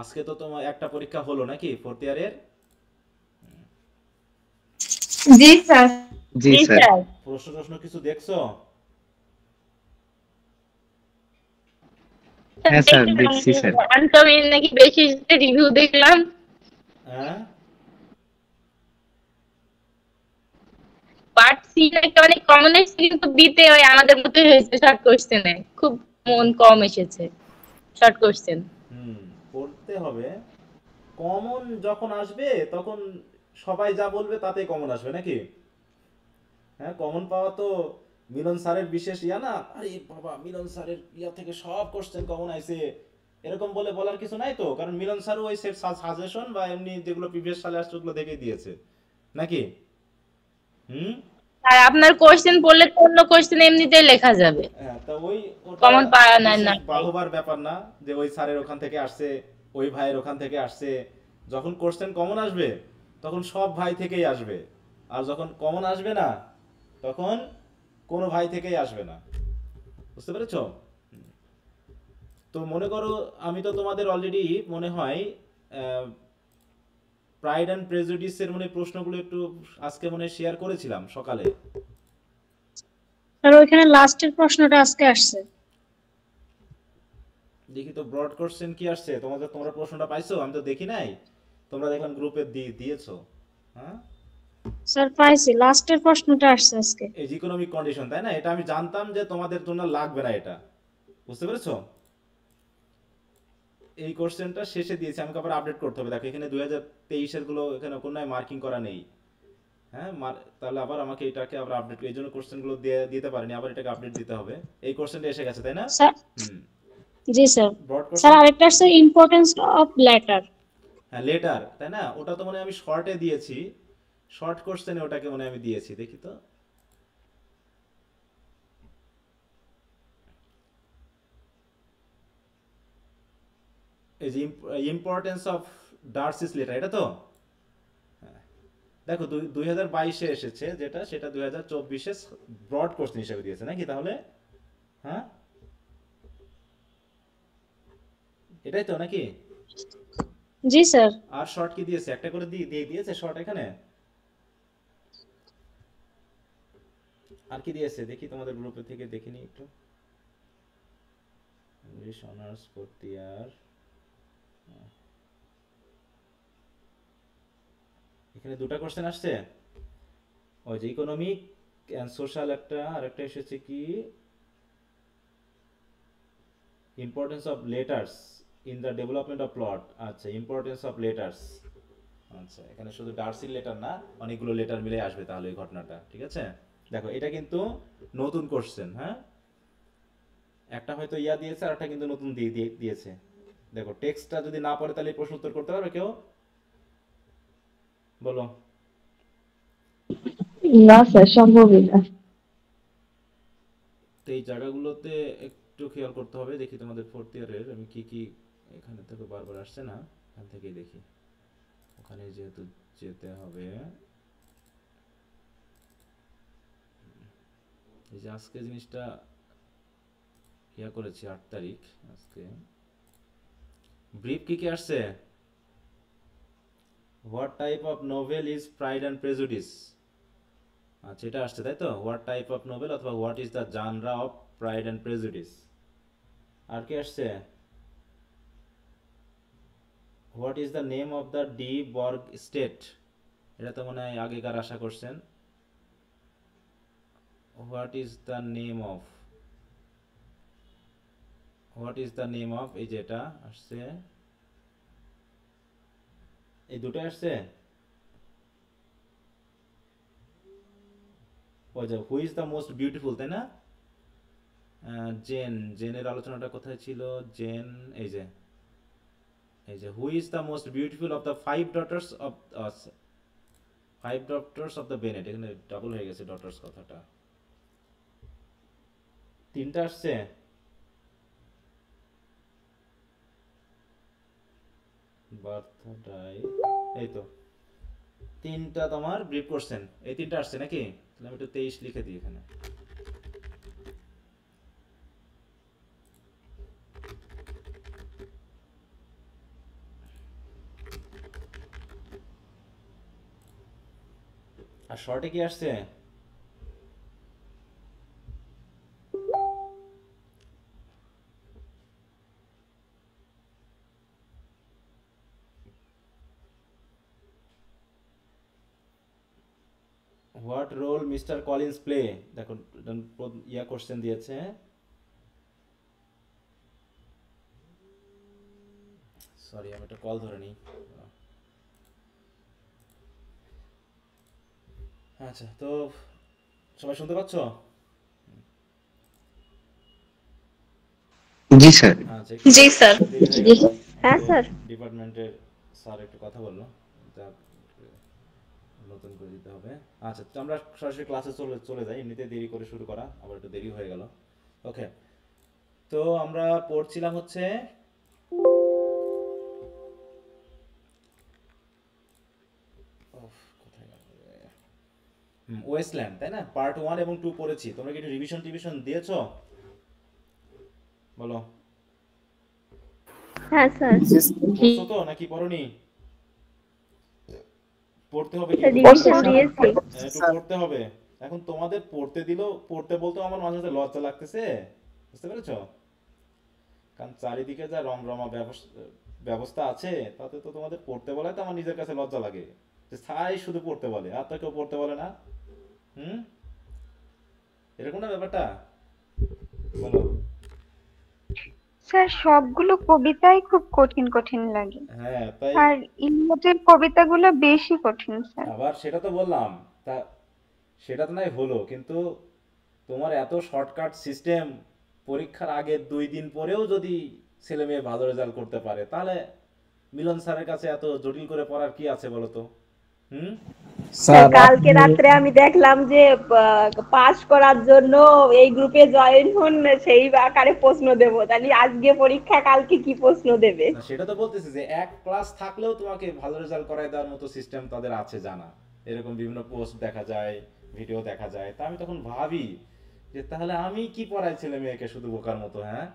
আজকে তো তোমার একটা পরীক্ষা হলো নাকি ফোর্থ ইয়ারের? জি স্যার। জি স্যার। প্রশ্ন টশ্ন কিছু দেখছো? হ্যাঁ স্যার, দেখছি স্যার। আমি নাকি বেশি রিভিউ দেখলাম। হ্যাঁ, পার্ট সি নাকি অনেক কমন এসেছে, কিন্তু বিতে ওই আমাদের মতোই হয়েছে, শর্ট কোশ্চেনে খুব মন কম এসেছে শর্ট কোশ্চেন। হুম, পড়তে হবে। কমন যখন আসবে তখন সবাই যা বলবে তাতেই কমন আসবে নাকি? হ্যাঁ, কমন পাওয়া তো মিলন স্যারের বিশেষ ইয়া না, আরে বাবা মিলন স্যারের ইয়া থেকে সব কোশ্চেন কমন আইছে এরকম বলে বলার কিছু নাই তো, কারণ মিলন স্যারও ওই সেট সাজেশন বা এমনি যেগুলো প্রিভিয়াস সালে আসছে ওগুলো দেখেই দিয়েছে নাকি? হুম। আর আপনার কোশ্চেন পড়লে তো অন্য কোশ্চেন এমনিতেই লেখা যাবে, হ্যাঁ, তা ওই ওটা কমন পাওয়া না বিশেষ না। বাহবার ব্যাপার না যে ওই স্যারের ওখান থেকে আসছে, ওই ভাইয়ের ওখান থেকে আসছে। যখন কোশ্চেন কমন আসবে তখন সব ভাই থেকেই আসবে, আর যখন কমন আসবে না তখন কোনো ভাই থেকেই আসবে না। বুঝতে পেরেছো? তো মনে করো আমি তো তোমাদের অলরেডি মনে হয় প্রাইড অ্যান্ড প্রেজুডিসের মানে প্রশ্নগুলো একটু আজকে মনে শেয়ার করেছিলাম সকালে। স্যার ওইখানে লাস্টের প্রশ্নটা আজকে আসছে। দেখি তো ব্রড কোশ্চেন কি আসছে তোমাদের, তোমরা প্রশ্নটা পাইছো? আমি তো দেখি নাই, তোমরা দেখলাম গ্রুপে দিয়েছো। হ্যাঁ, স্যার পাইছি, লাস্টের প্রশ্নটা আসছে আজকে। এই ইকোনমিক কন্ডিশন, তাই না? এটা আমি জানতাম যে তোমাদের জন্য লাগবে না এটা। বুঝতে পেরেছো? এই কোশ্চেনটা শেষে দিয়েছি, আমাকে আবার আপডেট করতে হবে। দেখো এখানে 2023 এর গুলো এখানে কোনো মার্কিং করা নেই। হ্যাঁ, তাহলে আবার আমাকে এটাকে আবার আপডেট, এই জন্য কোশ্চেন গুলো দিয়ে দিতে পারিনি, আবার এটাকে আপডেট দিতে হবে। এই কোশ্চেনটা এসে গেছে তাই না? স্যার হুম। জি স্যার। Broad sir question. আরেকটা আসছে ইম্পর্টেন্স অফ লেটার। হ্যাঁ, লেটার, তাই না? ওটা তো মনে হয় আমি শর্টে দিয়েছি, শর্ট কোশ্চেনে ওটাকে মনে হয় আমি দিয়েছি, দেখি তো। এই যে ইম্পর্টেন্স অফ ডার্সিস লেটার, এটা তো। হ্যাঁ, দেখো 2022-এ এসেছে যেটা, সেটা 2024-এ ব্রড কোশ্চেন হিসেবে দিয়েছে নাকি তাহলে? হ্যাঁ, এটাই তো নাকি? জি স্যার। আর শর্ট কি দিয়েছে? একটা করে দিয়ে দিয়েছে শর্ট এখানে। আর কি দিয়েছে দেখি তোমাদের গ্রুপে থেকে দেখিনি একটু। ইংলিশ অনার্স ফোর্থ ইয়ার, এখানে দুটো কোশ্চেন আসছে। ওই যে ইকোনমিক এন্ড সোশ্যাল একটা, আর একটা এসেছে কি importance of letters in the development of plot. আচ্ছা, ইম্পর্টেন্স অফ লেটার্স। আচ্ছা, এখানে শুধু ডার্সির লেটার না, অনেকগুলো লেটার মিলে আসবে তাহলে এই ঘটনাটা, ঠিক আছে? দেখো এটা কিন্তু নতুন কোশ্চেন, হ্যাঁ, একটা হয়তো ইয়া দিয়েছে আর একটা কিন্তু নতুন দিয়েছে। দেখো টেক্সটটা যদি না পড়ে তাহলে এই প্রশ্ন উত্তর করতে পারবে কেউ? বলো। না স্যার, সম্ভবই না। তো এই জায়গাগুলোতে একটু খেয়াল করতে হবে। দেখি তোমাদের ফোর্থ ইয়ারের আমি কি কি, এখানে থেকে বারবার আসছে না, এখান থেকেই দেখি। ওখানে যেহেতু যেতে হবে, এই যে আজকে জিনিসটা ইয়া করেছি 8 তারিখ আজকে। ব্রিফ কি কি আসছে? What type of novel is Pride and Prejudice. আচ্ছা, এটা আসছে তাই তো, হোয়াট টাইপ অফ নোভেল অথবা what is the genre of Pride and Prejudice. আর কি আসছে? What is the name of the D বর্গ স্টেট। এটা তো মনে হয় আগেকার আশা করছেন। What is the name of, what is the name of, এই যেটা আসছে, এই দুটো আসছে। ওই যে who is the most beautiful, তাই না? জেনের আলোচনাটা কোথায় ছিল? জেন, এই যে, এই যে who is the most beautiful of the five daughters of the Bennett. এখানে ডাবল হয়ে গেছে ডটার্স কথাটা। তিনটা আসছে। বার্থডাই, এই তো তিনটা তোমার ব্রিফ করছেন, এই তিনটা আসছে নাকি? তাহলে আমি একটু 23 লিখে দিই এখানে। আর শর্টে কি আসছে? What role Mister Collins play? দেখো ইয়া কোশ্চেন দিয়েছে। সরি, আমি একটা কল ধরে নিই। আচ্ছা, তো সবাই শুনতে পাচ্ছ? জি স্যার। আচ্ছা, জি স্যার। হ্যাঁ স্যার। ডিপার্টমেন্টের স্যার একটু কথা বললো, তা নতুন করে দিতে হবে। আচ্ছা, তো আমরা সরাসরি ক্লাসে চলে চলে যাই। এমনিতে দেরি করে শুরু করা, আবার একটু দেরি হয়ে গেল। ওকে, তো আমরা পড়ছিলাম হচ্ছে ওয়েস্টল্যান্ড, তাই না? পার্ট 1 এবং 2 পড়েছি। তোমরা কি একটু রিভিশন দিয়েছো? বলো। হ্যাঁ স্যার। পড়ছো তো নাকি পড়োনি? পড়তে হবে কিন্তু। রিভিশন দিয়েছি। একটু পড়তে হবে। এখন তোমাদের পড়তে দিলেও, পড়তে বলতেও আমার মাঝে মাঝে লজ্জা লাগতেছে, বুঝতে পেরেছো? কারণ চারিদিকে যা রমরমা ব্যবস্থা আছে, তাতে তো তোমাদের পড়তে বলে তো আমার নিজের কাছে লজ্জা লাগে যে ছাই শুধু পড়তে বলে, আর তো কেউ পড়তে বলে না। হুম, এরকম না ব্যাপারটা? বলো। স্যার সবগুলো কবিতাই খুব কঠিন কঠিন লাগে, হ্যাঁ, তাই। আর ইংরেজির কবিতাগুলো বেশি কঠিন স্যার। আবার সেটা তো বললাম, তা সেটা তো নাই হলো, কিন্তু তোমার এত শর্টকাট সিস্টেম, পরীক্ষার আগের 2 দিন পরেও যদি ছেলে মেয়ে ভালো রেজাল্ট করতে পারে, তাহলে মিলন স্যারের কাছে এত জটিল করে পড়ার কি আছে বলো তো? হুম। কালকে রাত্রে আমি দেখলাম যে পাস করার জন্য এই গ্রুপে জয়েন হন, সেই আকারে প্রশ্ন দেব, তাহলে আজকে পরীক্ষা কালকে কি প্রশ্ন দেবে? না, সেটা তো বলতেছি যে এক ক্লাস থাকলেও তোমাকে ভালো রেজাল্ট করায় দেওয়ার মতো সিস্টেম তাদের আছে জানা। এরকম বিভিন্ন পোস্ট দেখা যায়, ভিডিও দেখা যায়। তা আমি তখন ভাবি যে তাহলে আমি কি পড়াই ছেলে মেয়েকে শুধু বোকার মতো? হ্যাঁ,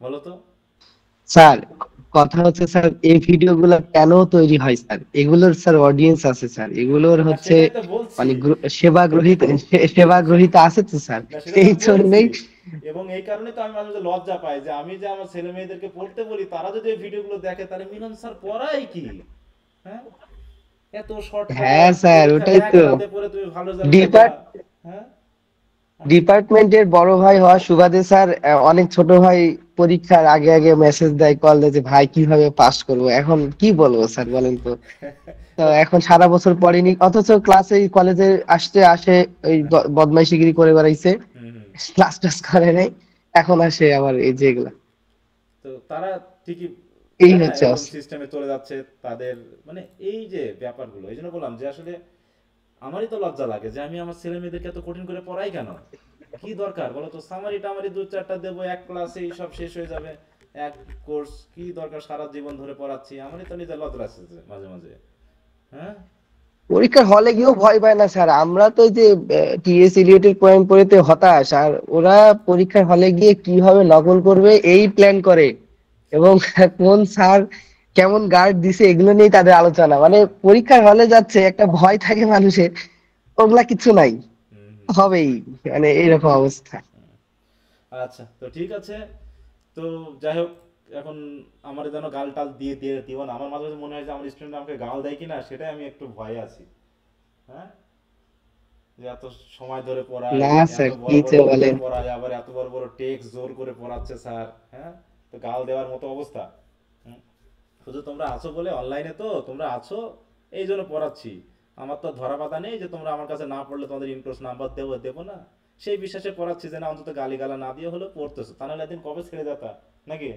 বলো তো। স্যার, কথা হচ্ছে স্যার, এই ভিডিওগুলো কেন তৈরি হয় স্যার? এগুলোর স্যার অডিয়েন্স আছে স্যার, এগুলোর না, হচ্ছে সেটাই তো বলছি। মানে সেবা গ্রহীতা আছে তো স্যার, না, সেটা তো এই আমি জন্যই। বলছি। এবং এই কারণে তো আমি মাঝে মাঝে লজ্জা পাই যে আমি যে আমার ছেলে মেয়েদেরকে পড়তে বলি, তারা যদি এই ভিডিওগুলো দেখে, তাহলে মিলন স্যার পড়ায় কি? হ্যাঁ, এত শর্টকাটে হ্যাঁ স্যার, পরীক্ষার ওটাই এক তো। রাতে পড়ে তুমি ভালো রেজাল্ট করবা? ডিপার্ট হ্যাঁ। ডিপার্টমেন্টের বড় ভাই হওয়া সুবাদে স্যার, অনেক ছোট ভাই পরীক্ষার আগে আগে মেসেজ দেয়, কল দেয় যে ভাই কিভাবে পাস করব। এখন কি বলবো স্যার বলেন তো? তো তো এখন সারা বছর পড়িনি, অথচ ক্লাসে কলেজে আসে ওই বদমাইশিগিরি করে বেড়াইছে, হুম হুম। ক্লাস টাস করে নাই, এখন আসে আবার এই যে এগুলা। তো তারা ঠিকই, এই তাই না, হচ্ছে এরকম অবস্থা। সিস্টেমে চলে যাচ্ছে তাদের। মানে এই যে ব্যাপারগুলো, এই জন্য বললাম যে আসলে আমারই তো লজ্জা লাগে যে আমি আমার ছেলে মেয়েদেরকে এত কঠিন করে পড়াই কেন? কি দরকার বলো তো? সামারি টামারি 2-4টা দেবো, এক ক্লাসেই সব শেষ হয়ে যাবে, এক কোর্স। কি দরকার সারা জীবন ধরে পড়াচ্ছি? আমারই তো নিজের লজ্জা লাগছে মাঝে মাঝে। হ্যাঁ। পরীক্ষার হলে গিয়েও ভয় পায় না স্যার। আমরা তো এই যে টিএস ইলিয়টের পয়েন্ট পড়েতে হতাশ, আর ওরা পরীক্ষার হলে গিয়ে কিভাবে নকল করবে এই প্ল্যান করে, এবং কোন স্যার কেমন গার্ড দিছে এগুলো নিয়ে তাদের আলোচনা। মানে পরীক্ষার হলে যাচ্ছে একটা ভয় থাকে মানুষের, ওগুলা কিছু নাই, হুম হুম। হবেই, মানে এরকম অবস্থা। আচ্ছা, তো ঠিক আছে। তো যাই হোক, এখন আমার যেন গাল টাল দিয়ে দিয়ে দিও না। আমার মাঝে মাঝে মনে হয় যে আমার স্টুডেন্ট আমাকে গাল দেয় কিনা, সেটাই আমি একটু ভয়ে আছি। হ্যাঁ, যে এত সময় ধরে পড়ায়, না এত স্যার, বড় কি বড় যে উত্তর বলেন। পড়ায়, আবার এত বড় বড় টেক্সট জোর করে পড়াচ্ছে স্যার। হ্যাঁ, তো গাল দেওয়ার মতো অবস্থা। হুম, শুধু তোমরা আছো বলে, অনলাইনে তো তোমরা আছো, এই জন্য পড়াচ্ছি। আমার তো ধরা বাধা নেই যে তোমরা আমার কাছে না পড়লে তোমাদের ইনক্রোশ নাম্বার দেবো না। সেই বিশ্বাসে পড়াচ্ছি যে না, অন্তত গালি গালা না দিয়ে হলেও পড়তেছো, তা নাহলে একদিন কবে ছেড়ে যেতা নাকি?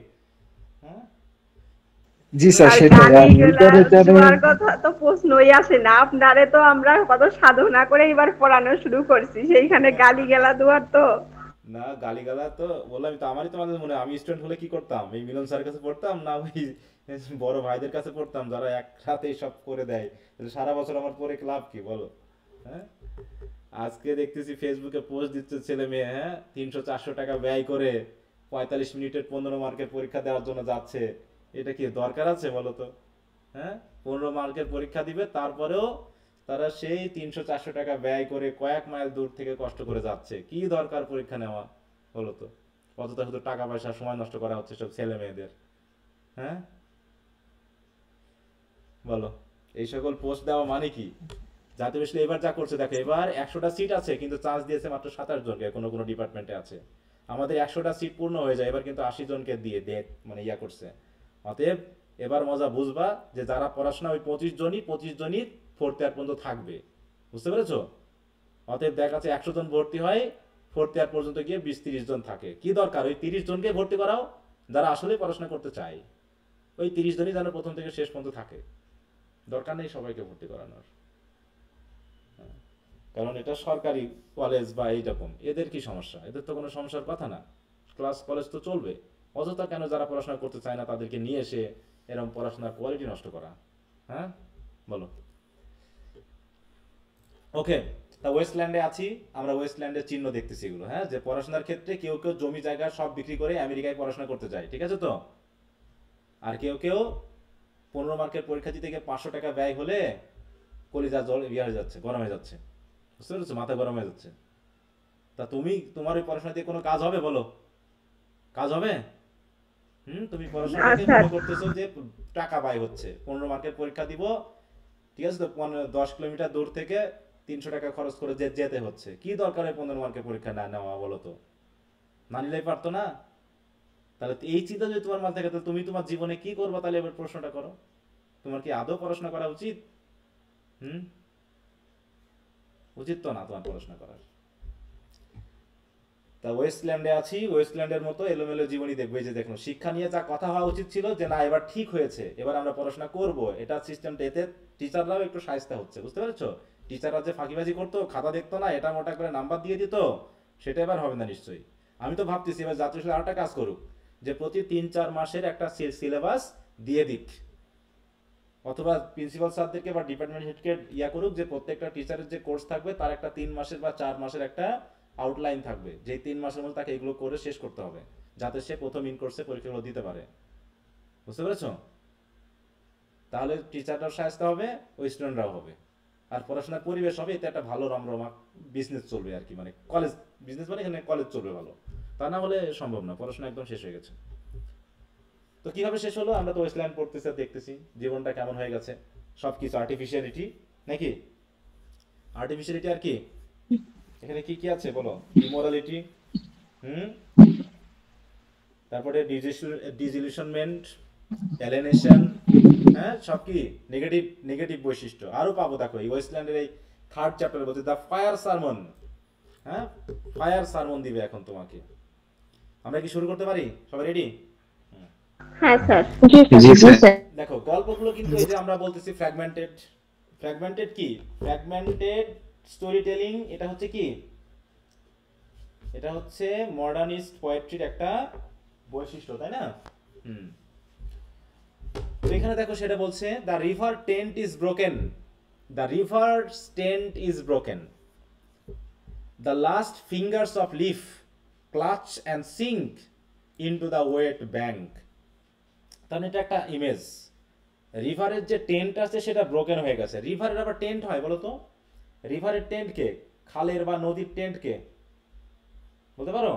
হ্যাঁ। জি স্যার, আর সেটাই। আর গালিগুলা লিটারেচারে দেওয়ার কথা তো প্রশ্নই আসে না, আপনারে তো আমরা কত সাধনা করে এবার পড়ানো শুরু করছি, সেইখানে গালি গালা দেওয়ার তো। না, গালিগালা তো বললাম তো, আমারই তো মাঝে মনে হয় আমি স্টুডেন্ট হলে কি করতাম, এই মিলন স্যারের কাছে পড়তাম না ওই বড় ভাইদের কাছে পড়তাম, যারা এক রাতে সব করে দেয়। তাহলে সারা বছর আমার পড়ে লাভ কি বলো? হ্যাঁ, আজকে দেখতেছি ফেসবুকে পোস্ট দিচ্ছে ছেলে মেয়ে, হ্যাঁ, 300-400 টাকা ব্যয় করে 45 মিনিটের 15 মার্কের পরীক্ষা দেওয়ার জন্য যাচ্ছে। এটা কি দরকার আছে বলো তো? হ্যাঁ, 15 মার্কের পরীক্ষা দিবে, তারপরেও তারা সেই 300-400 টাকা ব্যয় করে কয়েক মাইল দূর থেকে কষ্ট করে যাচ্ছে, কি দরকার পরীক্ষা নেওয়া বলো তো? অযথা শুধু টাকা পয়সা সময় নষ্ট করা হচ্ছে সব ছেলে মেয়েদের। হ্যাঁ বলো, এই সকল পোস্ট দেওয়া মানে কি? জাতীয় বিশ্ববিদ্যালয় এবার যা করছে দেখো, এবার 100টা সিট আছে কিন্তু চান্স দিয়েছে মাত্র 27 জনকে, কোনো কোনো ডিপার্টমেন্টে আছে। আমাদের 100টা সিট পূর্ণ হয়ে যায়, এবার কিন্তু 80 জনকে দিয়ে মানে ইয়া করছে। অতএব এবার মজা বুঝবা যে যারা পড়াশোনা ওই 25 জনই ফোর্থ ইয়ার পর্যন্ত থাকবে, বুঝতে পেরেছো? অতএব দেখা যাচ্ছে 100 জন ভর্তি হয়, ফোর্থ ইয়ার পর্যন্ত গিয়ে 20-30 জন থাকে। কি দরকার ওই 30 জনকে ভর্তি করাও যারা আসলে পড়াশোনা করতে চায়, ওই 30 জনই যেন প্রথম থেকে শেষ পর্যন্ত থাকে, দরকার নেই সবাইকে ভর্তি করানোর। কারণ এটা সরকারি কলেজ বা এইরকম, এদের কি সমস্যা? এদের তো কোনো সমস্যার কথা না, ক্লাস কলেজ তো চলবে। অযথা কেন যারা পড়াশোনা করতে চায় না তাদেরকে নিয়ে এসে এরকম পড়াশোনার কোয়ালিটি নষ্ট করা? হ্যাঁ বলো। ওকে, তা ওয়েস্টল্যান্ডে আছি আমরা, ওয়েস্টল্যান্ডের চিহ্ন দেখতেছি এগুলো। হ্যাঁ, যে পড়াশোনার ক্ষেত্রে কেউ কেউ জমি জায়গা সব বিক্রি করে আমেরিকায় পড়াশোনা করতে যায়, ঠিক আছে তো? আর কেউ কেউ 15 মার্কের পরীক্ষা দিতে গিয়ে 500 টাকা ব্যয় হলে কলিজা জল ইয়ে হয়ে যাচ্ছে, গরম হয়ে যাচ্ছে, বুঝতে পেরেছো? মাথা গরম হয়ে যাচ্ছে। তা তোমার ওই পড়াশোনা দিয়ে কোনো কাজ হবে বলো? কাজ হবে? তুমি পড়াশোনা মনে করতেছো যে টাকা ব্যয় হচ্ছে, 15 মার্কের পরীক্ষা দিব, ঠিক আছে তো? 10 কিলোমিটার দূর থেকে 300 টাকা খরচ করে যেতে হচ্ছে। কি দরকার 15 মার্কের পরীক্ষা না নেওয়া বলো তো? না নিলেই পারতো না? তাহলে এই চিন্তা যদি তোমার মাথায় থাকে, তুমি তোমার জীবনে কি করবে? তাহলে এবার প্রশ্নটা করো, তোমার কি আদৌ পড়াশোনা করা উচিত? উচিত তো না তোমার পড়াশোনা করার। তা ওয়েস্টল্যান্ডে আছি, ওয়েস্টল্যান্ডের মতো এলোমেলো জীবনী দেখবে। যে দেখুন, শিক্ষা নিয়ে যা কথা হওয়া উচিত ছিল যে না এবার ঠিক হয়েছে, এবার আমরা পড়াশোনা করব, এটা সিস্টেমটা, এতে টিচাররাও একটু শায়েস্তা হচ্ছে, বুঝতে পেরেছো? টিচাররা যে ফাঁকিবাজি করতো, খাতা দেখতো না, এটা মোটা করে নাম্বার দিয়ে দিত, সেটা এবার হবে না নিশ্চয়ই। আমি তো ভাবতেছি এবার জাতীয় বিশ্ববিদ্যালয় আরেকটা কাজ করুক, যে প্রতি 3-4 মাসের একটা সিলেবাস দিয়ে দিক, অথবা প্রিন্সিপাল স্যারদেরকে বা ডিপার্টমেন্ট হেডকে ইয়া করুক যে প্রত্যেকটা টিচারের যে কোর্স থাকবে তার একটা 3 মাসের বা 4 মাসের একটা আউটলাইন থাকবে, যে 3 মাসের মধ্যে তাকে এগুলো করে শেষ করতে হবে, যাতে সে প্রথম ইন কোর্সে পরীক্ষাগুলো দিতে পারে, বুঝতে পেরেছো? তাহলে টিচাররাও শায়েস্তা হবে, ওই স্টুডেন্টরাও হবে, আর পড়াশোনার পরিবেশ হবে, এতে একটা ভালো রমরমা বিজনেস চলবে আর কি, মানে কলেজ বিজনেস, মানে এখানে কলেজ চলবে ভালো। তা না হলে সম্ভব না, পড়াশোনা একদম শেষ হয়ে গেছে। তো কিভাবে শেষ হলো? আমরা তো ওয়েস্টল্যান্ড পড়তেছি, দেখতেছি জীবনটা কেমন হয়ে গেছে, সবকিছু আর্টিফিশিয়ালিটি, নাকি? আর্টিফিশিয়ালিটি আর কি? এখানে কি কি আছে বলো? ইমোরালিটি, তারপরে ডিসইলিউশনমেন্ট, অ্যালিয়েনেশন, হ্যাঁ, সব কি নেগেটিভ বৈশিষ্ট্য। আরো পাবো দেখো এই ওয়েস্টল্যান্ডের এই 3rd চ্যাপ্টারে বলছে দ্য ফায়ার সারমন। হ্যাঁ, ফায়ার সারমন দিবে এখন তোমাকে। আমরা কি শুরু করতে পারি? সবাই রেডি? হ্যাঁ স্যার। দেখো গল্পগুলো কিন্তু এই যে আমরা বলতেছি ফ্র্যাগমেন্টেড কি? Fragmented story telling. এটা হচ্ছে কি? এটা হচ্ছে মডার্নিস্ট পোয়েট্রির একটা বৈশিষ্ট্য, তাই না? তো এখানে দেখো সেটা বলছে the river tent is broken, the river tent is broken, the last fingers of leaf clutch and sink into the wet bank. তাহলে এটা একটা ইমেজ, রিভারের যে টেন্ট আছে সেটা ব্রোকেন হয়ে গেছে। রিভারের আবার টেন্ট হয় বলো তো? রিভারের টেন্ট কে? খালের বা নদীর টেন্ট কে বলতে পারো?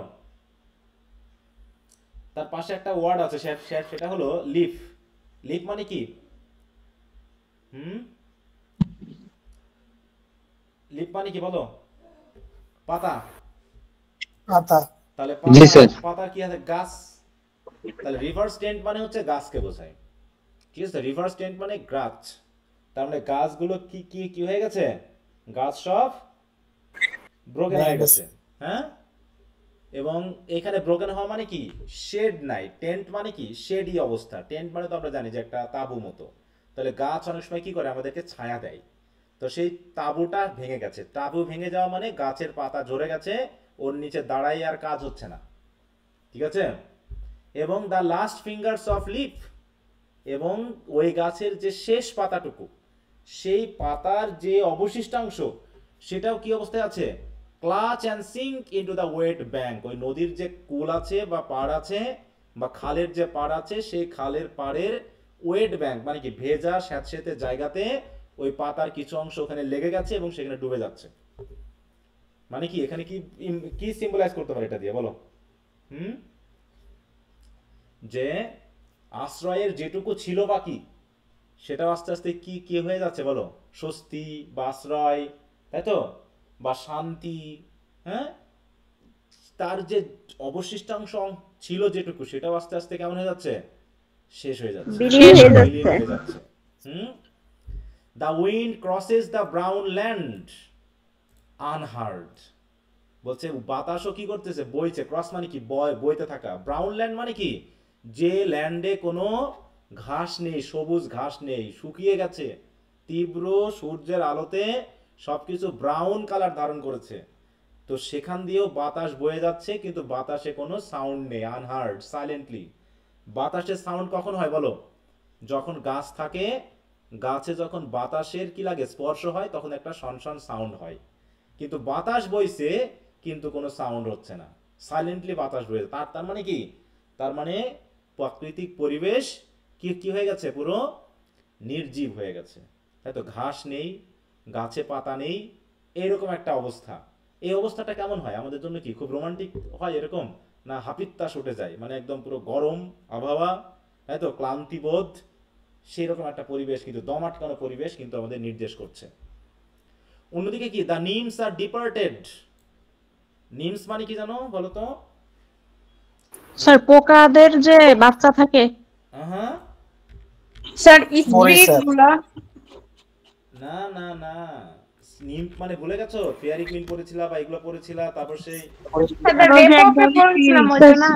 তার পাশে একটা ওয়ার্ড আছে, সেটা হলো লিফ। লিফ মানে কি? লিফ মানে কি বলো? পাতা। পাতা। তাহলে পাতা কি আছে? গাছ। তাহলে রিভার টেন্ট মানে হচ্ছে গাছকে বোঝায়, ঠিক আছে? রিভার টেন্ট মানে গাছ, তার মানে গাছগুলো কি কি কি হয়ে গেছে? গাছ সব ব্রোকেন হয়ে গেছে। হ্যাঁ, এবং এখানে ব্রোকেন হওয়া মানে কি? শেড নাই। টেন্ট মানে কি? শেডি অবস্থা। টেন্ট মানে তো আমরা জানি যে একটা তাঁবু মতো। তাহলে গাছ অনেক সময় কি করে? আমাদেরকে ছায়া দেয়। তো সেই তাঁবুটা ভেঙে গেছে। তাঁবু ভেঙে যাওয়া মানে গাছের পাতা ঝরে গেছে, ওর নিচে দাঁড়াই আর কাজ হচ্ছে না, ঠিক আছে? এবং the last fingers of leaf, এবং ওই গাছের যে শেষ পাতাটুকু, সেই পাতার যে অবশিষ্টাংশ সেটাও কি অবস্থায় আছে? Clutch and sink into the wet bank. ওই নদীর যে কুল আছে বা পাড় আছে বা খালের যে পাড় আছে, সেই খালের পাড়ের ওয়েট ব্যাঙ্ক মানে কি? ভেজা স্যাঁতসেঁতে জায়গাতে ওই পাতার কিছু অংশ ওখানে লেগে গেছে এবং সেখানে ডুবে যাচ্ছে। মানে কি এখানে কি কি সিম্বলাইজ করতে পারে এটা দিয়ে বলো? যে আশ্রয়ের যেটুকু ছিল বাকি সেটা আস্তে আস্তে কি কি হয়ে যাচ্ছে বলো? স্বস্তি বা আশ্রয়, তাই তো, বা শান্তি, হ্যাঁ, তার যে অবশিষ্টাংশ ছিল যেটুকু সেটাও আস্তে আস্তে কেমন হয়ে যাচ্ছে? শেষ হয়ে যাচ্ছে, বিলীন হয়ে বিলীন যাচ্ছে। হয়ে যাচ্ছে। The wind crosses the brown land unheard. বলছে বাতাসও কি করতেছে? বইছে। ক্রস মানে কি? বইতে থাকা। ব্রাউন ল্যান্ড মানে কি? যে ল্যান্ডে কোনো ঘাস নেই, সবুজ ঘাস নেই, শুকিয়ে গেছে, তীব্র সূর্যের আলোতে সবকিছু ব্রাউন কালার ধারণ করেছে, তো সেখান দিয়েও বাতাস বয়ে যাচ্ছে, কিন্তু বাতাসে কোনো সাউন্ড নেই, আনহার্ড, সাইলেন্টলি। বাতাসের সাউন্ড কখন হয় বলো? যখন গাছ থাকে, গাছে যখন বাতাসের কি লাগে? স্পর্শ হয়, তখন একটা শনশন সাউন্ড হয়। কিন্তু বাতাস বইছে কিন্তু কোনো সাউন্ড হচ্ছে না, সাইলেন্টলি বাতাস বইছে। তার মানে কি? তার মানে প্রাকৃতিক পরিবেশ কি কি হয়ে গেছে? পুরো নির্জীব হয়ে গেছে, তাই তো। ঘাস নেই, গাছে পাতা নেই, এরকম একটা অবস্থা। এই অবস্থাটা কেমন হয় আমাদের জন্য? কি খুব রোমান্টিক হয় এরকম, না হাপিত্তাশ উঠে যায়, মানে একদম পুরো গরম আবহাওয়া, তাই তো, ক্লান্তিবোধ, সেই রকম একটা পরিবেশ, কিন্তু দম আটকানো পরিবেশ কিন্তু আমাদের নির্দেশ করছে। অন্যদিকে কি? The nymphs are departed. নিমস মানে কি জানো বলো তো? স্যার পোকাদের যে বাচ্চা থাকে হ্যাঁ, স্যার মরি স্যার। গুলা না না না, নিম মানে ভুলে গেছো? ফেয়ারি কুইন পড়েছিলা বা এগুলো পড়েছিলা, তারপর সেই পড়েছিলাম ওইটা না।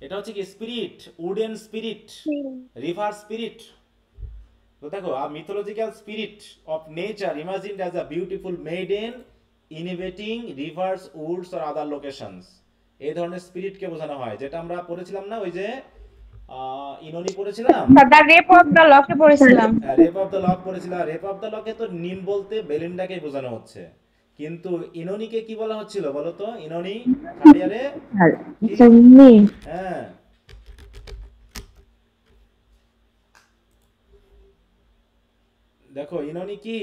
এটা হচ্ছে কি? Spirit, wooden spirit, river spirit. তো দেখো, a mythological spirit of nature imagined as a beautiful maiden inhabiting rivers, woods or other locations. এই ধরনের স্পিরিটকে বোঝানো হয়, যেটা আমরা পড়েছিলাম না, ওই যে ইনোনি পড়েছিলাম, দ্য রেপ অফ দ্য লকে পড়েছিলাম। রেপ অফ দ্য লক পড়েছিলাম। রেপ অফ দ্য লকে তো নিম বলতে বেলিন্ডাকে বোঝানো হচ্ছে, কিন্তু ইনোনিকে কি বলা হচ্ছিল বলো তো? ইনোনি থার্ড ইয়ারে, হ্যাঁ, দেখো ইনোনি কি,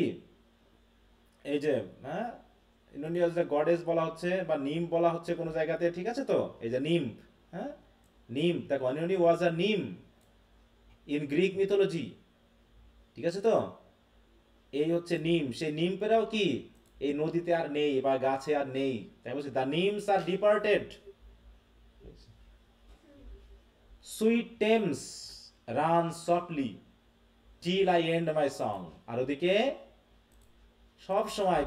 এই যে, হ্যাঁ, ইনোনি as the goddess বলা হচ্ছে বা নিম বলা হচ্ছে কোন জায়গাতে, ঠিক আছে তো? এই যে নিম, হ্যাঁ, নিম, দেখো ইনোনি ওয়াজ আ নিম ইন গ্রিক মিথোলজি, ঠিক আছে তো? এই হচ্ছে নিম। সেই নিম পেরাও কি এই নদীতে আর নেই বা গাছে আর নেই, তাই বলছি the nymphs are departed. Sweet Thames run softly till I end my song। আর ওদিকে সব সময়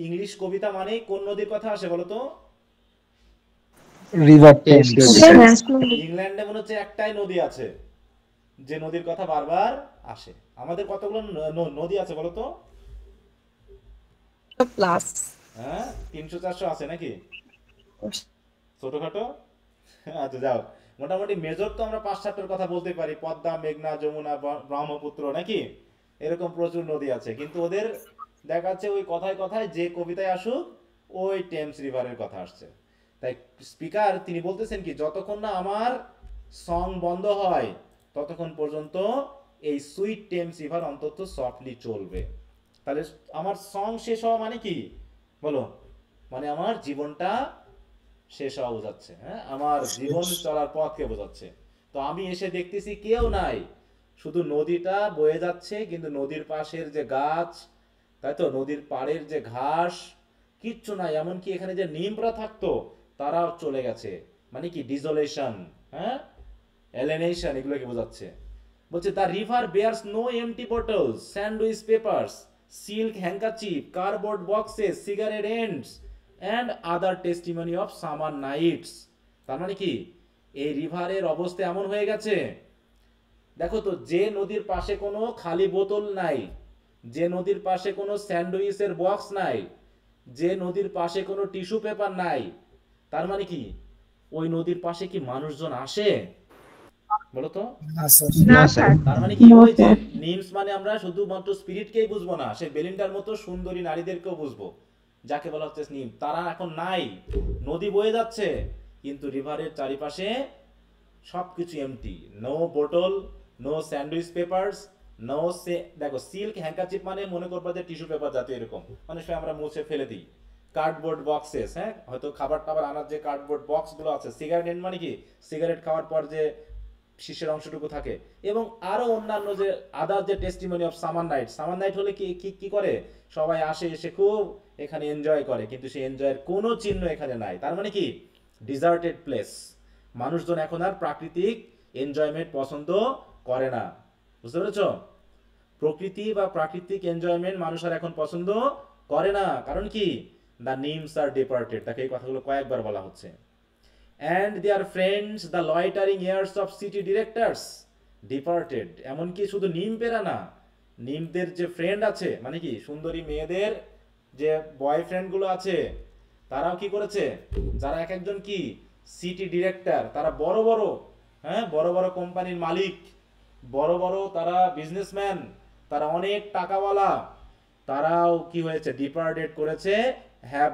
ইংলিশ কবিতা মানে কোন নদীর কথা আসে বলো তো? River Thames. ইংল্যান্ডে মনে হচ্ছে একটাই নদী আছে যে নদীর কথা বারবার আসে। আমাদের কতগুলো নদী আছে বলো তো? প্লাস হ্যাঁ, 300-400 আছে নাকি? ছোটখাটো? আচ্ছা যাও, মোটামুটি মেজর তো আমরা 5-7টার কথা বলতে পারি, পদ্মা, মেঘনা, যমুনা, ব্রহ্মপুত্র, নাকি? এরকম প্রচুর নদী আছে, কিন্তু ওদের দেখা যাচ্ছে ওই কথায় কথায় যে কবিতায় আসুক ওই টেমস রিভারের কথা আসছে। তাই স্পিকার তিনি বলতেছেন কি, যতক্ষণ না আমার সং বন্ধ হয় ততক্ষণ পর্যন্ত এই সুইট টেমস রিভার অন্তত সফটলি চলবে। তাহলে আমার সং শেষ হওয়া মানে কি বলো? মানে আমার জীবনটা শেষ হওয়া বোঝাচ্ছে, হ্যাঁ, আমার জীবন চলার পথকে বোঝাচ্ছে। তো আমি এসে দেখতেছি কেউ নাই, শুধু নদীটা বয়ে যাচ্ছে, কিন্তু নদীর পাশের যে গাছ, তাই তো, নদীর পাড়ের যে ঘাস, কিচ্ছু নাই। এমনকি এখানে যে নিমরা থাকতো তারাও চলে গেছে। মানে কি? ডিজোলেশন, হ্যাঁ, এলিনেশন, এগুলোকে বোঝাচ্ছে। বলছে the river bears no empty bottles, sandwich papers, silk handkerchief, cardboard boxes, cigarette ends and other testimony of summer nights. তার মানে কি? এই রিভারের অবস্থা এমন হয়ে গেছে, দেখো তো, যে নদীর পাশে কোনো খালি বোতল নাই, যে নদীর পাশে কোনো স্যান্ডউইচের বক্স নাই, যে নদীর পাশে কোনো টিস্যু পেপার নাই, তার মানে কি ওই নদীর পাশে কি মানুষজন আসে বলো তো? না স্যার। না স্যার। তার মানে কি ওই যে নিমস মানে আমরা শুধুমাত্র স্পিরিটকেই বুঝবো না, সে বেলিন্ডার মতো সুন্দরী নারীদেরকেও বুঝবো, যাকে বলা হচ্ছে নিম। তারা এখন নাই, নদী বয়ে যাচ্ছে কিন্তু রিভারের চারিপাশে সবকিছু এমটি, নো বোতল, নো স্যান্ডউইচ পেপারস, নো সে দেখো সিল্ক হ্যান্ডকারচিপ মানে মনে করবা যে টিস্যু পেপার জাতীয় এরকম অনেক সময় আমরা মুছে ফেলে দিই। কার্ডবোর্ড বক্সেস, হ্যাঁ হয়তো খাবার টাবার আনার যে কার্ডবোর্ড বক্স গুলো আছে, সিগারেট এন্ড মানে কি সিগারেট খাওয়ার পর যে শীষের অংশটুকু থাকে, এবং আরো অন্যান্য যে আদার যে testimony of summer night. Summer night হলে কি কি কি করে সবাই আসে, এসে খুব এখানে এনজয় করে, কিন্তু সেই এনজয়ের কোনো চিহ্ন এখানে নাই। তার মানে কি ডিজার্টেড প্লেস। মানুষজন এখন আর প্রাকৃতিক এনজয়মেন্ট পছন্দ করে না, বুঝতে পেরেছো? প্রকৃতি বা প্রাকৃতিক এনজয়মেন্ট মানুষ আর এখন পছন্দ করে না। কারণ কি দ্য নিমস আর ডিপার্টেড, তাকে এই কথাগুলো কয়েকবার বলা হচ্ছে। And their friends the loitering years of city directors departed. এমনকি শুধু নিম পেরা না, নিমদের যে ফ্রেন্ড আছে মানে কি সুন্দরী মেয়েদের যে বয়ফ্রেন্ড গুলো আছে, তারাও কি করেছে, যারা এক একজন কি সিটি ডিরেক্টর, তারা বড় বড়, হ্যাঁ বড় বড় কোম্পানির মালিক, বড় বড় তারা বিজনেসম্যান, তারা অনেক টাকাওয়ালা, তারাও কি হয়েছে ডিপার্টেড করেছে, হ্যাভ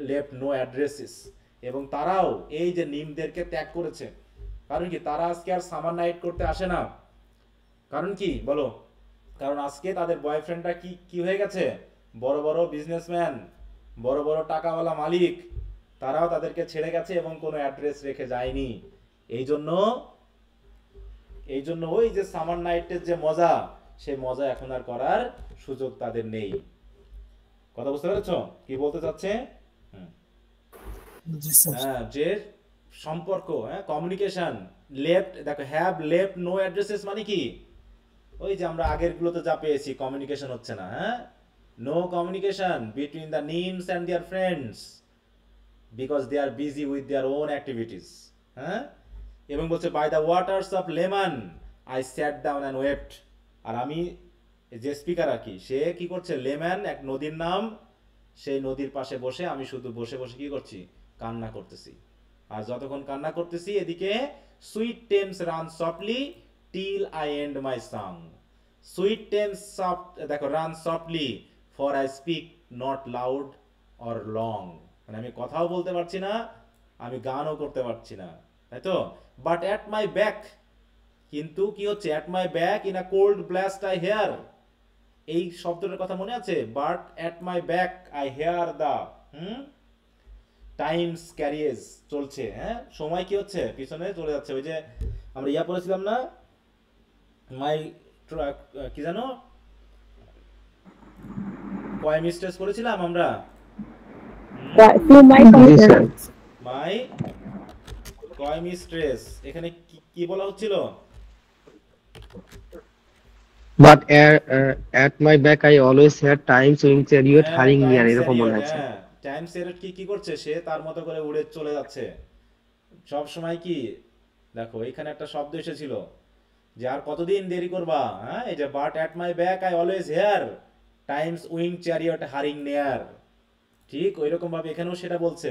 লেফট নো অ্যাড্রেসেস, এবং তারাও এই যে নিমদেরকে ত্যাগ করেছে। কারণ কি তারা আজকে আর সামার নাইট করতে আসে না। কারণ কি বলো? কারণ আজকে তাদের বয়ফ্রেন্ডরা কি কি হয়ে গেছে, বড় বড় বিজনেসম্যান, বড় বড় টাকাওয়ালা মালিক, তারাও তাদেরকে ছেড়ে গেছে এবং কোনো অ্যাড্রেস রেখে যায়নি। এই জন্য ওই যে সামার নাইটের যে মজা, সেই মজা এখন আর করার সুযোগ তাদের নেই। কথা বুঝতে পেরেছো কি বলতে চাচ্ছে? জি স্যার। হ্যাঁ, যে সম্পর্ক, হ্যাঁ কমিউনিকেশন লেফট, দেখো হ্যাভ লেফট নো অ্যাড্রেসেস মানে কি ওই যে আমরা আগের গুলোতে যা পেয়েছি, কমিউনিকেশন হচ্ছে না, হ্যাঁ no communication between the nymphs and their friends because they are busy with their own activities. হ্যাঁ, এবং বলছে by the waters of Leman I sat down and wept. আর আমি যে স্পিকার আর কি, সে কি করছে, লেমন এক নদীর নাম, সেই নদীর পাশে বসে আমি শুধু বসে বসে কি করছি, কান্না করতেছি। আর যতক্ষণ কান্না করতেছি এদিকে sweet Thames run softly till I end my song. Sweet Thames soft, দেখো run softly for I speak not loud or long, মানে আমি কথাও বলতে পারছি না, আমি গানও করতে পারছি না, তাই তো? বাট অ্যাট মাই ব্যাক, কিন্তু কি হচ্ছে, at my back in a cold blast I hear, এই শব্দটার কথা মনে আছে? But at my back I hear the times carriage, চলছে, হ্যাঁ সময় কি হচ্ছে পিছনে চলে যাচ্ছে। ওই যে আমরা ইয়া পড়েছিলাম না, মাই কি জানো কয় মিস্টেস করেছিলাম আমরা, জি স্যার। মাই কয় মিস্ট্রেস, এখানে কি বলা হচ্ছিল? But at my back I always had time swing chariot hurrying near, এরকম মনে আছে। হ্যাঁ টাইম চ্যারিয়ট কি করছে, সে তার মতো করে উড়ে চলে যাচ্ছে সব সময়। কি দেখো এখানে একটা শব্দ এসেছিল যে আর কতদিন দেরি করবা, হ্যাঁ এই যে but at my back I always hear time's wing chariot hurrying near, ঠিক ওইরকম ভাবে এখানেও সেটা বলছে,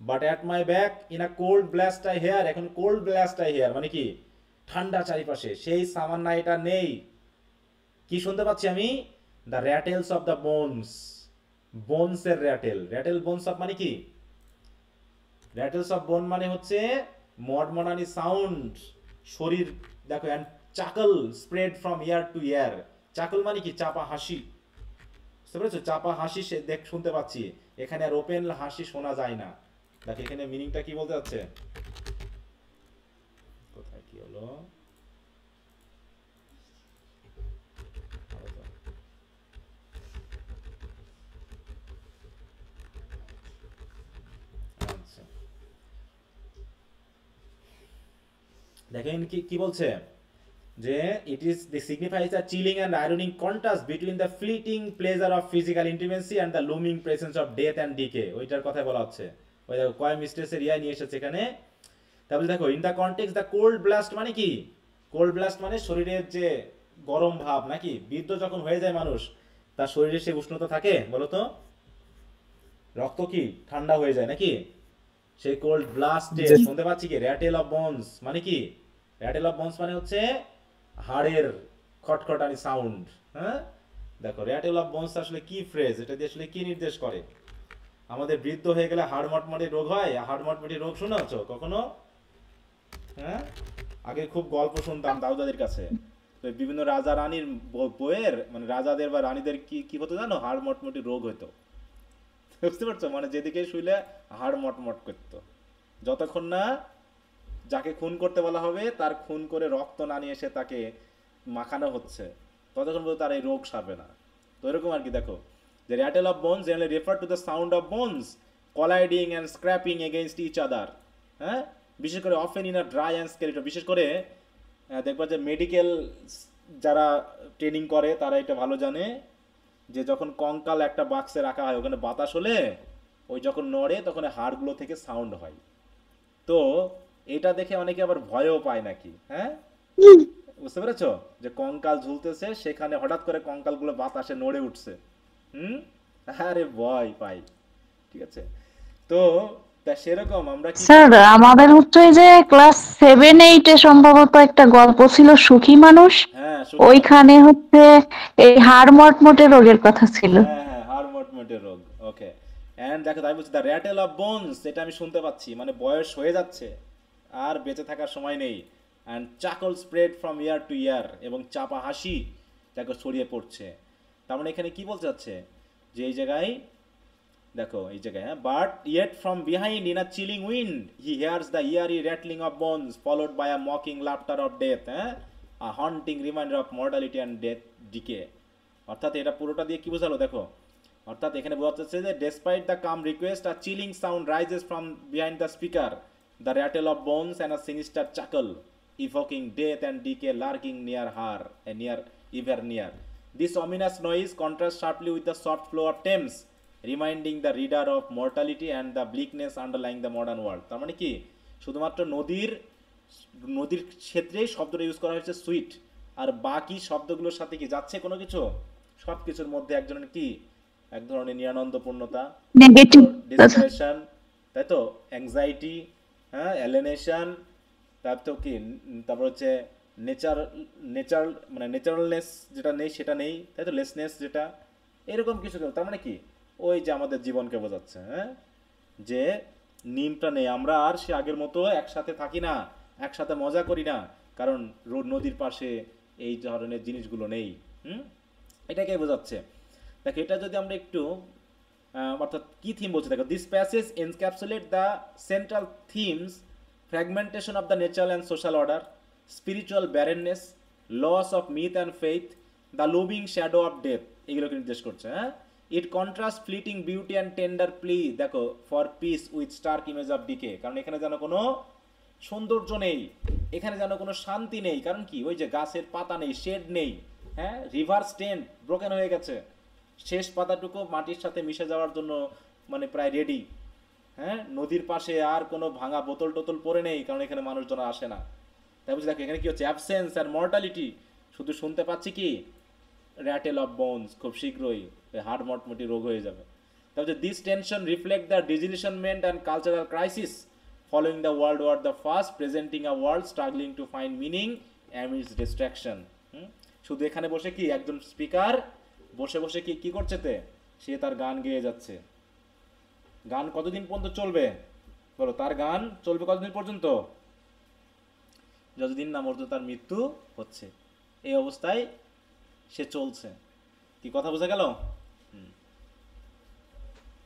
but at my back in a cold blast I hear. এখন কোল্ড ব্লাস্ট আই হেয়ার মানে কি ঠান্ডা চারিপাশে, সেই সামার নাইট আর নেই। কি শুনতে পাচ্ছি আমি? The rattles of the bones, বোনসের র্যাটেল, র্যাটেল বোনস অফ মানে কি, র্যাটেলস অফ বোন মানে হচ্ছে মডমডানি সাউন্ড, শরীর দেখো, and chuckle spread from ear to ear. Chuckle মানে কি চাপা হাসি, বুঝতে পেরেছো? চাপা হাসি সে শুনতে পাচ্ছি, এখানে আর ওপেন হাসি শোনা যায় না। দেখো এখানে মিনিংটা কি বলতে যাচ্ছে, কোথায় কি হলো, দেখেন কি বলছে যে it is the signifies the chilling and ironing contrast between the fleeting pleasure of physical intimacy and the looming presence of death and decay. ওইটার কথা বলা হচ্ছে, ওই দেখো কয় মিস্ট্রেসের ইয়া নিয়ে এসেছে এখানে। তারপরে দেখো in the context the cold blast মানে কি, কোল্ড ব্লাস্ট মানে শরীরের যে গরম ভাব, নাকি বৃদ্ধ যখন হয়ে যায় মানুষ, তার শরীরে সে উষ্ণতা থাকে, বলো তো রক্ত কি ঠান্ডা হয়ে যায় নাকি, সেই কোল্ড ব্লাস্টে শুনতে পাচ্ছি কি র্যাটেল অফ বোনস মানে কি, র্যাটেল অফ বোনস মানে হচ্ছে হাড়ের খটখটানি সাউন্ড। হ্যাঁ দেখো র্যাটেল অফ বোনস আসলে কি ফ্রেজ, এটা দিয়ে আসলে কি নির্দেশ করে? আমাদের বৃদ্ধ হয়ে গেলে হাড় মটমটি রোগ হয়, হাড় মটমটি রোগ শুনেছো কখনো? হ্যাঁ আগে খুব গল্প শুনতাম দাদু দাদির কাছে, তো এই বিভিন্ন রাজা রানীর বইয়ের মানে রাজাদের বা রানীদের কি কি হতো জানো, হাড় মটমটি রোগ হতো। বুঝতে পারছো, মানে যেদিকে শুইলে হাড় মটমট করতো, যতক্ষণ না যাকে খুন করতে বলা হবে তার খুন করে রক্ত না নিয়ে এসে তাকে মাখানো হচ্ছে, ততক্ষণ পর্যন্ত তার এই রোগ সারবে না। তো এরকম আর কি। দেখো যে rattle of bones generally refer to the sound of bones colliding and scraping against each other. হ্যাঁ, বিশেষ করে often in a dry and skeleton, বিশেষ করে দেখবা যে মেডিকেল যারা ট্রেনিং করে তারা এটা ভালো জানে যে যখন কঙ্কাল একটা বাক্সে রাখা হয় ওখানে বাতাস হলে ওই যখন নড়ে তখন হাড়গুলো থেকে সাউন্ড হয়। তো এটা দেখে অনেকে আবার ভয়ও পায় নাকি, হ্যাঁ বুঝতে পেরেছো, যে কঙ্কাল ঝুলতেছে সেখানে হঠাৎ করে কঙ্কালগুলো বাতাসে নড়ে উঠছে, আরে ভয় পাই। ঠিক আছে, তো তা সেরকম আমরা কি স্যার আমাদের হচ্ছে যে ক্লাস 7-8 সম্ভবত একটা গল্প ছিল সুখী মানুষ, হ্যাঁ ওইখানে হচ্ছে এই হাড় মটমটে রোগের কথা ছিল। হ্যাঁ হ্যাঁ হাড় মটমটে রোগ। ওকে, এন্ড দেখো তাই বলছি দ্য র্যাটেল অফ বোনস, এটা আমি শুনতে পাচ্ছি, মানে বয়স হয়ে যাচ্ছে আর বেঁচে থাকার সময় নেই। And chuckle spread from ear to ইয়ার, এবং চাপা হাসি দেখো ছড়িয়ে পড়ছে। তার মানে এখানে কি বলতে চাচ্ছে যে এই জায়গায় দেখো এই জায়গায়, হ্যাঁ, but yet from behind in a chilling wind he hears the eerie rattling of bones followed by a mocking laughter of death, হ্যাঁ, a haunting reminder of mortality and death decay. অর্থাৎ এটা পুরোটা দিয়ে কি বোঝালো দেখো, অর্থাৎ এখানে বোঝা যাচ্ছে যে despite the calm request a chilling sound rises from behind the speaker, the rattle of bones and a sinister chuckle evoking death and decay lurking near her, ever near. This ominous noise contrasts sharply with the soft flow of Thames, reminding the reader of mortality and the bleakness underlying the modern world. তার মানে কি শুধুমাত্র নদীর ক্ষেত্রেই শব্দটা use করা হয়েছে sweet, আর বাকি শব্দগুলোর সাথে কি যাচ্ছে কোনো কিছু, সব কিছুর মধ্যে এক ধরনের নিরানন্দপূর্ণতা, নেগেটিভ ডিসপ্রেশন, তাই তো, অ্যাংজাইটি, হ্যাঁ, এলিনেশন, তারপর কি, তারপর হচ্ছে নেচার মানে ন্যাচারালনেস যেটা নেই সেটা নেই, তাই তো, লেসনেস যেটা, এরকম কিছু। তার মানে কি ওই যে আমাদের জীবনকে বোঝাচ্ছে, হ্যাঁ, যে নিমটা নেই, আমরা আর সে আগের মতো একসাথে থাকি না, একসাথে মজা করি না, কারণ নদীর পাশে এই ধরনের জিনিসগুলো নেই। এটাকে বোঝাচ্ছে। দেখো এটা যদি আমরা একটু অর্থাৎ কি থিম বলছে দেখো, this passage encapsulate the central themes fragmentation of the natural and social order, spiritual barrenness, loss of myth and faith, the looming shadow of death, এগুলোকে নির্দেশ করছে। হ্যাঁ, it contrast fleeting beauty and tender plea দেখো for peace with stark image of decay, কারণ এখানে যেন কোনো সৌন্দর্য নেই, এখানে যেন কোনো শান্তি নেই, কারণ কি ওই যে গাছের পাতা নেই, শেড নেই, হ্যাঁ, রিভার স্টেন্ড ব্রোকেন হয়ে গেছে, শেষ পাতাটুকু মাটির সাথে মিশে যাওয়ার জন্য মানে প্রায় রেডি, হ্যাঁ, নদীর পাশে আর কোনো ভাঙা বোতল টোতল পড়ে নেই, কারণ এখানে মানুষজন আসে না। তাই বুঝি দেখো এখানে কি হচ্ছে, অ্যাবসেন্স আর মর্টালিটি, শুধু শুনতে পাচ্ছি কি র্যাটেল অফ বোনস, খুব শীঘ্রই হাড় মটমটি রোগ হয়ে যাবে। তারপরে this tension reflect the disillusionment and cultural crisis following the world war the first, presenting a world struggling to find meaning amidst destruction. শুধু এখানে বসে কি একজন স্পিকার বসে বসে কি করছে, সে তার গান গেয়ে যাচ্ছে। গান কতদিন পর্যন্ত চলবে বলো, তার গান চলবে কতদিন পর্যন্ত, যতদিন না পর্যন্ত তার মৃত্যু হচ্ছে, এই অবস্থায় সে চলছে। কি কথা বোঝা গেল?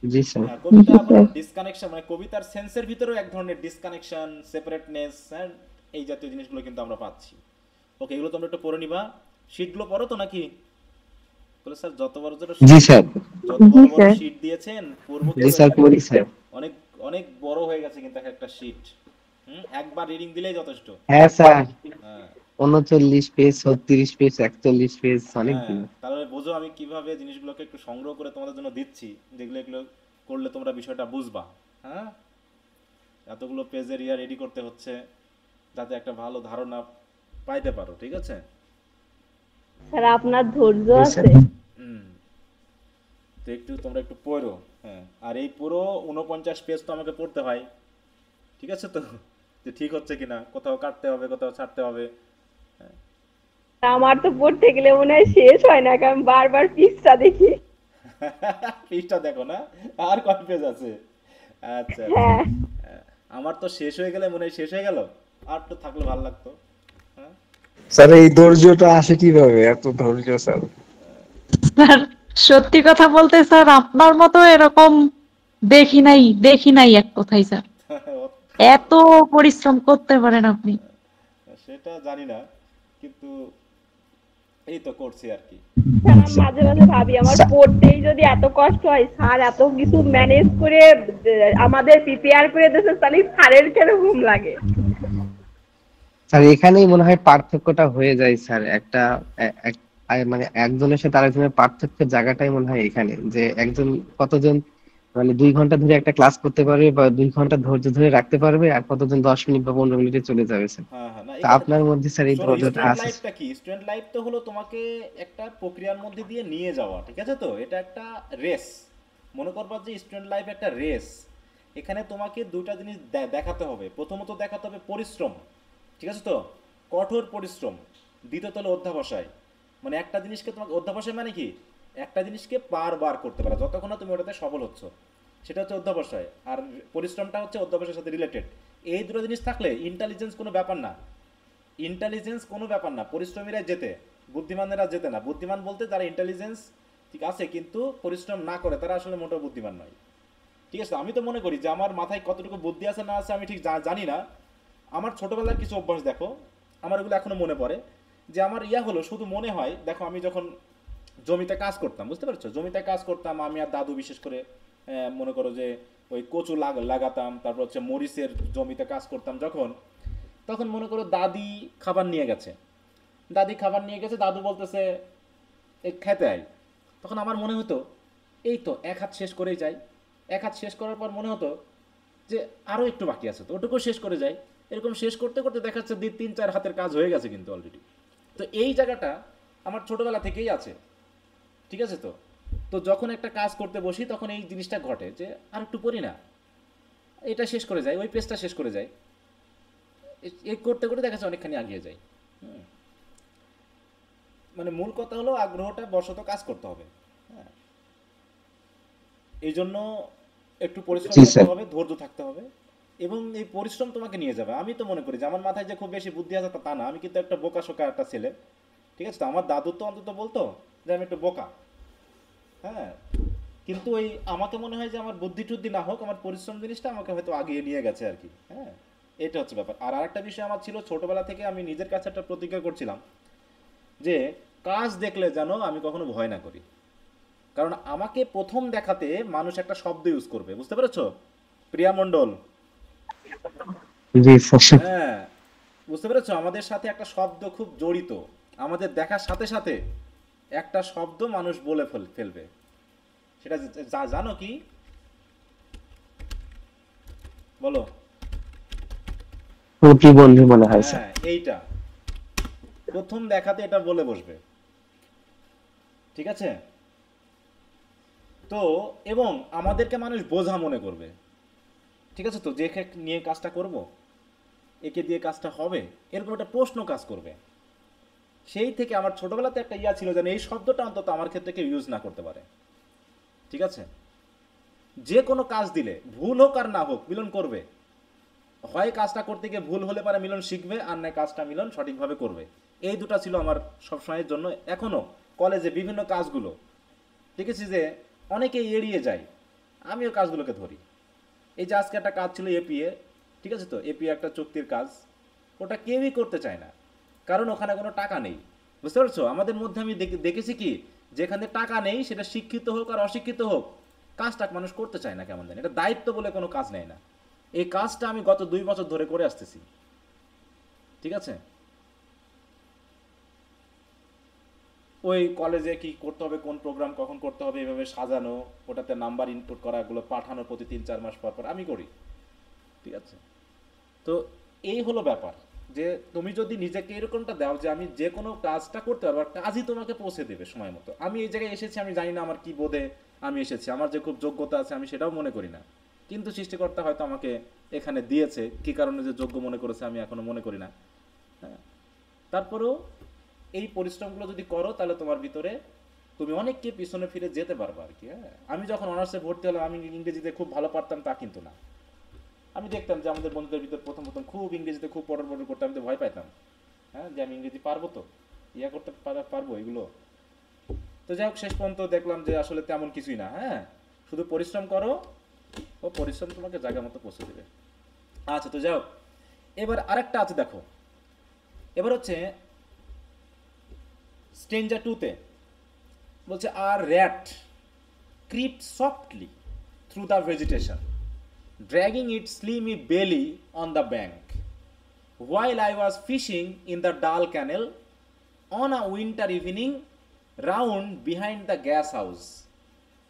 জি স্যার। কবিতা ডিসকানেকশন, মানে কবিতার সেন্সের ভিতরেও এক ধরনের ডিসকানেকশন, সেপারেটনেস, হ্যাঁ, এই জাতীয় জিনিসগুলো কিন্তু আমরা পাচ্ছি। ওকে, এগুলো তোমরা একটু পড়ে নিবা, শীটগুলো পড়ো তো নাকি? বলে স্যার যত বড় জি স্যার, যত বড় বড় শীট দিয়েছেন পূর্ব জি স্যার পড়ি স্যার, অনেক অনেক বড় হয়ে গেছে কিন্তু একটা শীট, একবার রিডিং দিলেই যথেষ্ট। হ্যাঁ স্যার, হ্যাঁ 39 পেজ, 36 পেজ, 41 পেজ, অনেক দিন। তাহলে বোঝো আমি কিভাবে জিনিসগুলোকে একটু সংগ্রহ করে তোমাদের জন্য দিচ্ছি, যেগুলো এগুলো করলে তোমরা বিষয়টা বুঝবা। হ্যাঁ, এতগুলো পেজের রেডি করতে হচ্ছে যাতে একটা ভালো ধারণা পাইতে পারো, ঠিক আছে? স্যার আপনার ধৈর্য আছে। তো একটু তোমরা একটু পড়ো, হ্যাঁ, আর এই পুরো 49 পেজ তো আমাকে পড়তে হয়, ঠিক আছে তো, যে ঠিক হচ্ছে কিনা, কোথাও কাটতে হবে, কোথাও ছাড়তে হবে। আমার তো পড়তে গেলে মনে হয় শেষ হয় না, কারণ বারবার পৃষ্ঠা দেখি। পৃষ্ঠা দেখো না, আর কয় পেজ আছে? আচ্ছা, আমার তো শেষ হয়ে গেলে মনে হয় শেষ হয়ে গেল, আর তো থাকলে ভালো লাগতো। হ্যাঁ, স্যার এই ধৈর্যটা আসে কিভাবে, এত ধৈর্য স্যার? স্যার সত্যি কথা বলতে স্যার আপনার মতো এরকম দেখি নাই এক কথায় স্যার, এত পরিশ্রম করতে পারেন আপনি। সেটা জানি না, কিন্তু এই তো করছি আর কি। স্যার আমি মাঝে মাঝে ভাবি আমার পড়তেই যদি এত কষ্ট হয়, স্যার এত কিছু ম্যানেজ করে আমাদের প্রিপেয়ার করে দিয়েছে, তাহলে স্যারের কেন ঘুম লাগে? স্যার এখানেই মনে হয় পার্থক্যটা হয়ে যায় স্যার, একটা মানে একজনের সাথে আরেকজনের পার্থক্যের জায়গাটাই মনে হয় এখানে, যে একজন কতজন মানে 2 ঘন্টা ধরে একটা ক্লাস করতে পারবে বা 2 ঘন্টা ধৈর্য ধরে রাখতে পারবে, আর কতজন 10 মিনিট বা 15 মিনিটে চলে যাবে স্যার। হ্যাঁ হ্যাঁ, না তা এখানে আপনার মধ্যে স্যার এই শোনো, ধৈর্যটা স্টুডেন্ট আছে। লাইফটা কি? স্টুডেন্ট লাইফ তো হলো তোমাকে একটা প্রক্রিয়ার মধ্যে দিয়ে নিয়ে যাওয়া, ঠিক আছে? তো এটা একটা রেস, মনে করবা যে স্টুডেন্ট লাইফ একটা রেস। এখানে তোমাকে দুইটা জিনিস দেখাতে হবে। প্রথমত দেখাতে হবে পরিশ্রম, ঠিক আছে? তো কঠোর পরিশ্রম। দ্বিতীয়ত হলো অধ্যাবসায়। মানে একটা জিনিসকে তোমাকে, অধ্যাবসায় মানে কি? একটা জিনিসকে বারবার করতে পারা, যতক্ষণ না তুমি ওটাতে সফল হচ্ছ, সেটা হচ্ছে অধ্যাবসায়। আর পরিশ্রমটা হচ্ছে অধ্যাবসায়ের সাথে রিলেটেড। এই দুটো জিনিস থাকলে ইন্টেলিজেন্স কোনো ব্যাপার না। ইন্টেলিজেন্স কোনো ব্যাপার না, পরিশ্রমীরা জেতে, বুদ্ধিমানেরা জেতে না। বুদ্ধিমান বলতে যারা ইন্টেলিজেন্স ঠিক আছে কিন্তু পরিশ্রম না করে, তারা আসলে মোটেও বুদ্ধিমান নয়, ঠিক আছে? আমি তো মনে করি যে আমার মাথায় কতটুকু বুদ্ধি আছে না আছে আমি ঠিক জানি না। আমার ছোটবেলার কিছু অভ্যাস দেখো, আমার এগুলো এখনো মনে পড়ে। যে আমার হলো শুধু মনে হয়, দেখো আমি যখন জমিতে কাজ করতাম, বুঝতে পারছো? জমিতে কাজ করতাম আমি আর দাদু, বিশেষ করে মনে করো যে ওই কচু লাগাতাম, তারপর হচ্ছে মরিচের জমিতে কাজ করতাম যখন, তখন মনে করো দাদি খাবার নিয়ে গেছে, দাদু বলতেছে খেতে আয়। তখন আমার মনে হতো এই তো এক হাত শেষ করেই যাই। এক হাত শেষ করার পর মনে হতো যে আরও একটু বাকি আছে, তো ওটুকু শেষ করে যাই। এরকম শেষ করতে করতে দেখা যাচ্ছে 2-3-4 হাতের কাজ হয়ে গেছে কিন্তু অলরেডি। তো এই জায়গাটা আমার ছোটবেলা থেকেই আছে, ঠিক আছে? তো তো যখন একটা কাজ করতে বসি তখন এই জিনিসটা ঘটে যে আর একটু পড়ি না, এটা শেষ করে যাই, ওই পেজটা শেষ করে যাই। এই করতে করতে দেখা যাচ্ছে অনেকখানি আগিয়ে যাই। মানে মূল কথা হলো আগ্রহটা বশত কাজ করতে হবে। হ্যাঁ, এই জন্য একটু পরিশ্রম জি করতে স্যার। হবে, ধৈর্য থাকতে হবে, এবং এই পরিশ্রম তোমাকে নিয়ে যাবে। আমি তো মনে করি যে আমার মাথায় যে খুব বেশি বুদ্ধি আছে তা না, আমি কিন্তু একটা বোকা শোকা একটা ছেলে, ঠিক আছে? তো আমার দাদু তো অন্তত বলতো যে আমি একটু বোকা। হ্যাঁ, কিন্তু ওই আমাকে মনে হয় যে আমার বুদ্ধি টুদ্ধি না হোক, আমার পরিশ্রম জিনিসটা আমাকে হয়তো আগিয়ে নিয়ে গেছে আর কি। হ্যাঁ, এটা হচ্ছে ব্যাপার। আর আরেকটা বিষয় আমার ছিল, ছোটবেলা থেকে আমি নিজের কাছে একটা প্রতিজ্ঞা করছিলাম যে কাজ দেখলে যেন আমি কখনো ভয় না করি। কারণ আমাকে প্রথম দেখাতে মানুষ একটা শব্দ ইউজ করবে, বুঝতে পেরেছো? প্রিয়া মণ্ডল, জি স্যার। হ্যাঁ, বুঝতে পেরেছো? আমাদের সাথে একটা শব্দ খুব জড়িত, আমাদের দেখার সাথে সাথে একটা শব্দ মানুষ বলে ফেলবে। সেটা জানো কি? বলো। প্রতিবন্ধী মনে হয় স্যার। হ্যাঁ, এইটা প্রথম দেখাতে এটা বলে বসবে, ঠিক আছে? তো এবং আমাদেরকে মানুষ বোঝা মনে করবে, ঠিক আছে? তো যে নিয়ে কাজটা করব, একে দিয়ে কাজটা হবে, এরকম একটা প্রশ্ন কাজ করবে। সেই থেকে আমার ছোটবেলাতে একটা ছিল যেন এই শব্দটা অন্তত আমার ক্ষেত্রে কেউ ইউজ না করতে পারে, ঠিক আছে? যে কোনো কাজ দিলে ভুল হোক আর না হোক মিলন করবে। হয় কাজটা করতে গিয়ে ভুল হলে পারে মিলন শিখবে, আর নয় কাজটা মিলন সঠিকভাবে করবে। এই দুটা ছিল আমার সবসময়ের জন্য। এখনো কলেজে বিভিন্ন কাজগুলো দেখেছি যে অনেকেই এড়িয়ে যায়, আমিও কাজগুলোকে ধরি। এই যে আজকে একটা কাজ ছিল এপিএ, ঠিক আছে? তো এপিএ একটা চুক্তির কাজ, ওটা কেউই করতে চায় না, কারণ ওখানে কোনো টাকা নেই, বুঝতে পারছো? আমাদের মধ্যে আমি দেখেছি কি, যেখানে টাকা নেই সেটা শিক্ষিত হোক আর অশিক্ষিত হোক, কাজটা মানুষ করতে চায় না, কেমন জানি এটা দায়িত্ব বলে কোনো কাজ নেয় না। এই কাজটা আমি গত 2 বছর ধরে করে আসতেছি, ঠিক আছে? ওই কলেজে কি করতে হবে, কোন প্রোগ্রাম কখন করতে হবে, এভাবে সাজানো, ওটাতে নাম্বার ইনপুট করা, এগুলো পাঠানো প্রতি 3-4 মাস পর পর আমি করি, ঠিক আছে? তো এই হলো ব্যাপার, যে তুমি যদি নিজেকে এরকমটা দাও যে আমি যে কোনো কাজটা করতে পারবো, আর কাজই তোমাকে পৌঁছে দেবে সময় মতো। আমি এই জায়গায় এসেছি, আমি জানি না আমার কি বোধে আমি এসেছি, আমার যে খুব যোগ্যতা আছে আমি সেটাও মনে করি না, কিন্তু সৃষ্টিকর্তা হয়তো আমাকে এখানে দিয়েছে, কি কারণে যে যোগ্য মনে করেছে আমি এখনো মনে করি না। হ্যাঁ, তারপরেও এই পরিশ্রমগুলো যদি করো তাহলে তোমার ভিতরে তুমি অনেককে পিছনে ফিরে যেতে পারবে আর কি। হ্যাঁ, আমি যখন অনার্সে ভর্তি হলাম আমি ইংরেজিতে খুব ভালো পারতাম তা কিন্তু না। আমি দেখতাম যে আমাদের বন্ধুদের ভিতর প্রথম প্রথম খুব ইংরেজিতে খুব পড়ার করতে, আমি তো ভয় পাইতাম। হ্যাঁ, যে আমি ইংরেজি পারবো তো, ইয়া করতে পারবো এগুলো। তো যাই হোক, শেষ পর্যন্ত দেখলাম যে আসলে তেমন কিছুই না। হ্যাঁ, শুধু পরিশ্রম করো, ও পরিশ্রম তোমাকে জায়গা মতো পৌঁছে দেবে। আচ্ছা, তো যাই হোক, এবার আরেকটা আছে দেখো, এবার হচ্ছে স্ট্রেঞ্জার 2-তে বলছে আর rat crept softly through the vegetation, dragging its slimy belly on the bank, while I was fishing in the dull canal on a winter evening round behind the gas house,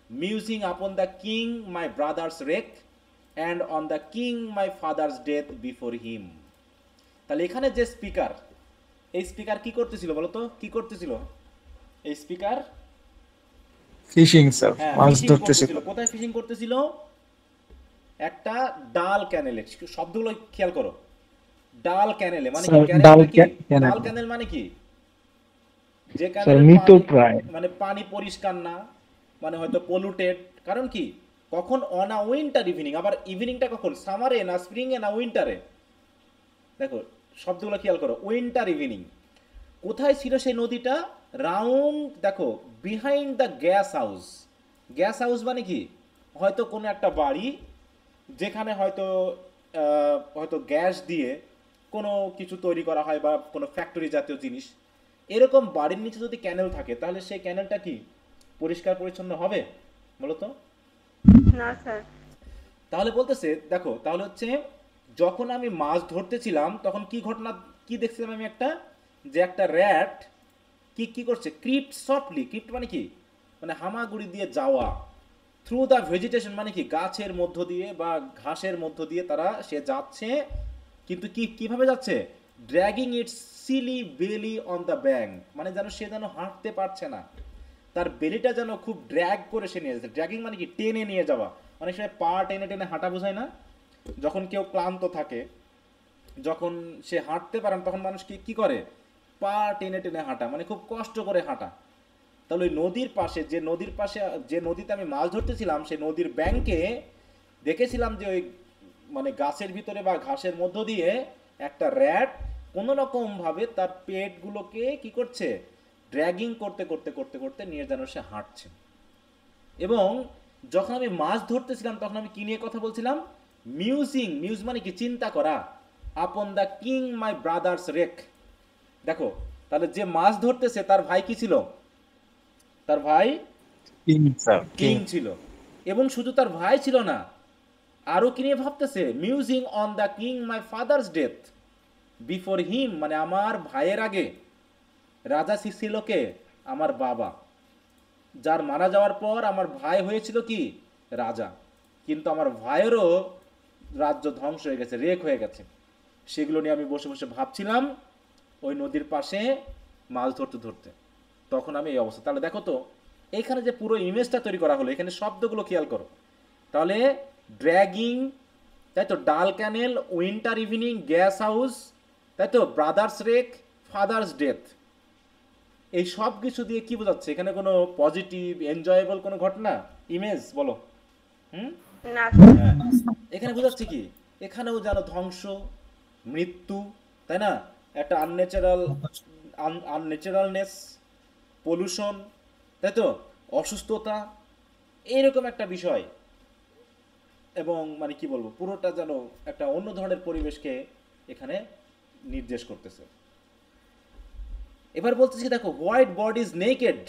musing upon the king my brother's wreck and on the king my father's death before him. তাহলে এখানে যে speaker, এই speaker কি করতেছিল বলো তো, কি করতেছিল এই স্পিকার? ফিশিং স্যার, হ্যাঁ, মাছ ফিশিং ধরতেছিল। করতেছিল। কোথায় ফিশিং করতেছিল? একটা ডাল ক্যানেলে। শব্দগুলো খেয়াল করো, ডাল ক্যানেলে মানে কি? স্যার, ক্যানেলটা ডাল কি? ক্যানেল। ডাল ক্যানেল মানে কি? যে স্যার, ক্যানেলের মৃত পানি প্রায়। মানে পানি পরিষ্কার না, মানে হয়তো পলিউটেড। কারণ কি? কখন? On a winter evening. আবার ইভিনিংটা কখন? সামারে না স্প্রিং এ না উইন্টারে? দেখো শব্দগুলো খেয়াল করো, উইন্টার ইভিনিং। কোথায় ছিল সেই নদীটা? রাউন্ড, দেখো, behind the gas house. Gas house মানে কি? হয়তো কোনো একটা বাড়ি যেখানে হয়তো হয়তো গ্যাস দিয়ে কোনো কিছু তৈরি করা হয় বা কোনো ফ্যাক্টরি জাতীয় জিনিস। এরকম বাড়ির নিচে যদি ক্যানেল থাকে, তাহলে সেই ক্যানেলটা কি পরিষ্কার পরিচ্ছন্ন হবে বলো তো? না স্যার। তাহলে বলতেছে দেখো, তাহলে হচ্ছে যখন আমি মাছ ধরতেছিলাম তখন কি ঘটনা, কি দেখছিলাম আমি? একটা, যে একটা র্যাট কি কি করছে? Crypt softly. ক্রিপ্ট মানে কি? মানে হামাগুড়ি দিয়ে যাওয়া। থ্রু দ্য ভেজিটেশন মানে কি? গাছের মধ্য দিয়ে বা ঘাসের মধ্য দিয়ে তারা সে যাচ্ছে, কিন্তু কি কিভাবে যাচ্ছে? ড্র্যাগিং ইটস সিলি বেলি অন দ্য ব্যাঙ্ক, মানে যেন সে যেন হাঁটতে পারছে না, তার বেলিটা যেন খুব ড্র্যাগ করে সে নিয়ে যাচ্ছে। ড্র্যাগিং মানে কি? টেনে নিয়ে যাওয়া। অনেক সময় পা টেনে টেনে হাঁটা বোঝায় না? যখন কেউ ক্লান্ত থাকে, যখন সে হাঁটতে পারে না, তখন মানুষ কি কি করে? পা টেনে টেনে হাঁটা, মানে খুব কষ্ট করে হাঁটা। তাহলে ওই নদীর পাশে, যে নদীর পাশে, যে নদীতে আমি মাছ ধরতেছিলাম, সেই নদীর ব্যাংকে দেখেছিলাম যে ওই মানে গাছের ভিতরে বা ঘাসের মধ্য দিয়ে একটা র্যাট কোনো রকম ভাবে তার পেটগুলোকে কি করছে? ড্র্যাগিং করতে করতে করতে করতে নিয়ে যেন সে হাঁটছে। এবং যখন আমি মাছ ধরতেছিলাম তখন আমি কি নিয়ে কথা বলছিলাম? মিউজিং। মিউজ মানে কি? চিন্তা করা। Upon the king my brothers rake. দেখো, তাহলে যে মাছ ধরতেছে তার ভাই কি ছিল? তার ভাই কিং স্যার, কিং ছিল। এবং শুধু তার ভাই ছিল না, আরো কি নিয়ে ভাবতেছে? Musing on the king my father's death before him, মানে আমার ভাইয়ের আগে রাজা ছিল কে? আমার বাবা। যার মারা যাওয়ার পর আমার ভাই হয়েছিল কি? রাজা। কিন্তু আমার ভাইয়েরও রাজ্য ধ্বংস হয়ে গেছে, রেক হয়ে গেছে। সেগুলো নিয়ে আমি বসে বসে ভাবছিলাম ওই নদীর পাশে মাছ ধরতে ধরতে। তখন আমি এই অবস্থা। তাহলে দেখো তো, এইখানে যে পুরো ইমেজটা তৈরি করা হলো, এখানে শব্দগুলো খেয়াল করো। তাহলে ড্র্যাগিং, তাই তো, ডাল ক্যানেল, উইন্টার ইভিনিং, গ্যাস হাউস, তাই তো, ব্রাদার্স রেক, ফাদার্স ডেথ, এই সব কিছু দিয়ে কি বোঝাচ্ছে? এখানে কোনো পজিটিভ এনজয়েবল কোনো ঘটনা, ইমেজ বলো? না হ্যাঁ, এখানে বোঝাচ্ছে কি? এখানেও যেন ধ্বংস, মৃত্যু, তাই না, একটা আনন্যাচারালনেস, পলিউশন, তাই তো, অসুস্থতা, এইরকম একটা বিষয়। এবং মানে কি বলবো, পুরোটা যেন একটা অন্য ধরনের পরিবেশকে এখানে নির্দেশ করতেছে। এবার বলতেছি দেখো, white bodies naked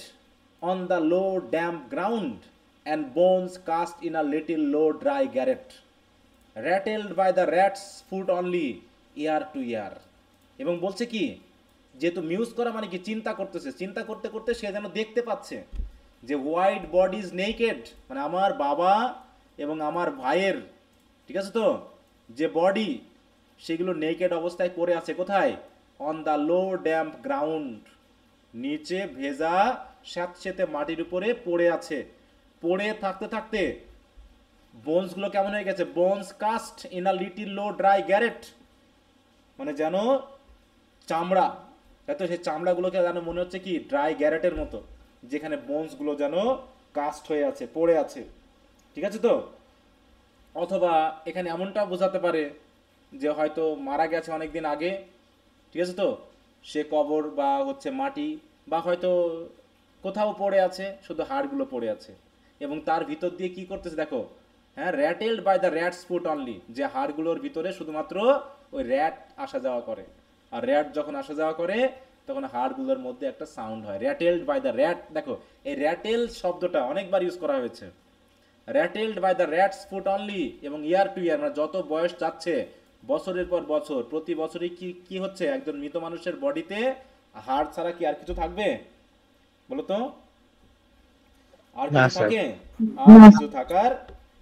on the low damp ground and bones cast in a little low dry garret, rattled by the rat's foot only year to ইয়ার। এবং বলছে কি, যেহেতু মিউজ করা মানে কি? চিন্তা করতেছে। চিন্তা করতে করতে সে যেন দেখতে পাচ্ছে যে হোয়াইট বডিজ নেকেড, মানে আমার বাবা এবং আমার ভাইয়ের, ঠিক আছে তো, যে বডি, সেগুলো নেকেড অবস্থায় পড়ে আছে। কোথায়? On the low damp ground, নিচে ভেজা স্যাঁতসেঁতে মাটির উপরে পড়ে আছে। পড়ে থাকতে থাকতে বোনসগুলো কেমন হয়ে গেছে? Bones cast in a little low dry garret, মানে যেন চামড়া, তাই তো, সেই চামড়াগুলোকে যেন মনে হচ্ছে কি? ড্রাই গ্যারেটের মতো, যেখানে বোনসগুলো যেন কাস্ট হয়ে আছে, পড়ে আছে। ঠিক আছে তো? অথবা এখানে এমনটা বোঝাতে পারে যে হয়তো মারা গেছে অনেকদিন আগে, ঠিক আছে তো, সে কবর বা হচ্ছে মাটি বা হয়তো কোথাও পড়ে আছে, শুধু হাড়গুলো পড়ে আছে, এবং তার ভিতর দিয়ে কি করতেছে দেখো, হ্যাঁ, rattled by the rat's foot only, যে হাড়গুলোর ভিতরে শুধুমাত্র ওই র্যাট আসা যাওয়া করে, আর র্যাট যখন আসা যাওয়া করে তখন হাড়গুলোর মধ্যে একটা সাউন্ড হয়, র্যাটেলড বাই দ্য র্যাট। দেখো এই র্যাটেল শব্দটা অনেকবার ইউজ করা হয়েছে, rattled by the rat's foot only, এবং ইয়ার টু ইয়ার, মানে যত বয়স যাচ্ছে, বছরের পর বছর, প্রতি বছরই কি কি হচ্ছে, একজন মৃত মানুষের বডিতে হাড় ছাড়া কি আর কিছু থাকবে বলো তো? আর না কিছু স্যার। থাকে? আর কিছু থাকার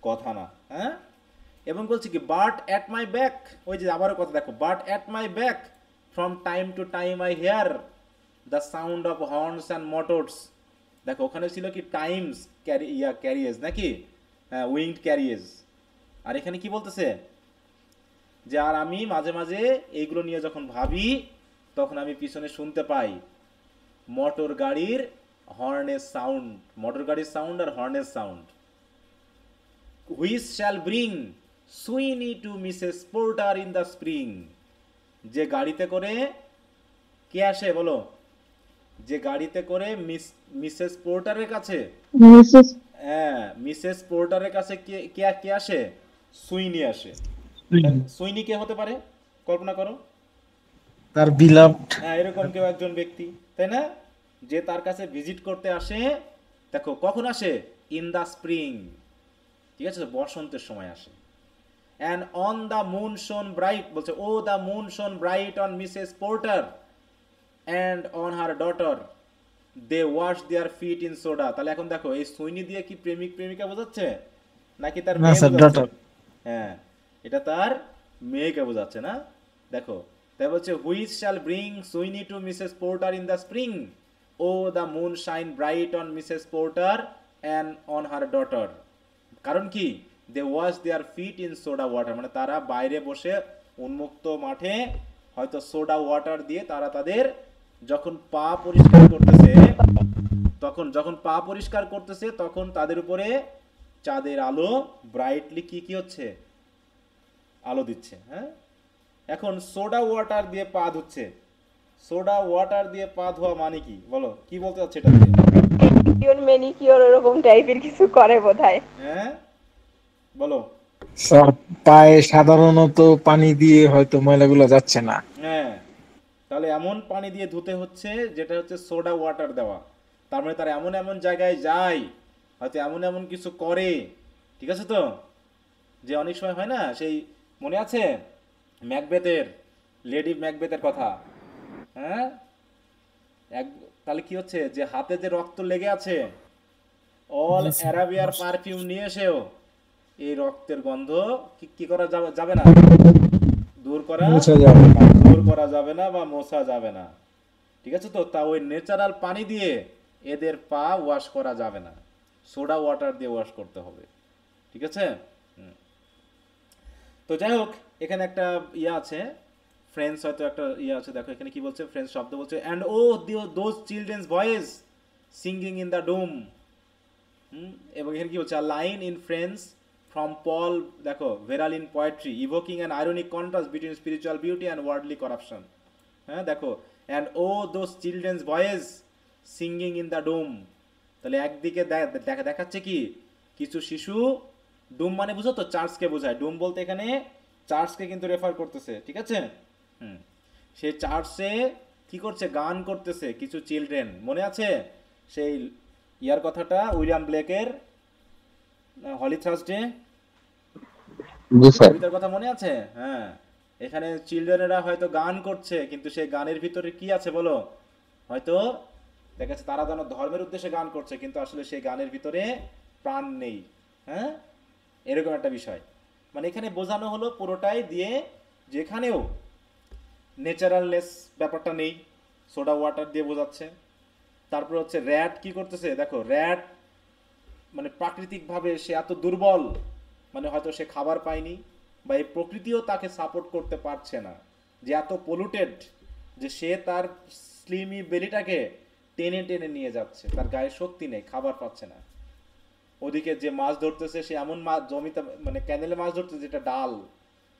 কথা না, হ্যাঁ। এবং বলছে কি, বাট অ্যাট মাই ব্যাক, ওই যে আবারও কথা দেখো, but at my back from time to time I here the sound of horns and motors. দেখো ওখানে ছিল কি টাইমস ক্যারিয়েজ নাকি, উইংড ক্যারিয়েজ, আর এখানে কি বলতেছে যে আর আমি মাঝে মাঝে এইগুলো নিয়ে যখন ভাবি তখন আমি পিছনে শুনতে পাই মোটর গাড়ির হর্নের সাউন্ড, মোটর গাড়ির সাউন্ড আর হর্নের sound. Which shall bring Sweeney to Mrs Porter in the spring, যে গাড়িতে করে কে আসে বলো, যে গাড়িতে করে মিসেস পোর্টারের কাছে, হ্যাঁ, মিসেস পোর্টারের কাছে কে কে কে আসে, সুইনি আসে। সুইনি কে হতে পারে কল্পনা করো? তার বিলাভড। হ্যাঁ, এরকম কেউ একজন ব্যক্তি, তাই না, যে তার কাছে ভিজিট করতে আসে। দেখো কখন আসে, ইন দ্য স্প্রিং, ঠিক আছে, বসন্তের সময় আসে। And on the moon shone bright, বলছে O the moon shone bright on Mrs Porter and on her daughter, they wash their feet in soda. তাহলে এখন দেখো এই সুইনি দিয়ে কি প্রেমিক প্রেমিকা বোঝাচ্ছে নাকি তার না মেয়ে স্যার, বোঝাচ্ছে? ডটার। হ্যাঁ, এটা তার মেয়েকে বোঝাচ্ছে না। দেখো তাই বলছে, which shall bring Sweeney to Mrs Porter in the spring, O the moon shine bright on Mrs Porter and on her daughter. কারণ কি, they wash their feet in soda water, মানে তারা বাইরে বসে উন্মুক্ত মাঠে হয়তো সোডা ওয়াটার দিয়ে তারা তাদের যখন পা পরিষ্কার করতেছে, যখন পা পরিষ্কার করতেছে তখন তাদের উপরে চাঁদের আলো ব্রাইটলি কি কি হচ্ছে, আলো দিচ্ছে। হ্যাঁ, এখন সোডা ওয়াটার দিয়ে পা ধুচ্ছে, সোডা ওয়াটার দিয়ে পা ধোয়া মানে কি বলো, কি বলতে চাচ্ছে এটা দিয়ে? ম্যানিকিওর ওরকম টাইপের কিছু করে বোধহয়। হ্যাঁ বলো। স্যার পায়ে সাধারণত পানি দিয়ে হয়তো ময়লাগুলো যাচ্ছে না। হ্যাঁ, তাহলে এমন পানি দিয়ে ধুতে হচ্ছে যেটা হচ্ছে সোডা ওয়াটার দেওয়া, তার মানে তারা এমন এমন জায়গায় যায়, হয়তো এমন এমন কিছু করে, ঠিক আছে তো, যে অনেক সময় হয় না, সেই মনে আছে ম্যাকবেথের, লেডি ম্যাকবেথের কথা, হ্যাঁ, তাহলে কি হচ্ছে, যে হাতে যে রক্ত লেগে আছে, অল অ্যারাবিয়ার পারফিউম নিয়ে এসেও এই রক্তের গন্ধ কি করা যাবে না, দূর করা যাবে না বা মোছা যাবে না, ঠিক আছে তো। তা ওই ন্যাচারাল পানি দিয়ে এদের পা ওয়াশ করা যাবে না, সোডা ওয়াটার দিয়ে ওয়াশ করতে হবে, ঠিক আছে। তো যাই হোক, এখানে একটা ইয়ে আছে, ফ্রেন্ডস হয়তো একটা ইয়ে আছে, দেখো এখানে কি বলছে, ফ্রেন্ডস শব্দ বলছে, and O those children's voices singing in the dome. এবং এখানে কি বলছে, line in friends from Paul, দেখো veral in poetry, evoking an ironic contrast between spiritual beauty and worldly corruption. হ্যাঁ দেখো, and oh those children's voice singing in the dome, তাহলে একদিকে দেখাচ্ছে কি, কিছু শিশু, ডোম মানে বুঝো তো, চার্চকে বোঝায়, ডোম বলতে এখানে চার্চকে কিন্তু রেফার করতেছে, ঠিক আছে। সেই চার্চে কি করছে, গান করতেছে কিছু চিলড্রেন, মনে আছে সেই ইয়ার কথাটা, উইলিয়াম ব্লেকের হলি থার্সডে কবিতার কথা মনে আছে? হ্যাঁ, এখানে চিলড্রেনেরা হয়তো গান করছে, কিন্তু সেই গানের ভিতরে কি আছে বলো, হয়তো দেখা যাচ্ছে তারা যেন ধর্মের উদ্দেশ্যে গান করছে, কিন্তু আসলে সেই গানের ভিতরে প্রাণ নেই। হ্যাঁ, এরকম একটা বিষয়, মানে এখানে বোঝানো হলো পুরোটাই দিয়ে, যেখানেও ন্যাচারালনেস ব্যাপারটা নেই, সোডা ওয়াটার দিয়ে বোঝাচ্ছে। তারপর হচ্ছে র্যাট কি করতেছে, দেখো র্যাট মানে প্রাকৃতিকভাবে সে এত দুর্বল, মানে হয়তো সে খাবার পায়নি, বা এই প্রকৃতিও তাকে সাপোর্ট করতে পারছে না, যে এত পলিউটেড যে সে তার স্লিমি বেলিটাকে টেনে টেনে নিয়ে যাচ্ছে, তার গায়ে শক্তি নেই, খাবার পাচ্ছে না। ওদিকে যে মাছ ধরতেছে সে এমন মাছ জমিতে, মানে ক্যানেলে মাছ ধরতেছে যেটা ডাল,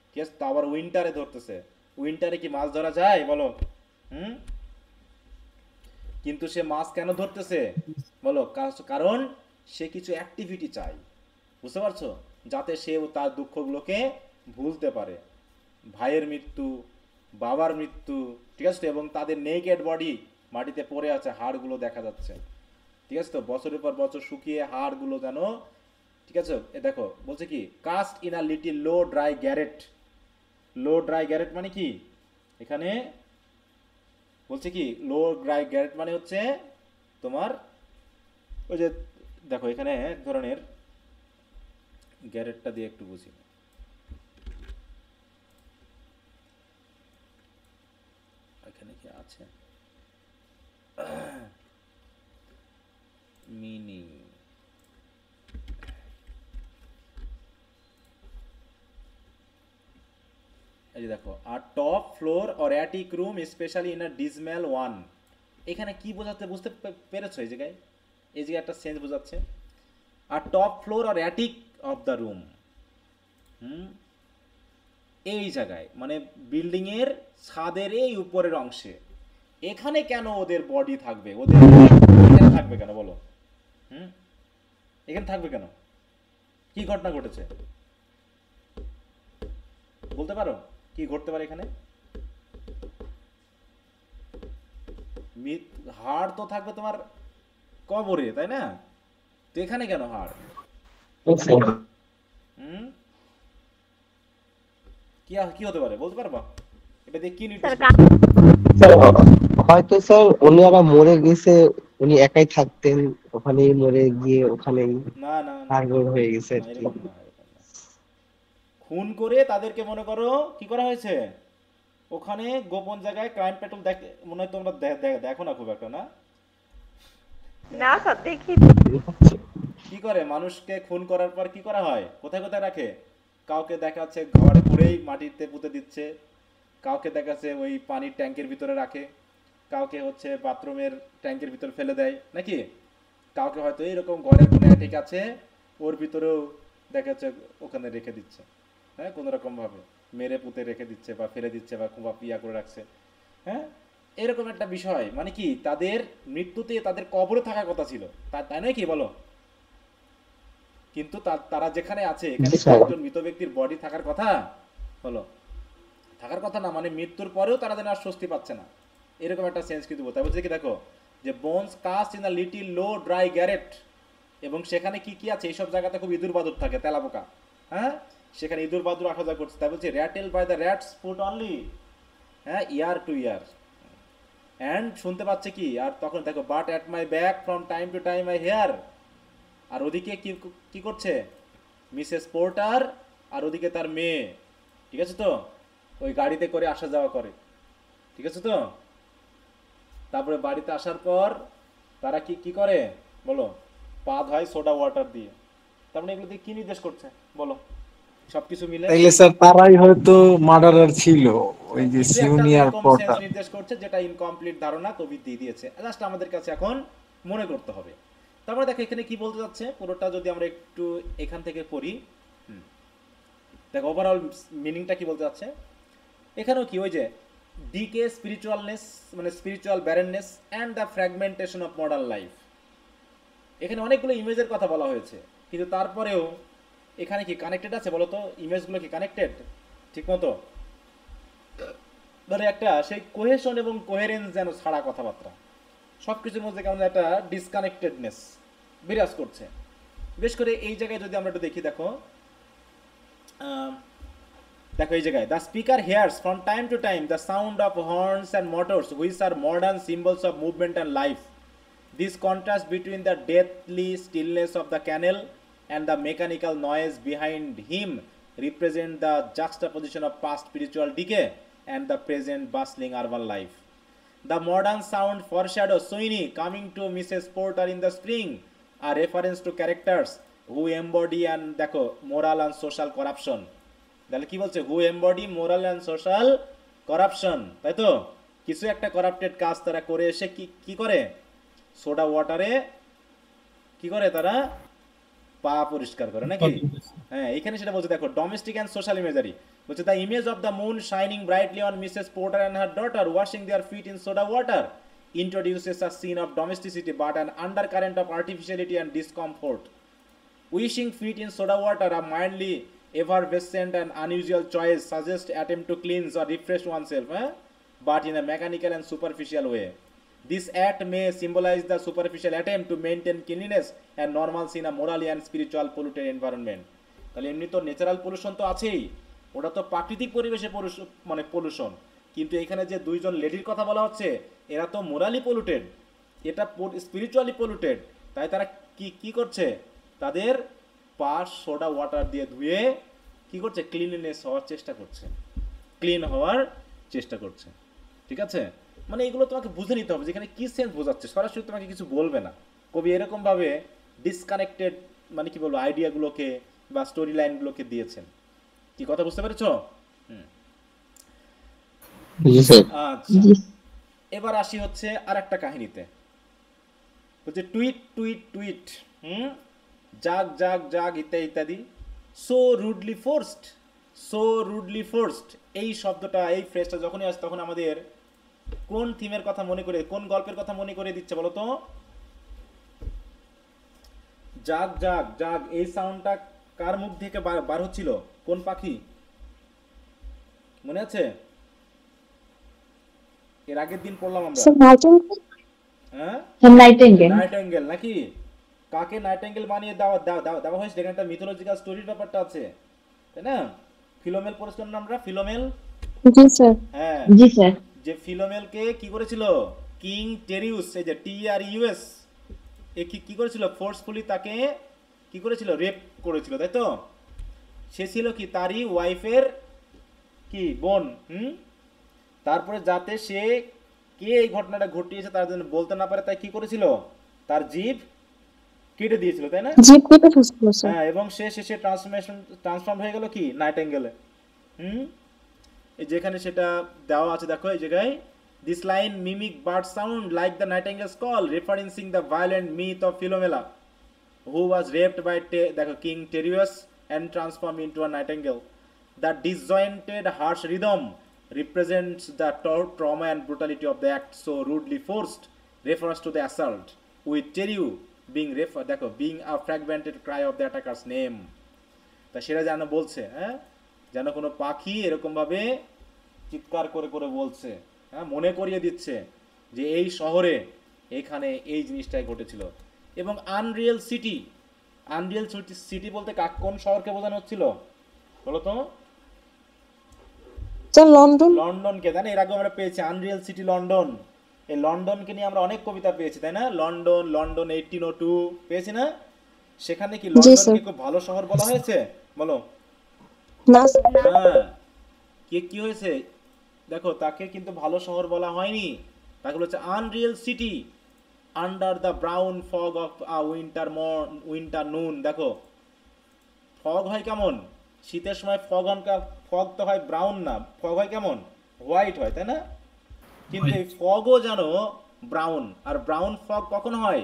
ঠিক আছে, তা আবার উইন্টারে ধরতেছে। উইন্টারে কি মাছ ধরা যায় বলো? কিন্তু সে মাছ কেন ধরতেছে বলো? কারণ সে কিছু অ্যাক্টিভিটি চায়, বুঝতে পারছো, যাতে সে তার দুঃখগুলোকে ভুলতে পারে। ভাইয়ের মৃত্যু, বাবার মৃত্যু, ঠিক আছে তো, এবং তাদের নেকেড বডি মাটিতে পড়ে আছে, হাড়গুলো দেখা যাচ্ছে, ঠিক আছে তো, বছরের পর বছর শুকিয়ে হাড়গুলো যেন, ঠিক আছে। এ দেখো বলছে কি, cast in a little low dry garret. Low dry garret মানে কি, এখানে বলছে কি, লো ড্রাই গ্যারেট মানে হচ্ছে তোমার ওই যে দেখো এখানে এক ধরনের, গ্যারেটটা দিয়ে একটু বুঝি, এখানে কি আছে মিনিং, এই যে দেখো, আর top floor or attic room specially in a dismal one. এখানে কি বোঝাতে, বুঝতে পেরেছো? এই জায়গায় একটা সেন্স বোঝাচ্ছে, আর top floor or attic of the room. এই জায়গায় মানে বিল্ডিং এর ছাদের এই উপরের অংশে, এখানে কেন ওদের বডি থাকবে? ওদের এখানে থাকবে কেন বলো? এখানে থাকবে কেন? কি ঘটনা ঘটেছে বলতে পারো? কি ঘটতে পারে এখানে? হাড় তো থাকবে তোমার কবরে, তাই না? তো এখানে কেন হাড়? কি হতে পারে বলতে পারবা? এটা দিয়ে কি নির্দেশ? হয়তো স্যার ওনারা মরে গেছে, উনি একাই থাকতেন, ওখানেই মরে গিয়ে ওখানেই না না হাড়গোড় হয়ে গেছে। এরকম না। খুন করে তাদেরকে মনে করো কি করা হয়েছে, ওখানে গোপন জায়গায় ক্রাইম পেট্রোল মনে হয় তোমরা দেখো না খুব একটা, না? না স্যার দেখি। কি করে মানুষকে খুন করার পর কি করা হয়, কোথায় কোথায় রাখে? কাউকে দেখা যাচ্ছে ঘরে পুরেই মাটিতে পুঁতে দিচ্ছে, কাউকে দেখা যাচ্ছে ওই পানির ট্যাঙ্কের ভিতরে রাখে, কাউকে হচ্ছে বাথরুমের ট্যাঙ্কের ভিতরে ফেলে দেয় নাকি, কাউকে হয়তো এইরকম ঘরের কোনো ঠিক আছে ওর ভিতরেও দেখা যাচ্ছে ওখানে রেখে দিচ্ছে, হ্যাঁ, কোনো রকম ভাবে মেরে পুঁতে রেখে দিচ্ছে বা ফেলে দিচ্ছে বা পিয়া করে রাখছে, হ্যাঁ, এরকম একটা বিষয়। মানে কি, তাদের মৃত্যুতে তাদের কবরে থাকার কথা ছিল, তাই নয় কি বলো? কিন্তু তারা যেখানে আছে এখানে একজন মৃত ব্যক্তির বডি থাকার কথা হলো, থাকার কথা না, মানে মৃত্যুর পরেও তারা যেন আর স্বস্তি পাচ্ছে না, এরকম একটা সেন্স কিন্তু বলতে বলছে কি, দেখো যে bones cast in a little low dry garret, এবং সেখানে কি কি আছে, এইসব জায়গাতে খুব ইঁদুর বাদুর থাকে, তেলাপোকা, হ্যাঁ, সেখানে ইঁদুর বাদুর আসা যাওয়া করছে। তাই বলছে rattle by the rat's foot only, হ্যাঁ, ইয়ার টু ইয়ার, অ্যান্ড শুনতে পাচ্ছে কি, আর তখন দেখো but at my back from time to time I hear, আর ওদিকে কি করছে মিসেস পোর্টার, আর ওদিকে তার মেয়ে, ঠিক আছে তো, ওই গাড়িতে করে আসা যাওয়া করে, ঠিক আছে তো। তারপরে বাড়িতে আসার পর তারা কি করে বলো, পা ধোয় সোডা ওয়াটার দিয়ে। তার মানে এগুলো দিয়ে কি নির্দেশ করছে বলো, সবকিছু মিলে? তাইলে স্যার তারাই হয়তো মার্ডারার ছিল, ওই যে সিউনিয়ার পটা নির্দেশ করছে, যেটা ইনকমপ্লিট ধারণা কবি দিয়ে দিয়েছে, জাস্ট আমাদের কাছে এখন মনে করতে হবে। তারপরে দেখো এখানে কি বলতে যাচ্ছে, পুরোটা যদি আমরা একটু এখান থেকে পড়ি, দেখো ওভারঅল মিনিংটা কি বলতে যাচ্ছে। এখানেও কি, ওই যে ডিকে স্পিরিচুয়ালনেস, মানে spiritual barrenness and the fragmentation of modern life. এখানে অনেকগুলো ইমেজের কথা বলা হয়েছে, কিন্তু তারপরেও এখানে কি কানেক্টেড আছে বলো তো? ইমেজগুলো কি কানেক্টেড ঠিক মতো? ধরে একটা সেই কোহেশন এবং কোহেরেন্স যেন ছাড়া কথাবার্তা, সবকিছুর মধ্যে কেমন একটা ডিসকানেক্টেডনেস বিরাজ করছে। বিশেষ করে এই জায়গায় যদি আমরা একটু দেখি, দেখো এই জায়গায়, the speaker here's from time to time the sound of horns and motors which are modern symbols of movement and life. This contrast between the Deathly stillness of the canal and the mechanical noise behind him represent the juxtaposition of past spiritual decay and the present bustling urban life. The modern sound foreshadows Sweeney coming to Mrs. Porter in the spring, a reference to characters who embody and দেখো moral and social corruption. তাহলে কি বলছে, who embody moral and social corruption, তাই তো? কিছু একটা corrupted কাজ তারা করে এসে কি করে, সোডা ওয়াটারে কি করে তারা পা পরিষ্কার করে নাকি, হ্যাঁ, এখানে সেটা বলছে। দেখো ডোমেস্টিক এন্ড সোশ্যাল ইমেজারি বলছে, the image of the moon shining brightly on Mrs Porter and her daughter washing their feet in soda water introduces a scene of domesticity but an undercurrent of artificiality and discomfort. Wishing feet in soda water, a mildly effervescent and unusual choice, suggests attempt to cleanse or refresh oneself, but in a mechanical and superficial way. This act may symbolize the superficial attempt to maintain cleanliness and normalcy in a morally and spiritual polluted environment. তাহলে এমনি তো natural pollution তো আছেই, ওটা তো প্রাকৃতিক পরিবেশে মানে পলিউশন, কিন্তু এখানে যে দুইজন লেডির কথা বলা হচ্ছে এরা তো মোরালি পলিউটেড, এটা স্পিরিচুয়ালি পলিউটেড, তাই তারা কি করছে, তাদের পা সোডা ওয়াটার দিয়ে ধুয়ে কি করছে, ক্লিননেস হওয়ার চেষ্টা করছে, ক্লিন হওয়ার চেষ্টা করছে। ঠিক আছে, মানে এগুলো তোমাকে বুঝে নিতে হবে যেখানে কি সেন্স বোঝাচ্ছে, সরাসরি তোমাকে কিছু বলবে না। কবি এরকম ভাবে ডিসকানেক্টেড মানে কি বলবো আইডিয়াগুলোকে বা স্টোরি লাইনগুলোকে দিয়েছেন। কি কথা বুঝতে পেরেছো? আচ্ছা, এবার আসি হচ্ছে আর একটা কাহিনীতে, হচ্ছে টুইট টুইট টুইট, জাগ জাগ জাগ ইত্যাদি ইত্যাদি। So rudely forced, so rudely forced, এই শব্দটা, এই ফ্রেজটা যখনই আসে তখন আমাদের কোন থিমের কথা মনে করে, কোন গল্পের কথা মনে করে দিচ্ছে বলো তো? জাগ জাগ জাগ, এই সাউন্ডটা কার মুখ থেকে বার হচ্ছিল, কোন পাখি মনে আছে? এর আগের দিন পড়লাম আমরা, হ্যাঁ নাইটেঙ্গেল নাকি? কাকে নাইটেঙ্গেল বানিয়ে দেওয়া হয়েছে, এখানে একটা মিথোলজিক্যাল স্টোরির ব্যাপারটা আছে, তাই না? ফিলোমেল পড়েছিলাম না আমরা, ফিলোমেল? জি স্যার। হ্যাঁ জি স্যার। যে ফিলোমেলকে কি করেছিল কিং টেরিউস, এই যে TRUS, এ কি করেছিল, ফোর্সফুলি তাকে কি করেছিল, রেপ করেছিল, তাই তো? সে ছিল কি তারই ওয়াইফের কি বোন। তারপরে যাতে সে কে এই ঘটনাটা ঘটিয়েছে তার জন্য বলতে না পারে, তাই কি করেছিল, তার জিভ কেটে দিয়েছিল, তাই না? জিভ কেটে ফেলেছিল স্যার। হ্যাঁ, এবং সে শেষে ট্রান্সফর্ম হয়ে গেল কি নাইটেঙ্গেলে। এই যেখানে সেটা দেওয়া আছে দেখো এই জায়গায়, this line mimic bird sound like the nightingale's call, referencing the violent myth of Philomela who was raped by দেখো King Tereus and transformed into a nightingale. The disjointed harsh rhythm represents the trauma and brutality of the act so rudely forced, refers to the assault, with Tereus being দেখো being a fragmented cry of the attacker's name. তা সেটা যেন বলছে, হ্যাঁ, যেন কোনো পাখি এরকম ভাবে চিৎকার করে করে বলছে, হ্যাঁ, মনে করিয়ে দিচ্ছে যে এই শহরে এখানে এই জিনিসটাই ঘটেছিল। এবং আনরিয়েল সিটি, আনরিয়েল সিটি বলতে কোন শহরকে বোঝানো হচ্ছিল বলো তো? লন্ডন। লন্ডনকে, তাই না? এর আগে আমরা পেয়েছি আনরিয়েল সিটি লন্ডন, এই লন্ডনকে নিয়ে আমরা অনেক কবিতা পেয়েছি, তাই না? লন্ডন, লন্ডন 1802 পেয়েছি না? সেখানে কি লন্ডনকে খুব ভালো শহর বলা হয়েছে বলো? না। হ্যাঁ, কি হয়েছে দেখো, তাকে কিন্তু ভালো শহর বলা হয়নি, তাকে বলেছে Unreal city under the brown fog of winter নুন। দেখো ফগ হয় কেমন, শীতের সময় ফগ তো হয় ব্রাউন না, ফগ হয় কেমন, হোয়াইট হয়, তাই না? কিন্তু এই ফগও যেন ব্রাউন, আর ব্রাউন ফগ কখন হয়,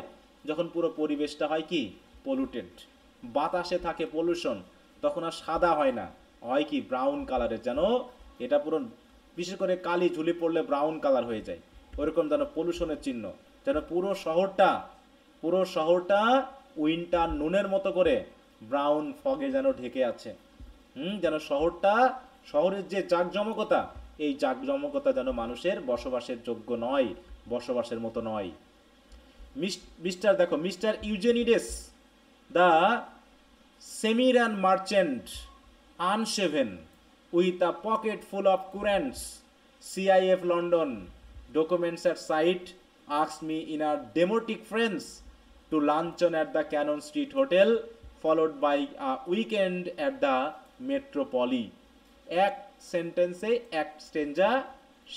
যখন পুরো পরিবেশটা হয় কি পলিউটেড, বাতাসে থাকে পলিউশন, তখন আর সাদা হয় না, হয় কি ব্রাউন কালারের, যেন এটা পুরো বিশেষ করে কালি ঝুলি পড়লে ব্রাউন কালার হয়ে যায়, ওরকম যেন পলিউশনের চিহ্ন, যেন পুরো শহরটা উইন্টার নুনের মতো করে ব্রাউন ফগে যেন ঢেকে আছে। যেন শহরের যে জাঁকজমকতা, এই জাঁকজমকতা যেন মানুষের বসবাসের যোগ্য নয়, বসবাসের মতো নয়। Mr Eugenides the Smyrna merchant, unshaven with a pocket full of currants, CIF London documents at site, asked me in a demotic French to luncheon at the Cannon Street Hotel, followed by a weekend at the Metropole. এক সেন্টেন্সে এক stanza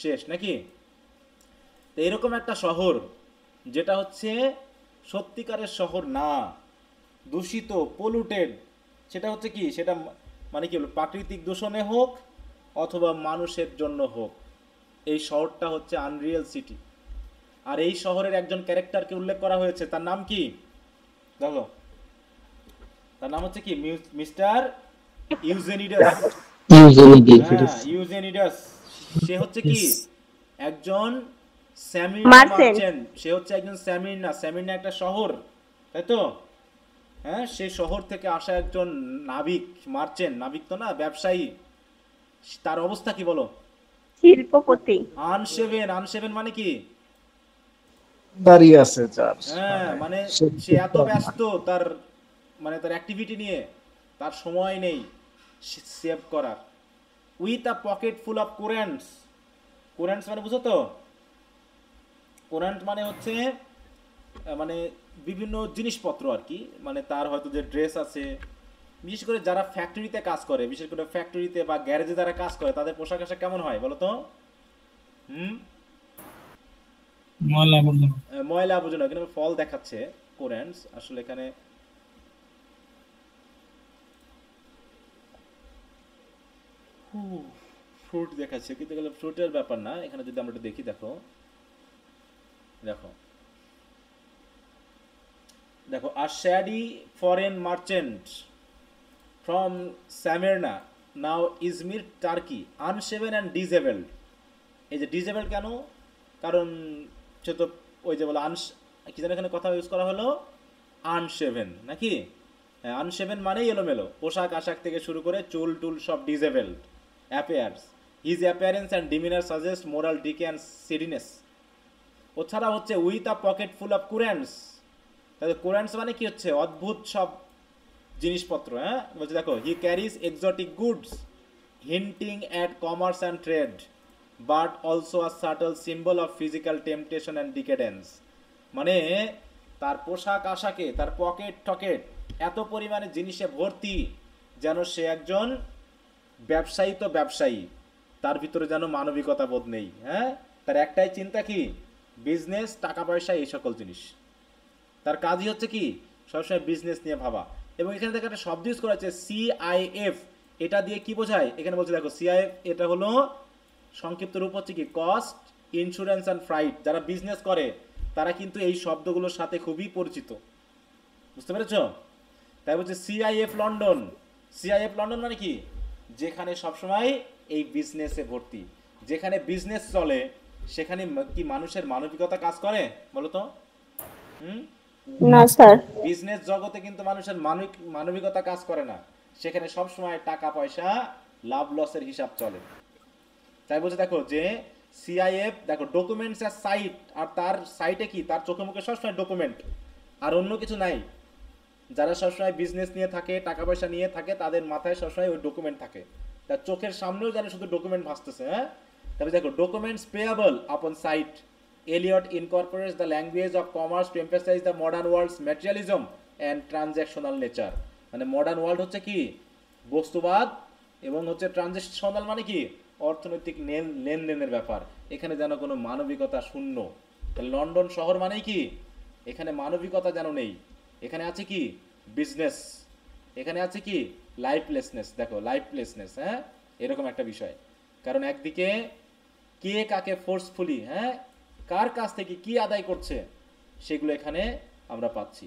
শেষ নাকি? তো এরকম একটা শহর যেটা হচ্ছে সত্যিকারের শহর না, দূষিত, পলিউটেড, সেটা হচ্ছে কি, সেটা মানে কি বলবো, প্রাকৃতিক দূষণে হোক অথবা মানুষের জন্য হোক, এই শহরটা হচ্ছে আনরিয়েল সিটি। আর এই শহরের একজন ক্যারেক্টারকে উল্লেখ করা হয়েছে, তার নাম কি দেখো, তার নাম হচ্ছে কি মিস্টার ইউজেনিডাস। ইউজেনিডাস সে হচ্ছে কি একজন স্যামির্না মার্চেন্ট। মার্চেন্ট, সে হচ্ছে একজন স্যামির্না। স্যামির্না একটা শহর, তাই তো? হ্যাঁ, সেই শহর থেকে আসা একজন নাবিক, মার্চেন্ট, নাবিক তো না, ব্যবসায়ী। তার অবস্থা কি বলো? শিল্পপতি। আনসেভেন। আনসেভেন মানে কি? দাঁড়িয়ে আছে যার হ্যাঁ, মানে সে সে এত ব্যস্ত তার মানে তার অ্যাক্টিভিটি নিয়ে, তার সময় নেই সেভ করার। With a pocket full of currants. Currants মানে বুঝো তো? কোরেন্ট মানে হচ্ছে মানে বিভিন্ন জিনিসপত্র আর কি। মানে তার হয়তো যে ড্রেস আছে, বিশেষ করে যারা ফ্যাক্টরিতে কাজ করে, বিশেষ করে ফ্যাক্টরিতে বা গ্যারেজে যারা কাজ করে, তাদের পোশাক আশাক কেমন হয় বলো তো? ময়লা আবর্জনা। এখানে ফল দেখাচ্ছে কোরেন্টস, আসলে এখানে ফ্রুট দেখাচ্ছে, কিন্তু এগুলো ফ্রুটের ব্যাপার না। এখানে যদি আমরা একটু দেখি, দেখো দেখো দেখো, a shady foreign merchant from Smyrna, now Izmir, Turkey, unshaven and disabled. এই যে disabled কেন? কারণ সে তো ওই যে বলে কি যেন এখানে কথা ইউজ করা হলো, আনশেভেন নাকি? হ্যাঁ, আনশেভেন মানেই এলোমেলো, পোশাক আশাক থেকে শুরু করে চুল টুল সব disheveled appears. His appearance and demeanour suggest moral decay and seediness. ও ছাড়া হচ্ছে with a pocket full of currants. তাহলে কুরেন্টস মানে কি হচ্ছে? অদ্ভুত সব জিনিসপত্র। হ্যাঁ, বলছে দেখো, he carries exotic goods hinting at commerce and trade, but also a subtle symbol of physical temptation and decadence. মানে তার পোশাক আশাকে, তার পকেট টকেট এত পরিমাণে জিনিসে ভর্তি, যেন সে একজন ব্যবসায়ী। তো ব্যবসায়ী, তার ভিতরে যেন মানবিকতা বোধ নেই। হ্যাঁ, তার একটাই চিন্তা কি? বিজনেস, টাকা পয়সা, এই সকল জিনিস। তার কাজই হচ্ছে কি? সবসময় বিজনেস নিয়ে ভাবা। এবং এখানে দেখো একটা শব্দ ইউজ করা হচ্ছে CIF। এটা দিয়ে কি বোঝায়? এখানে বলছে দেখো, CIF এটা হলো সংক্ষিপ্ত রূপ হচ্ছে কি? Cost, insurance and fruit. যারা বিজনেস করে তারা কিন্তু এই শব্দগুলোর সাথে খুবই পরিচিত, বুঝতে পেরেছো? তাই বলছে CIF লন্ডন। CIF লন্ডন মানে কি? যেখানে সবসময় এই বিজনেসে ভর্তি, যেখানে বিজনেস চলে, সেখানে কি মানুষের মানবিকতা কাজ করে বলো তো? না স্যার। বিজনেস জগতে কিন্তু মানুষের মানবিকতা কাজ করে না। সেখানে সবসময় টাকা পয়সা, লাভ লসের হিসাব চলে। তাই বলছে দেখো যে CIF, দেখো ডকুমেন্টস আর সাইট, আর তার সাইটে কি? তার চোখে মুখে সবসময় ডকুমেন্ট, আর অন্য কিছু নাই। যারা সবসময় বিজনেস নিয়ে থাকে, টাকা পয়সা নিয়ে থাকে, তাদের মাথায় সবসময় ওই ডকুমেন্ট থাকে। তার চোখের সামনেও জানে শুধু ডকুমেন্ট ভাসতেছে। হ্যাঁ, তারপরে দেখো documents payable upon sight. Eliot incorporates the language of commerce to emphasize the modern world's materialism and transactional nature. মানে মডার্ন ওয়ার্ল্ড হচ্ছে কি? বস্তুবাদ, এবং হচ্ছে ট্রানজ্যাকশনাল মানে কি? অর্থনৈতিক লেনদেনের ব্যাপার। এখানে যেন কোনো মানবিকতা শূন্য। লন্ডন শহর মানেই কি? এখানে মানবিকতা যেন নেই। এখানে আছে কি? বিজনেস। এখানে আছে কি? লাইফলেসনেস। দেখো, লাইফলেসনেস। হ্যাঁ, এরকম একটা বিষয়। কারণ একদিকে কে কাকে ফোর্সফুলি, হ্যাঁ, কার কাছ থেকে কি আদায় করছে, সেগুলো এখানে আমরা পাচ্ছি।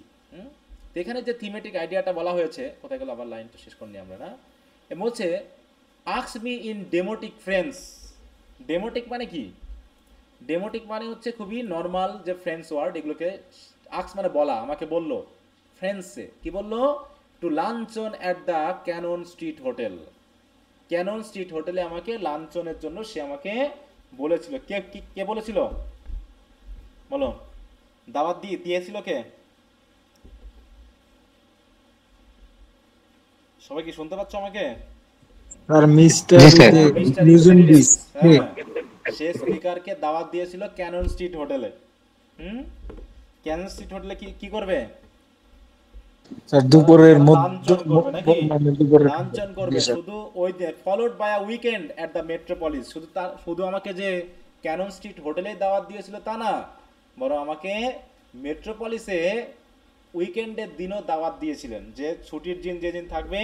তো এখানে যে থিমেটিক আইডিয়াটা বলা হয়েছে, কোথায় গেল আবার লাইনটা শেষ করিনি আমরা, না? এম হচ্ছে আস্ক মি ইন ডেমোটিক ফ্রেন্স। ডেমোটিক মানে কি? ডেমোটিক মানে হচ্ছে খুবই নর্মাল যে ফ্রেন্স ওয়ার্ড, এগুলোকে আস্ক মানে বলা, আমাকে বললো। ফ্রেন্সে কি বললো? To luncheon at the Cannon Street hotel. Cannon Street হোটেলে আমাকে লাঞ্চনের জন্য সে আমাকে বলেছিল। কে বলেছিল বলো? দাওয়াত দিয়েছিল কে? সবাই কি শুনতে পাচ্ছ আমাকে? আর মিস্টার সে স্পিকারকে দাওয়াত দিয়েছিল ক্যানন স্ট্রিট হোটেলে। ক্যানন স্ট্রিট হোটেলে কি করবে? দুপুরের লাঞ্চন করবে। শুধু ওই followed by a weekend at the metropolis. শুধু আমাকে যে ক্যানন স্ট্রিট হোটেলে দাওয়াত দিয়েছিল তা না, বরং আমাকে মেট্রোপলিসে উইকেন্ডের দিনও দাওয়াত দিয়েছিলেন। যে ছুটির দিন যেদিন থাকবে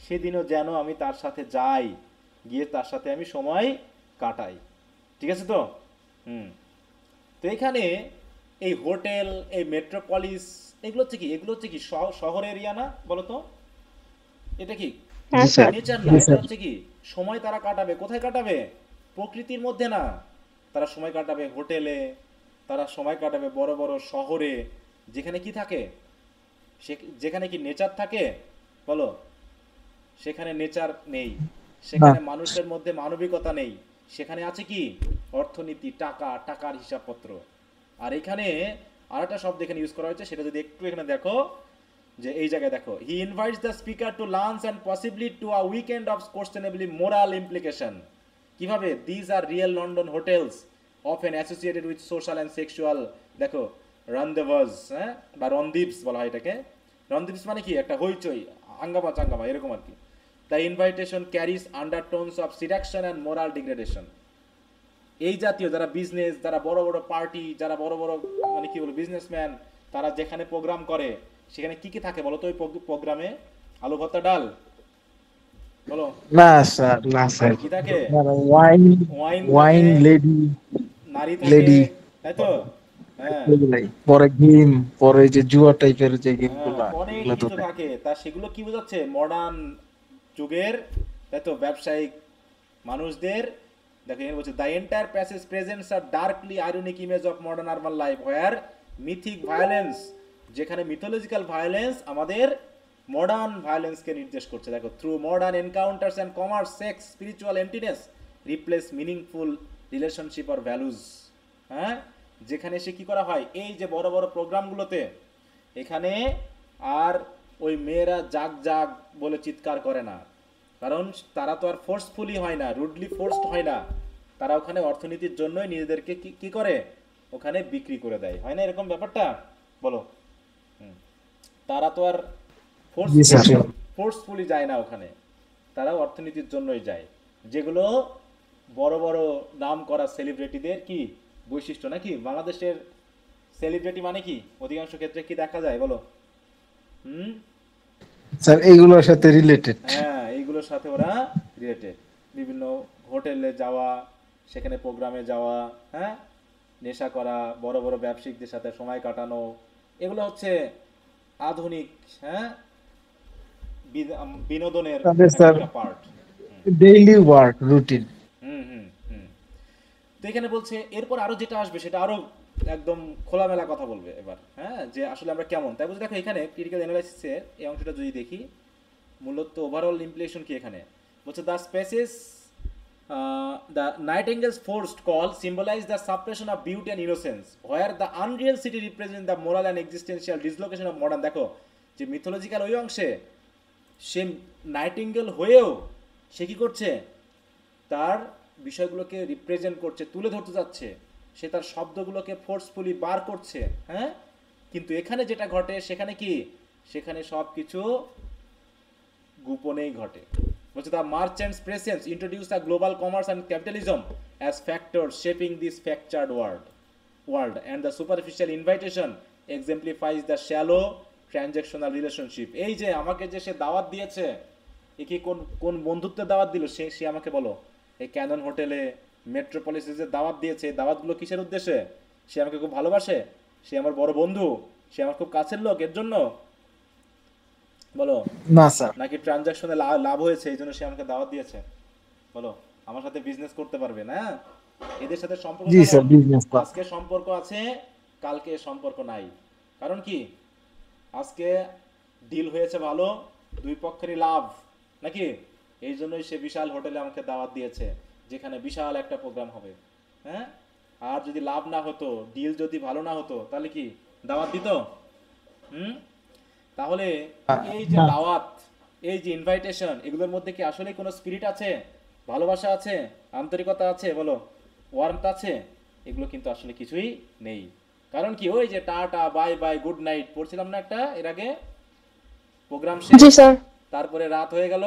সেদিনও যেন আমি তার সাথে যাই, গিয়ে তার সাথে আমি সময় কাটাই। ঠিক আছে তো? তো এখানে এই হোটেল, এই মেট্রোপলিস, এগুলো হচ্ছে কি? এগুলো হচ্ছে কি শহর এরিয়া না বলো তো? এটা কি নেচার না? এটা হচ্ছে কি সময় তারা কাটাবে কোথায়? কাটাবে প্রকৃতির মধ্যে না, তারা সময় কাটাবে হোটেলে, তারা সময় কাটাবে বড় বড় শহরে, যেখানে কি থাকে, যেখানে কি নেচার থাকে বলো, সেখানে নেচার নেই, সেখানে মানুষের মধ্যে মানবিকতা নেই, সেখানে আছে কি অর্থনীতি, টাকা, টাকার হিসাবপত্র। আর এখানে আরেকটা শব্দ এখানে ইউজ করা হয়েছে, সেটা যদি একটু এখানে দেখো, যে এই জায়গায় দেখো, he invites the speaker to lunch and possibly to a weekend of questionably moral implication. কিভাবে? These are real London hotels often associated with social and sexual, দেখো রন্দেভাস, হ্যাঁ, বা রনদীপস বলা হয় এটাকে। রনদীপস মানে কি একটা হইচই, আঙ্গামা চাঙ্গামা এরকম আর কি। The invitation carries undertones of seduction and moral degradation. এই জাতীয় যারা বিজনেস, যারা বড় বড় পার্টি, যারা বড় বড় মানে কি বলবো বিজনেসম্যান, তারা যেখানে প্রোগ্রাম করে সেখানে কি কি থাকে বলো তো? ওই প্রোগ্রামে আলু ভর্তা ডাল বলো না স্যার, না স্যার, কি থাকে? ওয়াইন, ওয়াইন ওয়াইন, থাকে, লেডি, নারী থাকে, লেডি, তাই তো? হ্যাঁ, পরে গেম, পরে যে জুয়া টাইপের যে গেমগুলো, অনেক এগুলো তো কিছু থাকে। তা সেগুলো কি বোঝাচ্ছে? মডার্ন যুগের, তাই তো, ব্যবসায়িক মানুষদের। দেখো এখানে বলছে the entire passage presents a darkly ironic image of modern urban life where mythic violence, যেখানে মিথোলজিক্যাল ভায়োলেন্স আমাদের মডার্ন ভায়োলেন্সকে নির্দেশ করছে। দেখো, through modern encounters and commerce, sex, spiritual emptiness replace meaningful relationship or values. হ্যাঁ, যেখানে সে কি করা হয়, এই যে বড় বড় প্রোগ্রামগুলোতে, এখানে আর ওই মেয়েরা জাগ জাগ বলে চিৎকার করে না, কারণ তারা তো আর ফোর্সফুলি হয় না, রুডলি ফোর্সড হয় না, তারা ওখানে অর্থনীতির জন্যই নিজেদেরকে কি করে ওখানে বিক্রি করে দেয়, হয় না এরকম ব্যাপারটা বলো? তারা তো আর ফোর্সফুলি যায় না ওখানে, তারা অর্থনীতির জন্যই যায়, যেগুলো বড় বড় নাম করা সেলিব্রিটিদের কি বৈশিষ্ট্য নাকি? বাংলাদেশের সেলিব্রিটি মানে কি অধিকাংশ ক্ষেত্রে কি দেখা যায় বলো? স্যার এইগুলোর সাথে রিলেটেড। হ্যাঁ, এইগুলোর সাথে ওরা রিলেটেড। বিভিন্ন হোটেলে যাওয়া, সেখানে প্রোগ্রামে যাওয়া, হ্যাঁ, নেশা করা, বড় বড় ব্যবসায়িকদের সাথে সময় কাটানো, এগুলো হচ্ছে আধুনিক, হ্যাঁ, বিনোদনের একটা পার্ট, ডেইলি ওয়ার্ক রুটিন। তো এখানে বলছে এরপর আরো যেটা আসবে সেটা আরো একদম খোলামেলা কথা বলবে এবার, হ্যাঁ, যে আসলে আমরা কেমন। তাই বলছে দেখো এখানে ক্রিটিক্যাল অ্যানালাইসিসের এই অংশটা যদি দেখি, মূলত ওভারঅল ইমপ্লিকেশন কি এখানে বলছে, the spaces the nightingale's forced call symbolize the suppression of beauty and innocence where the unreal city represent the moral and existential dislocation of modern. দেখো যে মিথোলজিক্যাল ওই অংশে সে নাইটিঙ্গেল হয়েও সে কি করছে, তার বিষয়গুলোকে রিপ্রেজেন্ট করছে, তুলে ধরতে যাচ্ছে, সে তার শব্দগুলোকে ফোর্সফুলি বার করছে, হ্যাঁ। কিন্তু এখানে যেটা ঘটে সেখানে কি, সেখানে সব কিছু গোপনেই ঘটে। বলছে the merchant's presence introduce the global commerce and capitalism as factor shaping this fractured world and the superficial invitation exemplifies the shallow transactional relationship. এই যে আমাকে যে সে দাওয়াত দিয়েছে, এ কি কোন বন্ধুত্বের দাওয়াত দিল? সে আমাকে বলো, এই ক্যানন হোটেলে, মেট্রোপলিসে যে দাওয়াত দিয়েছে, দাওয়াতগুলো কিসের উদ্দেশ্যে? সে আমাকে খুব ভালোবাসে, সে আমার বড় বন্ধু, সে আমার খুব কাছের লোক, এর জন্য বলো? না স্যার। নাকি ট্রানজাকশনে লাভ হয়েছে এই জন্য সে আমাকে দাওয়াত দিয়েছে? বলো, আমার সাথে বিজনেস করতে পারবে না? এদের সাথে সম্পর্ক, জি স্যার, বিজনেস আজকে সম্পর্ক আছে, কালকে সম্পর্ক নাই। কারণ কি, আজকে ডিল হয়েছে ভালো, দুই পক্ষেরই লাভ নাকি? এই জন্যই সে বিশাল হোটেলে আমাকে দাওয়াত দিয়েছে, যেখানে বিশাল একটা প্রোগ্রাম হবে, হ্যাঁ। আর যদি লাভ না হতো, ডিল যদি ভালো না হতো, তাহলে কি দাওয়াত দিত? তাহলে এই যে দাওয়াত, এই যে ইনভাইটেশন, এগুলোর মধ্যে কি আসলে কোনো স্পিরিট আছে, ভালোবাসা আছে, আন্তরিকতা আছে বলো, ওয়ার্মথ আছে? এগুলো কিন্তু আসলে কিছুই নেই। কারণ কি, ওই যে tata bye bye good night পড়ছিলাম না একটা এর আগে, প্রোগ্রাম শেষ, তারপরে রাত হয়ে গেল,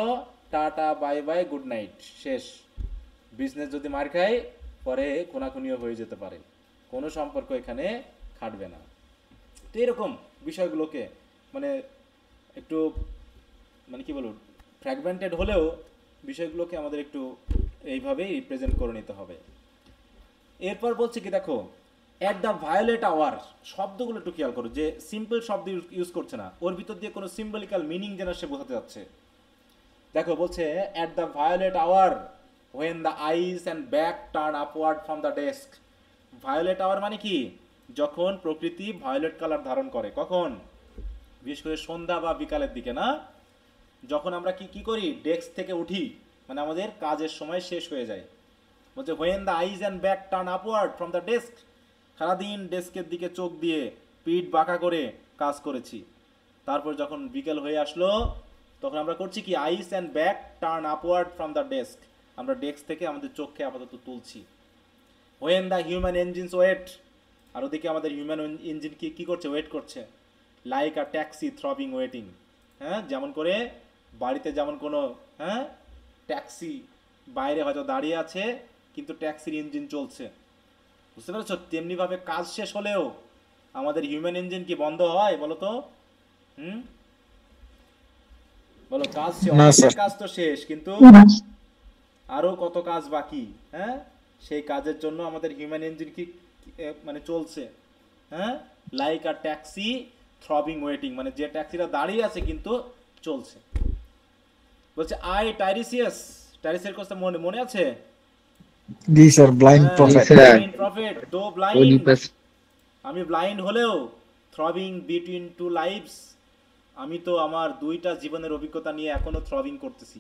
tata bye bye good night শেষ। বিজনেস যদি মার খায়, পরে খুনাখুনিও হয়ে যেতে পারে, কোনো সম্পর্ক এখানে খাটবে না। তো এরকম বিষয়গুলোকে মানে একটু মানে কি বলবো, ফ্র্যাগমেন্টেড হলেও বিষয়গুলোকে আমাদের একটু এইভাবেই রিপ্রেজেন্ট করে নিতে হবে। এরপর বলছে কি দেখো, অ্যাট দ্য ভায়োলেট আওয়ার, শব্দগুলো একটু খেয়াল করো, যে সিম্পল শব্দ ইউজ করছে না, ওর ভিতর দিয়ে কোনো সিম্বলিক্যাল মিনিং যেন সে বোঝাতে যাচ্ছে। দেখো বলছে at the violet hour when the eyes and back turn upward from the desk। Violet hour মানে কি, যখন প্রকৃতি ভায়োলেট কালার ধারণ করে। কখন? বিশেষ করে সন্ধ্যা বা বিকালের দিকে না, যখন আমরা কি কি করি, ডেস্ক থেকে উঠি, মানে আমাদের কাজের সময় শেষ হয়ে যায়। বলছে when the eyes and back turn upward from the desk, সারাদিন ডেস্কের দিকে চোখ দিয়ে পিঠ বাঁকা করে কাজ করেছি, তারপর যখন বিকেল হয়ে আসলো তখন আমরা করছি কি, eyes and back turn upward from the desk, আমরা ডেস্ক থেকে আমাদের চোখকে আপাতত তুলছি। When the human engines wait, আর ওদিকে আমাদের হিউম্যান ইঞ্জিন কি করছে, ওয়েট করছে, like a taxi throbbing waiting. হ্যাঁ, যেমন করে বাড়িতে যেমন কোনো ট্যাক্সি বাইরে হয়তো দাঁড়িয়ে আছে কিন্তু ট্যাক্সির ইঞ্জিন চলছে, বুঝতে পেরেছ? তেমনিভাবে কাজ শেষ হলেও আমাদের হিউম্যান ইঞ্জিন কি বন্ধ হয় বলো তো? বলো, কাজ শেষ, কাজ তো শেষ, কিন্তু আরো কত কাজ বাকি। হ্যাঁ, সেই কাজের জন্য আমাদের হিউম্যান ইঞ্জিন কি মানে চলছে। হ্যাঁ, like a taxi throbbing waiting, মানে যে ট্যাক্সিটা দাঁড়িয়ে আছে কিন্তু চলছে। বলছে আই টাইরিসিয়াস, টাইরিসের কথা মনে আছে? জি স্যার, ব্লাইন্ড প্রফেট, দো ব্লাইন্ড, আমি ব্লাইন্ড হলেও থ্রবিং বিটুইন টু লাইফস, আমি তো আমার দুইটা জীবনের অভিজ্ঞতা নিয়ে এখনো থ্রবিং করতেছি।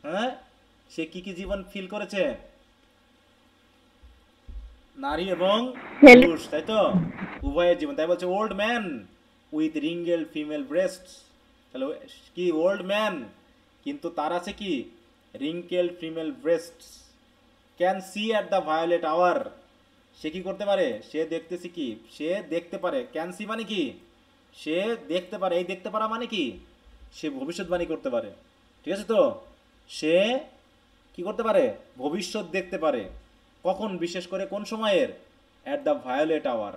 হ্যাঁ, সে কি কি জীবন ফিল করেছে, নারী এবং পুরুষ, তাই তো, উভয়ের জীবন। তাই বলছে old man with wrinkle female breast, তাহলে কি ওল্ড ম্যান কিন্তু তার আছে কি wrinkle female breast, can see at the violet hour, সে কি করতে পারে, সে দেখতেছি কি, সে দেখতে পারে। ক্যান সি মানে কি, সে দেখতে পারে, এই দেখতে পারা মানে কি, সে ভবিষ্যৎবাণী করতে পারে। ঠিক আছে তো, সে কি করতে পারে, ভবিষ্যৎ দেখতে পারে। কখন? বিশেষ করে কোন সময়ের? অ্যাট দ্য ভায়োলেট আওয়ার,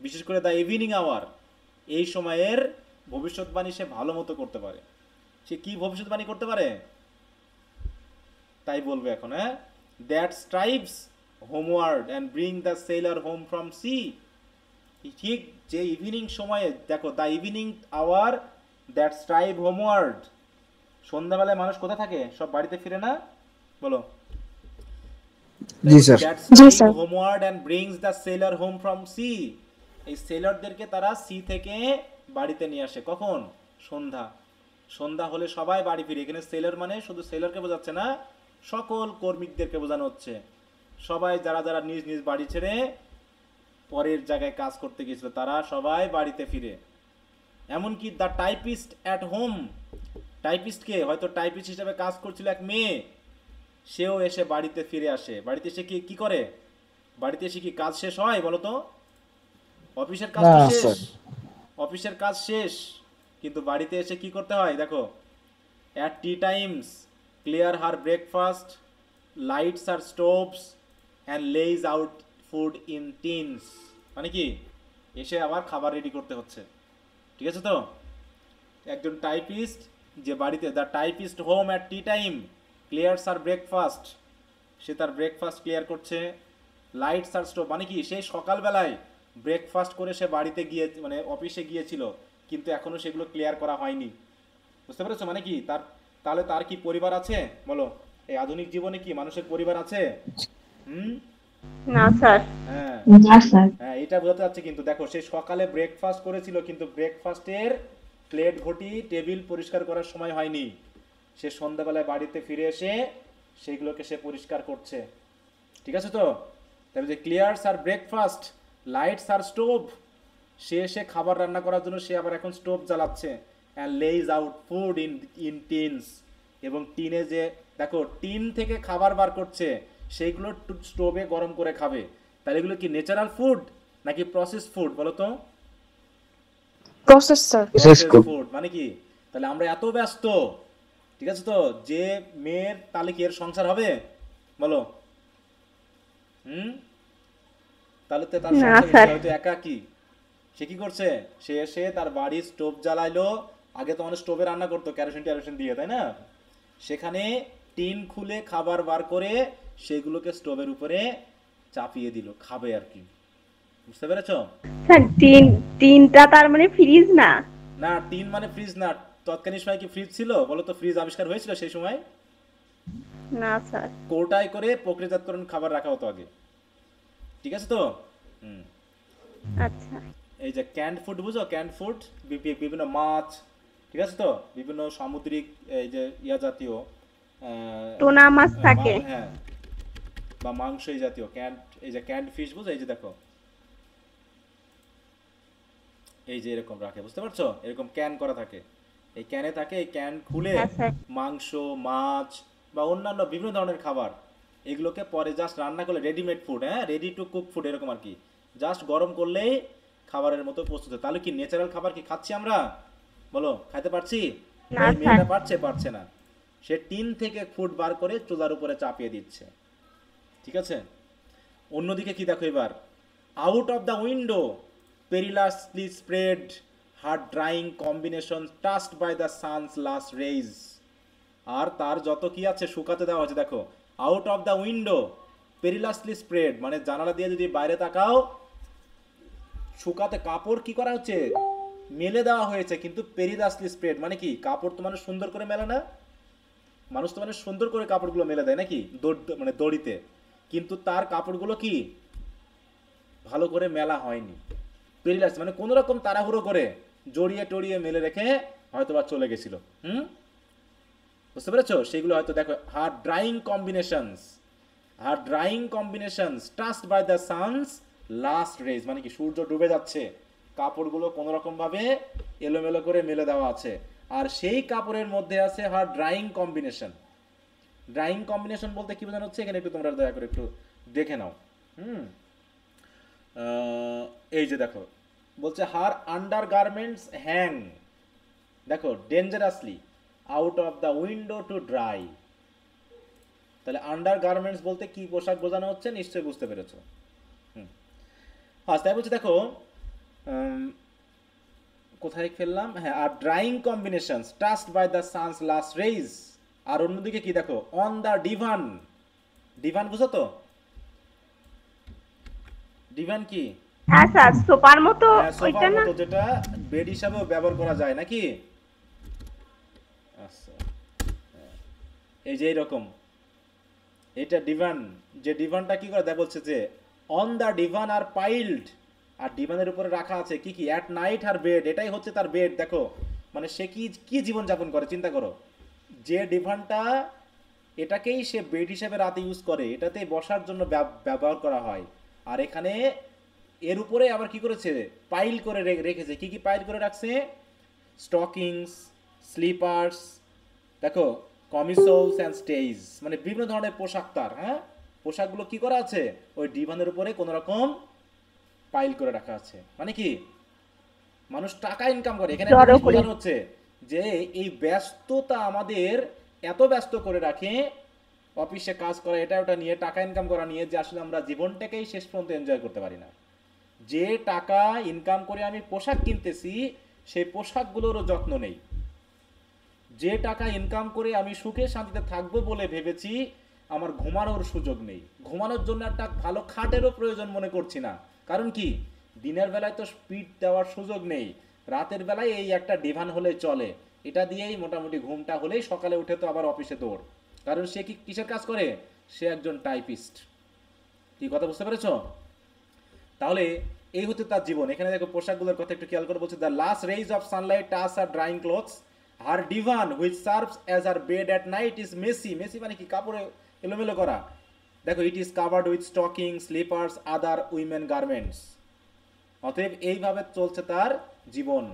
বিশেষ করে দ্য ইভিনিং আওয়ার, এই সময়ের ভবিষ্যৎবাণী সে ভালো মতো করতে পারে। সে কি ভবিষ্যৎবাণী করতে পারে তাই বলবে এখন। হ্যাঁ, that strives homeward and bring the sailor home from sea, ঠিক যে ইভিনিং সময়ে, দেখো the evening hour that strive homeward, সন্ধ্যাবেলায় মানুষ কোথায় থাকে, সব বাড়িতে ফিরে না, বলো? জি sir. Homeward and brings the sailor home from sea, এই সেলারদেরকে তারা সি থেকে বাড়িতে নিয়ে আসে। কখন? সন্ধ্যা। সন্ধ্যা হলে সবাই বাড়ি ফিরে। এখানে সেলার মানে শুধু সেলারকে বোঝাচ্ছে না, সকল কর্মীদেরকে বোঝানো হচ্ছে। সবাই যারা যারা নিজ নিজ বাড়ি ছেড়ে পরের জায়গায় কাজ করতে গিয়েছিল তারা সবাই বাড়িতে ফিরে। এমনকি দ্য টাইপিস্ট অ্যাট হোম, টাইপিস্টকে হয়তো টাইপিস্ট হিসেবে কাজ করছিল এক মেয়ে, সেও এসে বাড়িতে ফিরে আসে। বাড়িতে এসে কি করে, বাড়িতে এসে কি কাজ শেষ হয় বলো তো? অফিসের কাজ তো শেষ, অফিসের কাজ শেষ, কিন্তু বাড়িতে এসে কি করতে হয় দেখো, at tea times clear her breakfast, lights her stoves and lays out food in tins, মানে কি এসে আবার খাবার রেডি করতে হচ্ছে। ঠিক আছে তো, একজন টাইপিস্ট যে বাড়িতে, the typist home at tea time clears her breakfast, সে তার ব্রেকফাস্ট ক্লিয়ার করছে। লাইটস আর স্টোভ মানে কি, সেই সকালবেলায় ব্রেকফাস্ট করে সে বাড়িতে গিয়ে মানে অফিসে গিয়েছিল কিন্তু এখনো সেগুলো ক্লিয়ার করা হয়নি, বুঝতে পেরেছো? মানে কি তাহলে তার কি পরিবার আছে বলো? এই আধুনিক জীবনে কি মানুষের পরিবার আছে? না স্যার। হ্যাঁ, এটা বোঝাতে যাচ্ছে। কিন্তু দেখো, সে সকালে ব্রেকফাস্ট করেছিল কিন্তু ব্রেকফাস্টের প্লেট ঘটি টেবিল পরিষ্কার করার সময় হয়নি। সে সন্ধ্যাবেলায় বাড়িতে ফিরে এসে সেগুলোকে সে পরিষ্কার করছে। ঠিক আছে তো, তাহলে যে clears her breakfast, lights her stove, সে এসে খাবার রান্না করার জন্য সে আবার এখন স্টোভ জ্বালাচ্ছে। And lays out food in tins, এবং টিনে যে দেখো টিন থেকে খাবার বার করছে সেইগুলো স্টোভে গরম করে খাবে। তাহলে এগুলো কি ন্যাচারাল ফুড নাকি প্রসেস ফুড বলো তো? Process food. মানে কি, তাহলে আমরা এত ব্যস্ত, ঠিক আছে তো, যে মেয়ের তাহলে কি এর সংসার হবে বলো? তাহলে তো তার সংসার হয়তো একাকী। সে কি করছে, সে এসে তার বাড়ির স্টোভ জ্বালাইলো। আগে তো মানে স্টোভে রান্না করতো কেরোসিন দিয়ে, তাই না? সেখানে টিন খুলে খাবার বার করে সেগুলোকে স্টোভের উপরে চাপিয়ে দিল, খাবে আর কি, বুঝতে পেরেছো? স্যার টিনটা তার মানে ফ্রিজ না? না, টিন মানে ফ্রিজ না। তৎকালীন সময় কি ফ্রিজ ছিল বলো তো? ফ্রিজ আবিষ্কার হয়েছিল সেই সময়? না স্যার। কৌটায় করে প্রক্রিয়াজাতকরণ খাবার রাখা হতো আগে। ঠিক আছে তো, আচ্ছা। এই যে ক্যান্ড ফুড বুঝো, ক্যান্ড ফুড, বিভিন্ন মাছ, ঠিক আছে তো, বিভিন্ন সামুদ্রিক এই যে ইয়া জাতীয় টুনা মাছ থাকে। হ্যাঁ, বা মাংস এই জাতীয় ক্যান্ড, এই যে ক্যান্ড ফিশ বুঝো, এই যে দেখো এই যে এরকম রাখে, বুঝতে পারছো, এরকম ক্যান করা থাকে, এই ক্যানে থাকে, এই ক্যান খুলে হ্যাঁ স্যার। মাংস, মাছ বা অন্যান্য বিভিন্ন ধরনের খাবার, এগুলোকে পরে জাস্ট রান্না করলে রেডিমেড ফুড, হ্যাঁ, রেডি টু কুক ফুড এরকম আর কি, জাস্ট গরম করলেই খাবারের মতো প্রস্তুত হয়। তাহলে কি ন্যাচারাল খাবার কি খাচ্ছি আমরা? বলো, খাইতে পারছি? না এই স্যার। মেয়েটা পারছে না, সে টিন থেকে ফুড বার করে চুলার উপরে চাপিয়ে দিচ্ছে, ঠিক আছে। অন্যদিকে কি দেখো এবার, out of the window perilously spread her drying combination touched by the sun's last rays, আর তার যত কি আছে শুকাতে দেওয়া হচ্ছে, দেখো out of the window perilously spread, মানে জানালা দিয়ে যদি বাইরে তাকাও, শুকাতে কাপড় কি করা হচ্ছে, মেলে দেওয়া হয়েছে, কিন্তু পেরিলাসলি স্প্রেড মানে কি, কাপড় তো মানুষ সুন্দর করে মেলে না, মানুষ তো মানে সুন্দর করে কাপড়গুলো মেলে দেয় নাকি, মানে দড়িতে, কিন্তু তার কাপড়গুলো কি ভালো করে মেলা হয়নি, পেরিলাস মানে কোন রকম তাড়াহুড়ো করে জড়িয়ে টড়িয়ে মেলে রেখে হয়তো বা চলে গেছিল, বুঝতে পেরেছো, সেগুলো হয়তো দেখো, her drying combinations touched by the sun's last rays, মানে কি সূর্য ডুবে যাচ্ছে, কাপড়গুলো কোন রকম ভাবে এলোমেলো করে মেলে দেওয়া আছে, আর সেই কাপড়ের মধ্যে আছে হার ড্রাইং কম্বিনেশন বলতে কি বোঝানো হচ্ছে এখানে, একটু তোমরা দয়া করে একটু দেখে নাও। এই যে দেখো বলছে হার আন্ডার গার্মেন্টস হ্যাং, দেখো dangerously out of the window to dry, তাহলে আন্ডার গার্মেন্টস বলতে কি পোশাক বোঝানো হচ্ছে নিশ্চয়ই বুঝতে পেরেছো। তাই বলছে দেখো, কোথায় ফেললাম, হ্যাঁ, her drying combinations touched by the sun's last rays, আর অন্যদিকে কি দেখো, অন দ্য ডিভান বুঝো তো, ডিভান কি, হ্যাঁ স্যার, সোফার মতো, ওইটা সোফার না? মতো যেটা বেড হিসাবেও ব্যবহার করা যায় নাকি, আচ্ছা, এই যে এইরকম, এটা ডিভান, যে ডিভানটা কি করে দেখ বলছে যে অন দ্য ডিভান আর পাইল্ড, আর ডিভানের উপরে রাখা আছে কি কি, অ্যাট নাইট আর বেড, এটাই হচ্ছে তার বেড, দেখো মানে সে কি জীবন যাপন করে চিন্তা করো, যে ডিভানটা এটাকেই সে বেড হিসেবে রাতে ইউজ করে, এটাতে বসার জন্য ব্যবহার করা হয়, আর এখানে এর উপরে আবার কি করেছে, পাইল করে রেখেছে, কি কি পাইল করে রাখছে, স্টকিংস, স্লিপার্স, দেখো কমিসোলস অ্যান্ড স্টেইজ, মানে বিভিন্ন ধরনের পোশাক তার, হ্যাঁ, পোশাকগুলো কি করা আছে ওই ডিভানের উপরে কোন রকম পাইল করে রাখা আছে, মানে কি মানুষ টাকা ইনকাম করে, এখানে বোঝানো হচ্ছে যে এই ব্যস্ততা আমাদের এত ব্যস্ত করে রাখে, অফিসে কাজ করা, এটা ওটা নিয়ে টাকা ইনকাম করা নিয়ে, যে আসলে আমরা জীবনটাকেই শেষ পর্যন্ত এনজয় করতে পারি না। যে টাকা ইনকাম করে আমি পোশাক কিনতেছি, সেই পোশাকগুলোরও যত্ন নেই, যে টাকা ইনকাম করে আমি সুখে শান্তিতে থাকবো বলে ভেবেছি, আমার ঘুমানোর সুযোগ নেই, ঘুমানোর জন্য একটা ভালো খাটেরও প্রয়োজন মনে করছি না, কারণ কি দিনের বেলায় তো স্পিড দেওয়ার সুযোগ নেই, রাতের বেলায় এই একটা ডিভান হলে চলে, এটা দিয়েই মোটামুটি ঘুমটা হলেই সকালে উঠে তো আবার অফিসে দৌড়, কারণ সে কি কিসের কাজ করে, সে একজন টাইপিস্ট, কি কথা বুঝতে পেরেছো? তাহলে এই হচ্ছে তার জীবন। এখানে দেখো পোশাকগুলোর কথা একটু খেয়াল করে বলছে, the last rays of sunlight touch her drying clothes, her divan which serves as her bed at night is messy, মানে কি কাপড়ে এলোমেলো করা, দেখো it is covered with stocking, slippers, other women garments, অতএব এইভাবে চলছে তার জীবন,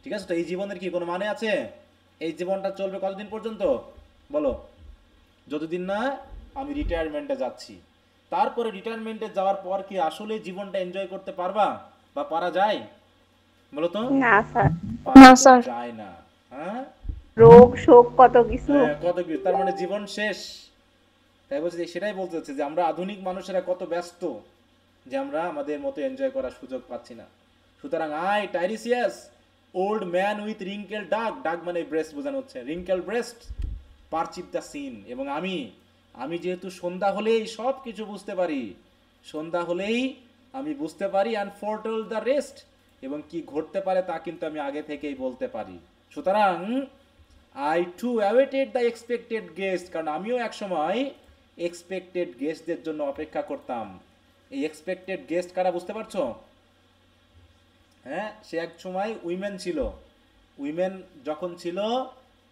ঠিক আছে। তো এই জীবনের কি কোনো মানে আছে? এই জীবনটা চলবে কতদিন পর্যন্ত বলো, যতদিন না আমি রিটায়ারমেন্টে যাচ্ছি, তারপরে রিটায়ারমেন্টে যাওয়ার পর কি আসলে জীবনটা এনজয় করতে পারবা বা পারা যায় বলো তো? না স্যার, না স্যার, যায় না, হ্যাঁ, রোগ শোক কত কিছু, কত কিছু, তার মানে জীবন শেষ। তাই বলছে, সেটাই বলতে হচ্ছে যে আমরা আধুনিক মানুষেরা কত ব্যস্ত যে আমরা আমাদের মতো এনজয় করার সুযোগ পাচ্ছি না। সুতরাং I Tiresias old man with wrinkle dugs মানে ব্রেস্ট বোঝানো হচ্ছে, wrinkle breast perceived the scene, এবং আমি যেহেতু সন্ধ্যা হলেই সব কিছু বুঝতে পারি, সন্ধ্যা হলেই আমি বুঝতে পারি, অ্যান্ড ফোরটেল দ্য রেস্ট, এবং কি ঘটতে পারে তা কিন্তু আমি আগে থেকেই বলতে পারি। সুতরাং I too awaited the expected guest, কারণ আমিও একসময় এক্সপেক্টেড গেস্টদের জন্য অপেক্ষা করতাম। এই এক্সপেক্টেড গেস্ট কারা বুঝতে পারছো? হ্যাঁ, সে এক সময় উইমেন ছিল, উইমেন যখন ছিল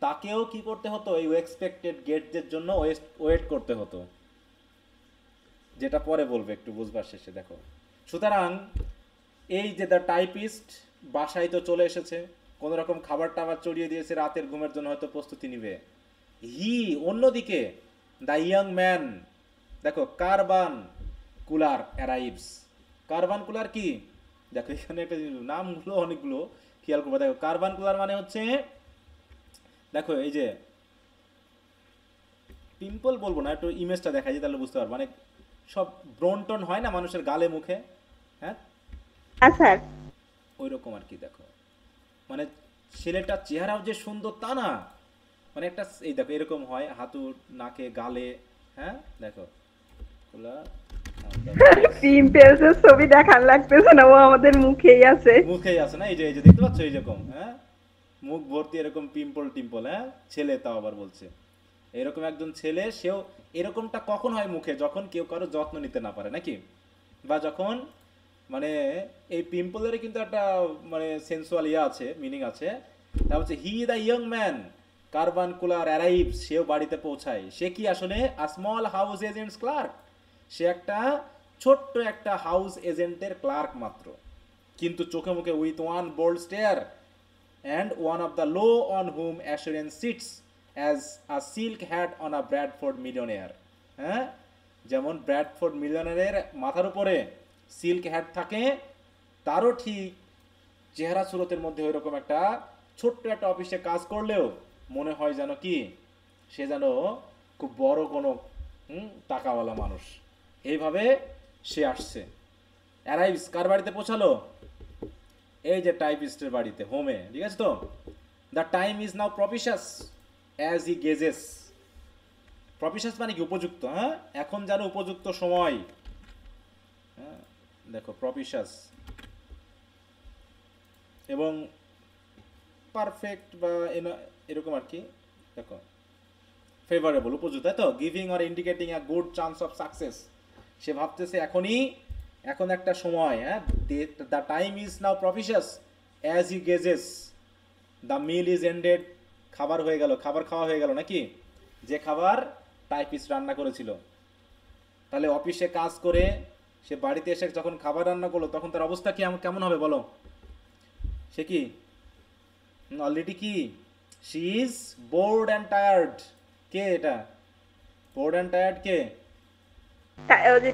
তাকেও কি করতে হতো, এই এক্সপেক্টেড গেটদের জন্য ওয়েট করতে হতো, যেটা পরে বলবে একটু বুঝবার শেষে। দেখো, সুতরাং এই যে দ্য টাইপিস্ট বাসায় তো চলে এসেছে, কোন রকম খাবার টাবার চড়িয়ে দিয়েছে, রাতের ঘুমের জন্য হয়তো প্রস্তুতি নিবে। অন্যদিকে দ্য ইয়াং ম্যান, দেখো কারবান কুলার অ্যারাইভস। কারবান কুলার কি, দেখো এখানে একটা নামগুলো অনেকগুলো খেয়াল করবে। দেখো কারবান কুলার মানে হচ্ছে, দেখো এই যে পিম্পল বলবো না, একটু ইমেজটা দেখাই যে তাহলে বুঝতে পারবো। মানে সব ব্রনটন হয় না মানুষের গালে মুখে, হ্যাঁ স্যার ওই রকম আর কি। দেখো মানে ছেলেটার চেহারাও যে সুন্দর তা না, মানে একটা এই দেখো এরকম হয় হাঁটুর, নাকে, গালে, হ্যাঁ দেখো পিম্পলসের ছবি দেখার লাগতেছে না, ও আমাদের মুখেই আছে, মুখেই আছে না, এই যে দেখতে পাচ্ছ এইরকম, হ্যাঁ মুখ ভর্তি এরকম পিম্পল টিম্পল, হ্যাঁ ছেলে তাও আবার বলছে এরকম একজন ছেলে। সেও এরকমটা কখন হয় মুখে, যখন কেউ কারো যত্ন নিতে না পারে নাকি, বা যখন মানে এই পিম্পলের কিন্তু একটা মানে সেন্সুয়াল ইয়া আছে, মিনিং আছে। তা হচ্ছে he the young man carbuncular arrives, সেও বাড়িতে পৌঁছায়। সে কি আসলে a small house agent's clerk, সে একটা ছোট্ট একটা হাউস এজেন্টের ক্লার্ক মাত্র, কিন্তু চোখে মুখে with one bold stare and one of the low on whom assurance sits as a silk hat on a Bradford millionaire। হ্যাঁ, যেমন ব্র্যাডফোর্ড মিলিয়নারের মাথার উপরে সিল্ক হ্যাট থাকে, তারও ঠিক চেহারা সুরতের মধ্যে ওইরকম একটা ছোট্ট একটা অফিসে কাজ করলেও মনে হয় যেন কি সে যেন খুব বড় কোনো টাকাওয়ালা মানুষ। এইভাবে সে আসছে। অ্যারাইভস কার বাড়িতে পৌঁছালো, এই যে টাইপিস্টের বাড়িতে, হোমে, ঠিক আছে তো। The time is now propitious as he guesses. Propitious মানে কি, উপযুক্ত, হ্যাঁ এখন যেন উপযুক্ত সময়, হ্যাঁ দেখো প্রপিশাস, এবং পারফেক্ট বা এরকম আর কি। দেখো ফেভারেবল, উপযুক্ত, তাই তো, giving or indicating a good chance of success. সে ভাবতেছে এখন একটা সময়, হ্যাঁ the time is now propitious as he guesses the meal is ended. খাবার হয়ে গেল, খাবার খাওয়া হয়ে গেল নাকি, যে খাবার টাইপিস্ট রান্না করেছিল। তাহলে অফিসে কাজ করে সে বাড়িতে এসে যখন খাবার রান্না করলো, তখন তার অবস্থা কি কেমন হবে বলো। সে কি অলরেডি কি, she is bored and tired. কে এটা বোর্ড অ্যান্ড টায়ার্ড, কে,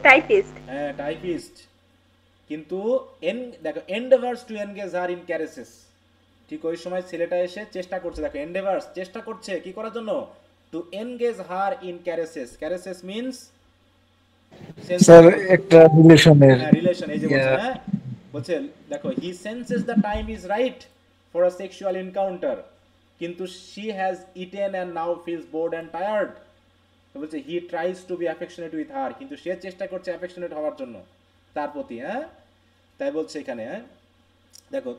টাইপিস্ট। হ্যাঁ টাইপিস্ট। কিন্তু দেখো endeavours to engage her in caresses. ঠিক ওই সময় ছেলেটা এসে চেষ্টা করছে, দেখো এন্ডেভার্স চেষ্টা করছে কি করার জন্য, to engage her in caresses. Caresses means sir একটা রিলেশনের, রিলেশন। এই যে বলছে, হ্যাঁ বলছে দেখো he senses the time is right for a sexual encounter, কিন্তু she has eaten and now feels bored and tired. বলছে he tries to be affectionate with her, কিন্তু সে চেষ্টা করছে অ্যাফেকশনেট হওয়ার জন্য তার প্রতি, হ্যাঁ তাই বলছে এখানে, হ্যাঁ দেখো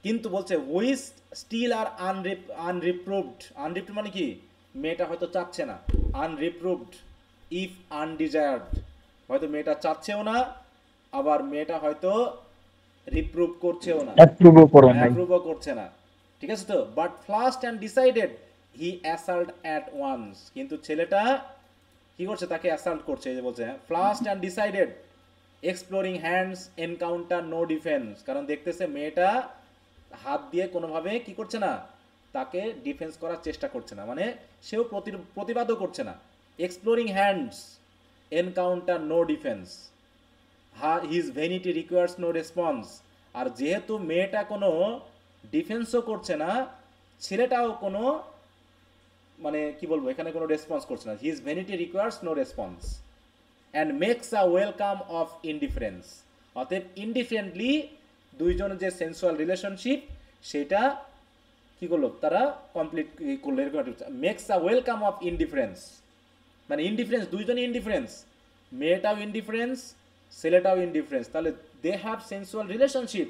কিন্তু বলছে উইস স্টিল আর আনরিপ্রুভড। আনরিপ্রুভড মানে কি, মেয়েটা হয়তো চাচ্ছে না, আনরিপ্রুভড ইফ আনডিজায়ার্ড, হয়তো মেয়েটা চাচ্ছেও না, আবার মেয়েটা হয়তো রিপ্রুভ করছেও না, অ্যাপ্রুভও করছে না, ঠিক আছে তো। But flushed and decided he assault at once, কিন্তু ছেলেটা কি করছে, তাকে অ্যাসাল্ট করছে। এই যে বলছে flushed and decided exploring hands encounter no defence, কারণ দেখতেছে মেয়েটা হাত দিয়ে কোনোভাবে কি করছে না, তাকে ডিফেন্স করার চেষ্টা করছে না, মানে সেও প্রতিবাদও করছে না। Exploring hands encounter no defence, his vanity requires no response. আর যেহেতু মেয়েটা কোনো ডিফেন্সও করছে না, ছেলেটাও কোনো মানে কি বলবো এখানে কোনো রেসপন্স করছে না। His vanity requires no response and makes a welcome of indifference. অতএব ইনডিফারেন্টলি দুইজনের যে সেন্সুয়াল রিলেশনশিপ সেটা কি করলো, তারা কমপ্লিট করলো, এরকম makes a welcome of indifference, মানে ইনডিফারেন্স, দুইজনই ইনডিফারেন্স, মেয়েটাও ইনডিফারেন্স, ছেলেটাও ইনডিফারেন্স। তাহলে they have sensual relationship,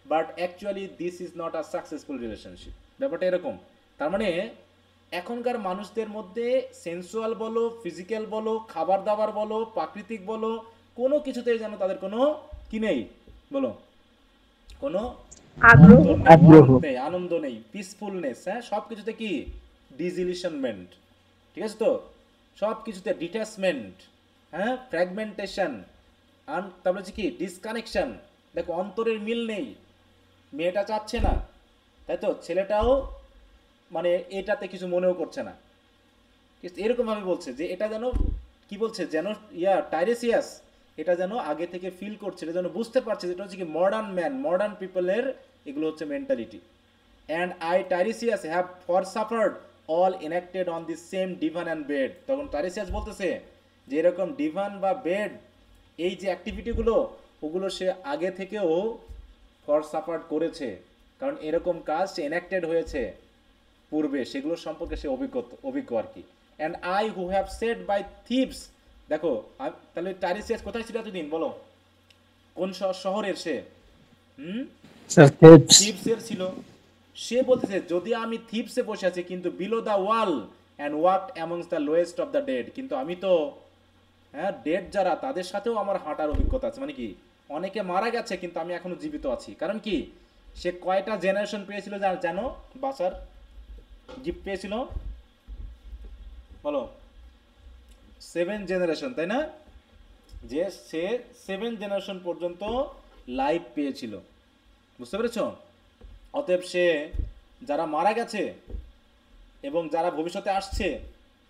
but actually this is not a successful relationship. ব্যাপারটা এরকম। তার মানে এখনকার মানুষদের মধ্যে সেন্সুয়াল বলো, ফিজিক্যাল বলো, খাবার দাবার বলো, প্রাকৃতিক বলো, কোনো কিছুতেই যেন তাদের কোনো কি নেই বলো, কোনো আগ্রহ অন্তর নেই, আগ্রহ। warmth নেই, আনন্দ নেই, পিসফুলনেস, হ্যাঁ, সব কিছুতে কি ডিসইলিউশনমেন্ট, ঠিক আছে তো, সব কিছুতে ডিট্যাচমেন্ট, হ্যাঁ, ফ্র্যাগমেন্টেশন, তারপরে হচ্ছে কি ডিসকানেকশন। দেখো অন্তরের মিল নেই, মেয়েটা চাচ্ছে না, তাই তো, ছেলেটাও মানে এটাতে কিছু মনেও করছে না, ঠিক আছে? এরকম ভাবে বলছে যে এটা যেন কি বলছে, যেন টাইরেসিয়াস এটা যেন আগে থেকে ফিল করছে, এটা যেন বুঝতে পারছে, যেটা হচ্ছে কি মডার্ন ম্যান, মডার্ন পিপলের এগুলো হচ্ছে mentality. And I Tiresias have for suffered all enacted on the same divan and bed. তখন টাইরেসিয়াস বলতেছে যে এরকম ডিভান বা বেড এই যে অ্যাক্টিভিটিগুলো ওগুলো সে আগে থেকেও ফর সাফার্ড করেছে, কারণ এরকম কাজ সে এনাক্টেড হয়েছে পূর্বে, সেগুলো সম্পর্কে সে অভিজ্ঞ আর কি। And I who have sat by Thebes, দেখো তাহলে টাইরেসিয়াস কোথায় ছিল এতদিন বলো, কোন শহরের সে? স্যার থেপস। থিপসের ছিল। সে বলতেছে যদি আমি থিপসে বসে আছি কিন্তু below the wall and walked amongst the lowest of the dead, কিন্তু আমি তো হ্যাঁ ডেড যারা তাদের সাথেও আমার হাঁটার অভিজ্ঞতা আছে, মানে কি অনেকে মারা গেছে কিন্তু আমি এখনো জীবিত আছি। কারণ কি সে কয়টা জেনারেশন পেয়েছিল জানো বাঁচার গিফট পেয়েছিল বলো? 7 জেনারেশন, তাই না? যে সে 7 জেনারেশন পর্যন্ত লাইফ পেয়েছিল, বুঝতে পেরেছ? অতএব সে যারা মারা গেছে এবং যারা ভবিষ্যতে আসছে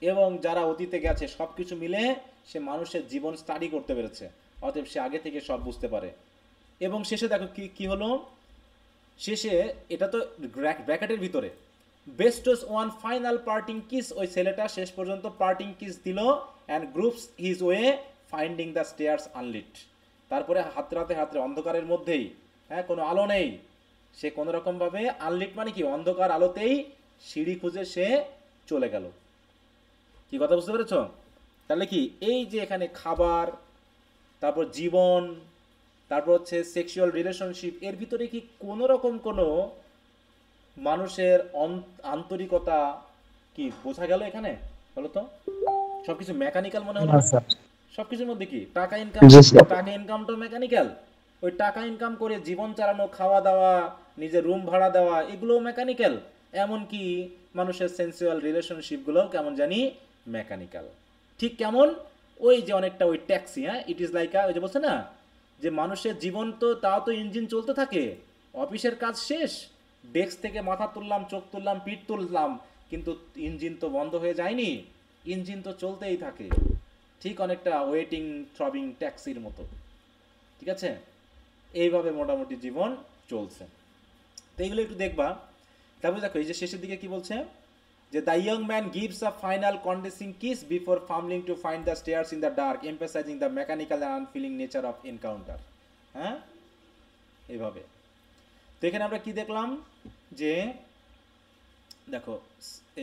এবং যারা অতীতে গেছে সব কিছু মিলে সে মানুষের জীবন স্টাডি করতে পেরেছে, অতএব সে আগে থেকে সব বুঝতে পারে। এবং শেষে দেখো কি হলো, শেষে এটা তো ব্র্যাকেটের ভিতরে bestows one final parting kiss, ওই ছেলেটা শেষ পর্যন্ত পার্টিং কিস দিল and gropes his way finding the stairs unlit. তারপরে হাতড়াতে অন্ধকারের মধ্যেই, হ্যাঁ, কোনো আলো নেই, সে কোনো রকমভাবে আনলিট মানে কি অন্ধকার আলোতেই সিঁড়ি খুঁজে সে চলে গেল। কি কথা বুঝতে পেরেছ? তাহলে কি এই যে এখানে খাবার, তারপর জীবন, তারপর হচ্ছে সেক্সুয়াল রিলেশনশিপ, এর ভিতরে কি কোনো রকম কোনো মানুষের আন্তরিকতা কি বোঝা গেল এখানে বলো তো? সবকিছু মেকানিক্যাল মনে হলো? সবকিছুর মধ্যে কি টাকা ইনকাম, টাকা ইনকামটা মেকানিক্যাল, ওই টাকা ইনকাম করে জীবন চালানো, খাওয়া দাওয়া, নিজের রুম ভাড়া দেওয়া, এগুলোও মেকানিক্যাল। এমনকি মানুষের সেন্সুয়াল রিলেশনশিপগুলোও কেমন জানি মেকানিক্যাল। ঠিক কেমন ওই যে অনেকটা ওই ট্যাক্সি, হ্যাঁ, ইট ইজ লাইক ওই যে বলছে না যে মানুষের জীবন তো তাও তো ইঞ্জিন চলতে থাকে, অফিসের কাজ শেষ, ডেস্ক থেকে মাথা তুললাম, চোখ তুললাম, পিঠ তুললাম, কিন্তু ইঞ্জিন তো বন্ধ হয়ে যায়নি, ইঞ্জিন তো চলতেই থাকে। ঠিক অনেকটা ওয়েটিং থ্রবিং ট্যাক্সির মতো, ঠিক আছে? এইভাবে মোটামুটি জীবন চলছে। তো এইগুলো একটু দেখবা। তারপরে দেখো এই যে শেষের দিকে কি বলছে যে the young man gives a final condensing kiss before fumbling to find the stairs in the dark, emphasising the mechanical and unfeeling nature of encounter. হ্যাঁ, এইভাবে। তো এখানে আমরা কি দেখলাম যে দেখো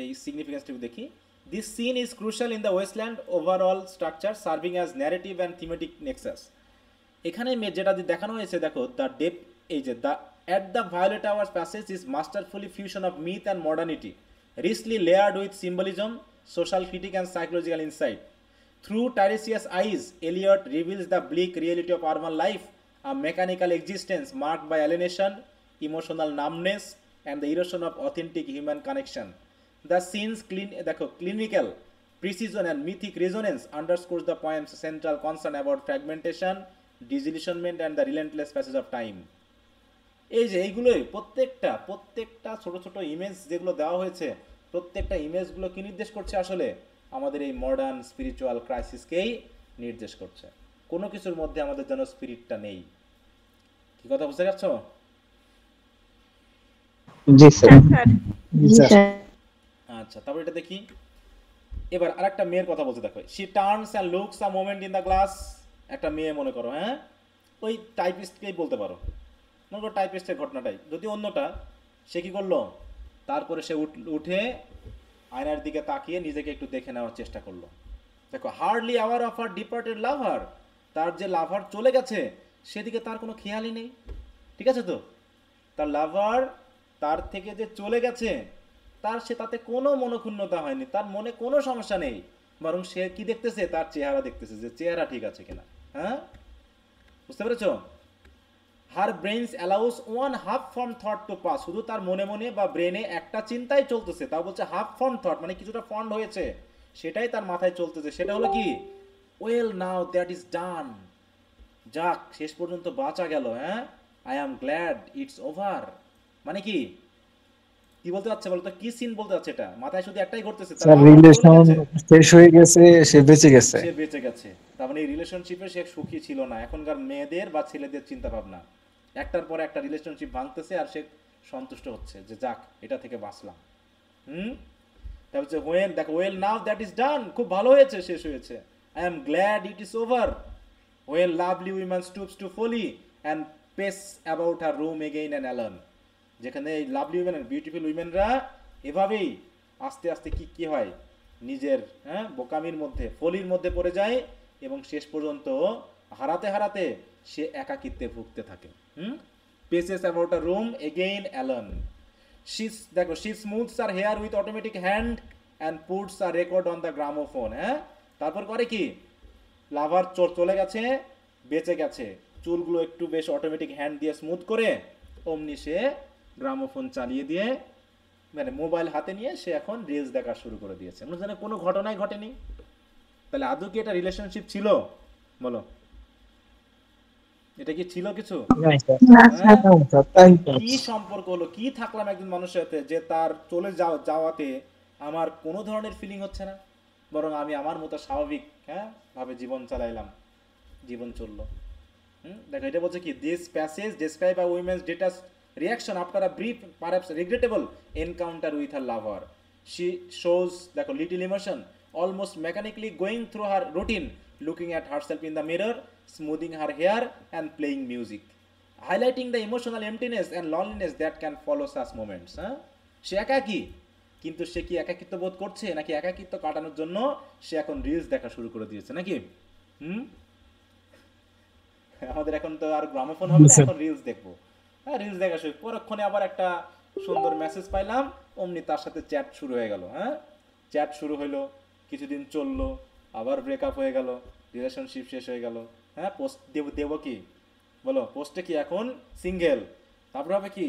এই সিগনিফিকেন্সটা দেখি। This scene is crucial in the Waste Land overall structure serving as narrative and thematic nexus. এখানে যেটা দেখানো হয়েছে দেখো দ্য ডেপ, এই যে the at the Violet Hours passage is masterfully fusion of myth and modernity, richly layered with symbolism, social critique and psychological insight. Through Tiresias' eyes, Eliot reveals the bleak reality of urban life, a mechanical existence marked by alienation, emotional numbness, and the erosion of authentic human connection. The scene's clinical precision and mythic resonance underscores the poem's central concern about fragmentation, disillusionment, and the relentless passage of time. এই যে এইগুলোই প্রত্যেকটা ছোট ছোট image যেগুলো দেওয়া হয়েছে, প্রত্যেকটা ইমেজগুলো কি নির্দেশ করছে? আসলে আমাদের এই মডার্ন স্পিরিচুয়াল ক্রাইসিসকেই নির্দেশ করছে। কোনো কিছুর মধ্যে আমাদের যেন স্পিরিটটা নেই। কি কথা বুঝতে পারছো? জি স্যার। আচ্ছা, তারপর এটা দেখি। এবার আরেকটা মেয়ের কথা বলতে দেখো। She turns and looks a moment in the glass. একটা মেয়ে মনে করো, হ্যাঁ, ওই টাইপিস্টকেই বলতে পারো, মনে করো টাইপিস্টের ঘটনাটাই, যদি অন্যটা, সে কি করলো, তারপরে সে উঠে আয়নার দিকে তাকিয়ে নিজেকে একটু দেখে নেওয়ার চেষ্টা করলো। দেখো, hardly aware of her departed lover, তার যে লাভার চলে গেছে সেদিকে তার কোনো খেয়ালই নেই, ঠিক আছে তো? তার লাভার তার থেকে যে চলে গেছে সে তাতে কোনো মনোক্ষুণ্ণতা হয়নি, তার মনে কোনো সমস্যা নেই, বরং সে কি দেখতেছে, তার চেহারা দেখতেছে যে চেহারা ঠিক আছে কিনা। হ্যাঁ, বুঝতে পেরেছ? Her brains allows one half formed thought to pass, শুধু তার মনে মনে বা ব্রেনে একটা চিন্তাই চলতেছে, তাও বলছে হাফ ফর্ম থট, মানে কিছুটা ফন্ড হয়েছে, সেটাই তার মাথায় চলতেছে, সেটা হলো কি ওয়েল নাও দ্যাট ইজ ডান, যাক শেষ পর্যন্ত বাঁচা গেল, হ্যাঁ, I am glad it's over. মানে কি কি বলতে চাচ্ছে বলতো, কি সিন বলতে চাচ্ছে, এটা মাথায় শুধু একটাই ঘটতেছে, তার স্যার মা বাবা চলে রিলেশন গেছে, শেষ হয়ে গেছে, সে বেঁচে গেছে। সে বেঁচে গেছে, তার মানে এই রিলেশনশিপে সে সুখী ছিল না। এখনকার মেয়েদের বা ছেলেদের চিন্তা ভাবনা, একটার পরে একটা রিলেশনশিপ ভাঙতেছে আর সে সন্তুষ্ট হচ্ছে যে যাক এটা থেকে বাঁচলাম। তারপর হচ্ছে ওয়েল, দেখো well now that is done, খুব ভালো হয়েছে, শেষ হয়েছে, I am glad it is over, well lovely women stoops to folly and pace about her room again and alone, যেখানে এই লাভলি উইমেন বিউটিফুল উইমেনরা এভাবেই আস্তে আস্তে কি হয় নিজের বোকামির মধ্যে ফলির মধ্যে পড়ে যায় এবং শেষ পর্যন্ত হারাতে হারাতে সে একাকিত্বে ভুগতে থাকে। Paces about a room again alone, দেখো she smooths her hair with automatic hand and puts a record on the gramophone. তারপর করে কি, লাভার চলে গেছে, বেঁচে গেছে, চুলগুলো একটু বেশ অটোমেটিক হ্যান্ড দিয়ে স্মুথ করে অমনি সে গ্রামোফোন চালিয়ে দিয়ে মানে মোবাইল হাতে নিয়ে সে এখন রিলস দেখা শুরু করে দিয়েছে, মানে কোনো ঘটনাই ঘটেনি। তাহলে আদৌ কি এটা রিলেশনশিপ ছিল বলো, এটা কি ছিল কিছু? কি সম্পর্ক হলো, কি থাকলাম একজন মানুষের সাথে যে তার চলে যাওয়াতে আমার কোনো ধরনের ফিলিং হচ্ছে না, বরং আমি আমার মতো স্বাভাবিক ভাবে জীবন চালাইলাম, জীবন চললো। দেখো এটা বলছে কি, this passage describe a women's detach reaction after a brief perhaps regrettable encounter with her lover. She shows দেখো little emotion, almost mechanically going through her routine, looking at herself in the mirror, smoothing her hair and playing music, highlighting the emotional emptiness and loneliness that can follow such moments. সে একাকী, কিন্তু সে কি একাকিত্ব বোধ করছে নাকি একাকিত্ব কাটানোর জন্য সে এখন রিলস দেখা শুরু করে দিয়েছে নাকি? আমাদের এখন তো আর গ্রামোফোন হবে না, এখন রিলস দেখবো। রিলস দেখা শুরু, পরক্ষণে আবার একটা সুন্দর মেসেজ পাইলাম, অমনি তার সাথে চ্যাট শুরু হয়ে গেল। চ্যাট শুরু হইলো, কিছুদিন চললো, আবার ব্রেকআপ হয়ে গেল, রিলেশনশিপ শেষ হয়ে গেল। পোস্ট দেবো কি বলো, পোস্টে কি এখন সিঙ্গেল, তারপরে হবে কি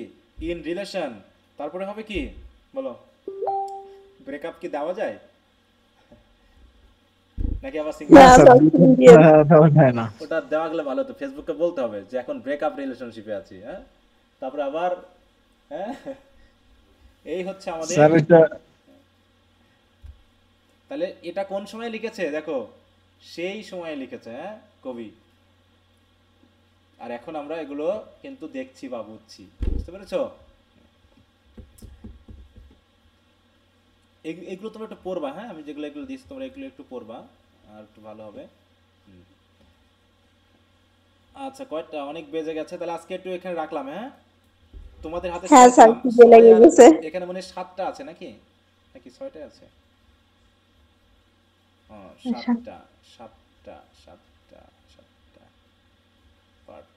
ইন রিলেশন, তারপরে হবে কি বলো, ব্রেকআপ কি দেওয়া যায় নাকি আবার সিঙ্গেল? ওটা দেওয়া গেলে ভালো তো, ফেসবুকে বলতে হবে যে এখন ব্রেকআপ রিলেশনশিপে আছি। তারপরে আবার এই হচ্ছে আমাদের। তাহলে এটা কোন সময় লিখেছে দেখো, সেই সময় লিখেছে কবি, আর এখন আমরা এগুলো কিন্তু দেখছি বা বুঝছি, বুঝতে পেরেছো? এগুলো তোমরা একটু পড়বা, আমি যেগুলো এগুলো দিচ্ছি তোমরা এগুলো একটু পড়বা আর একটু ভালো হবে। আচ্ছা কয়টা অনেক বেজে গেছে, তাহলে আজকে একটু এখানে রাখলাম। তোমাদের হাতে এখানে মনে 7টা আছে নাকি, নাকি 6টা আছে? 7টা 7টা 7টা 7টা পার্ট,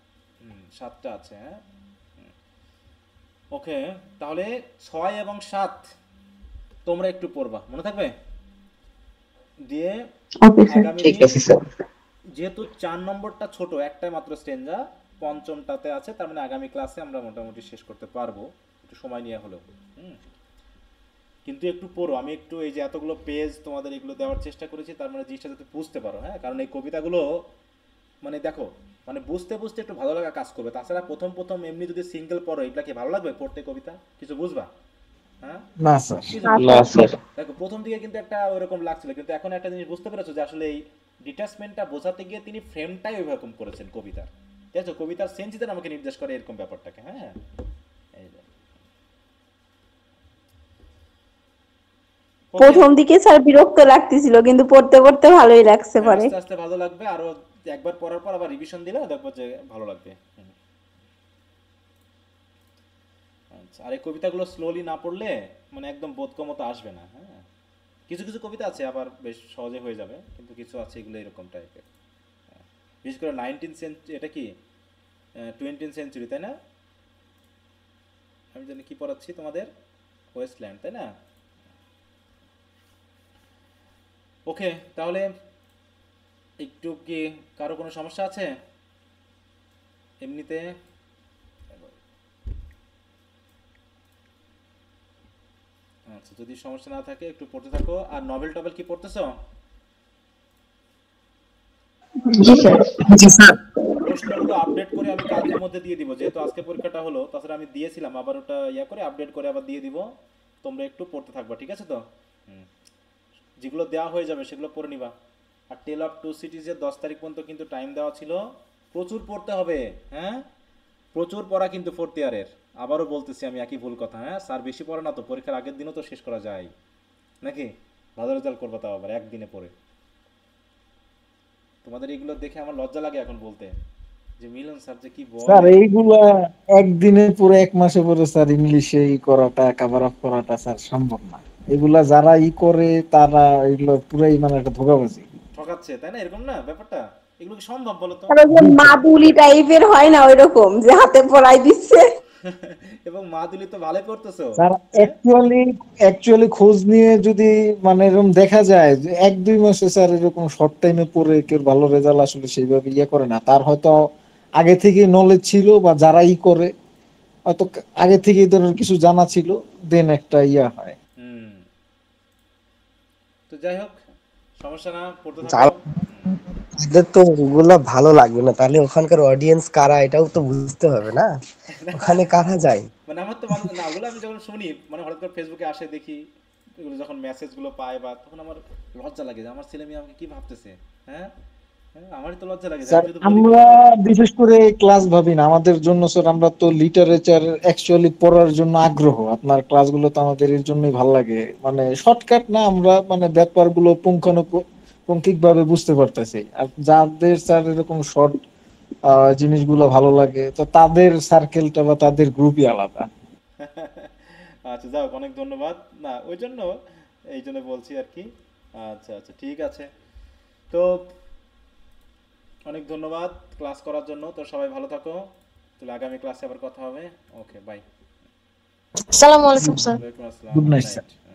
7টা আছে। ওকে, তাহলে 6 এবং 7 তোমরা একটু পড়বা, মনে থাকবে দিয়ে আগামী যেহেতু 4 নম্বরটা ছোট, একটা মাত্র স্টেঞ্জা, 5মটাতে আছে, তার মানে আগামী ক্লাসে আমরা মোটামুটি শেষ করতে পারবো, একটু সময় নিয়ে হলেও। কিন্তু একটু পড়ো, আমি একটু এই যে এতগুলো পেজ তোমাদের এগুলো দেওয়ার চেষ্টা করেছি, তার মানে জিনিসটা যাতে বুঝতে পারো। কারণ এই কবিতাগুলো মানে দেখো, মানে বুঝতে বুঝতে একটু ভালো লাগা কাজ করবে। তাছাড়া প্রথম প্রথম এমনি যদি সিঙ্গেল পড়ো, এগুলা কি ভালো লাগবে পড়তে কবিতা? কিছু বুঝবা? না স্যার। দেখো প্রথম দিকে কিন্তু একটা ওইরকম লাগছিল, কিন্তু এখন একটা জিনিস বুঝতে পেরেছো যে আসলে এই ডিটাচমেন্টটা বোঝাতে গিয়ে তিনি ফ্রেমটাই ওইরকম করেছেন কবিতার, ঠিক আছে? কবিতার সেন্সিতে আমাকে নির্দেশ করে এরকম ব্যাপারটাকে। এই যে প্রথম দিকে স্যার বিরক্ত লাগতেছিল, কিন্তু পড়তে পড়তে ভালোই লাগছে, পরে আস্তে আস্তে ভালো লাগবে, আরো একবার পড়ার পর আবার রিভিশন দিলে দেখবো যে ভালো লাগবে। আচ্ছা, আর এই কবিতাগুলো স্লোলি না পড়লে মানে একদম বোধগম্যতা আসবে না। কিছু কিছু কবিতা আছে আবার বেশ সহজে হয়ে যাবে, কিন্তু কিছু আছে এগুলো এরকম টাইপের। বিশেষ করে 19th সেঞ্চুরি, এটা কি 20th সেঞ্চুরি, তাই না? আমি জানি কি পড়াচ্ছি তোমাদের, ওয়েস্টল্যান্ড, তাই না? ওকে, তাহলে একটু কি কারো কোনো সমস্যা আছে? এমনিতে আচ্ছা, যদি সমস্যা না থাকে একটু পড়তে থাকো। আর নভেল টভেল কি পড়তেছো? জি স্যার। জি স্যার। প্রশ্নগুলো আপডেট করে আমি কালকের মধ্যে দিয়ে দিব, যেহেতু আজকে পরীক্ষাটা হলো, তাছাড়া আমি দিয়েছিলাম, আবার ওটা করে আপডেট করে আবার দিয়ে দিব। তোমরা একটু পড়তে থাকবা, ঠিক আছে তো? যেগুলো দেওয়া হয়ে যাবে সেগুলো পড়ে নিবা। আর টেল অফ টু সিটিজের 10 তারিখ পর্যন্ত কিন্তু টাইম দেওয়া ছিল। প্রচুর পড়তে হবে, হ্যাঁ, প্রচুর পড়া কিন্তু 4th ইয়ারের। আবারও বলতেছি আমি একই ভুল কথা, হ্যাঁ স্যার বেশি পড়ে না তো, পরীক্ষার আগের দিনও তো শেষ করা যায় নাকি? ভালো রেজাল্ট করবো তাও আবার একদিনে পড়ে। তোমাদের এগুলো দেখে আমার লজ্জা লাগে এখন বলতে, যে মিলন স্যার যে কি স্যার বলে। এইগুলা একদিনে পুরো এক মাসে পরে স্যার ইংলিশে করাটা কভার আপ করাটা স্যার সম্ভব না। এগুলা যারা করে তারা এগুলো পুরাই মানে একটা ধোঁকাবাজি। ঠকাচ্ছে, তাই না? এরকম না ব্যাপারটা? এগুলো কি সম্ভব বলো তো? আর ওই যে মাদুলি টাইপের হয় না ওইরকম যে হাতে পড়াই দিচ্ছে। এবং মাদুলি তো ভালো করতেছো। স্যার অ্যাকচুয়ালি খোঁজ নিয়ে যদি মানে এরকম দেখা যায় যে 1-2 মাসে স্যার এরকম শর্ট টাইমে পড়ে কেউ ভালো রেজাল্ট আসলে সেইভাবে করে না। তার হয়তো আগে থেকে নলেজ ছিল, বা যারা করে হয়তো আগে থেকে এই ধরনের কিছু জানা ছিল, দেন একটা হয়। তো যাই হোক, সমস্যা না, পড়তে থাকো। যাদের তো ওগুলা ভালো লাগবে না, তাহলে ওখানকার অডিয়েন্স কারা এটাও তো বুঝতে হবে না, ওখানে কারা যায়। মানে আমার তো না, ওগুলো আমি যখন শুনি, মানে হঠাৎ করে ফেসবুকে আসে দেখি এগুলো, যখন মেসেজগুলো পাই, বা তখন আমার লজ্জা লাগে যে আমার ছেলে মেয়ে আমাকে কি ভাবতেছে। হ্যাঁ, আমারই তো লজ্জা লাগে যে স্যার আমি যদি বলি। আমরা বিশেষ করে ক্লাস ভাবি না আমাদের জন্য স্যার, আমরা তো লিটারেচার অ্যাকচুয়ালি পড়ার জন্য আগ্রহ। আপনার ক্লাসগুলো তো আমাদের এর জন্যই ভালো লাগে, মানে শর্টকাট না, আমরা মানে ব্যাপারগুলো পুঙ্খানুপুঙ্খিক ভাবে বুঝতে পারতেছি। আর যাদের স্যার এরকম শর্ট জিনিসগুলো ভালো লাগে, তো তাদের সার্কেলটা বা তাদের গ্রুপই আলাদা। আচ্ছা, যাও, অনেক ধন্যবাদ। না ওই জন্য, এই জন্য বলছি আর কি। আচ্ছা আচ্ছা, ঠিক আছে। তো অনেক ধন্যবাদ ক্লাস করার জন্য। তো সবাই ভালো থাকো, তাহলে আগামী ক্লাসে আবার কথা হবে। ওকে, বাই। আসসালামু আলাইকুম স্যার। ওয়ালাইকুম আসসালাম, good good night sir. Night.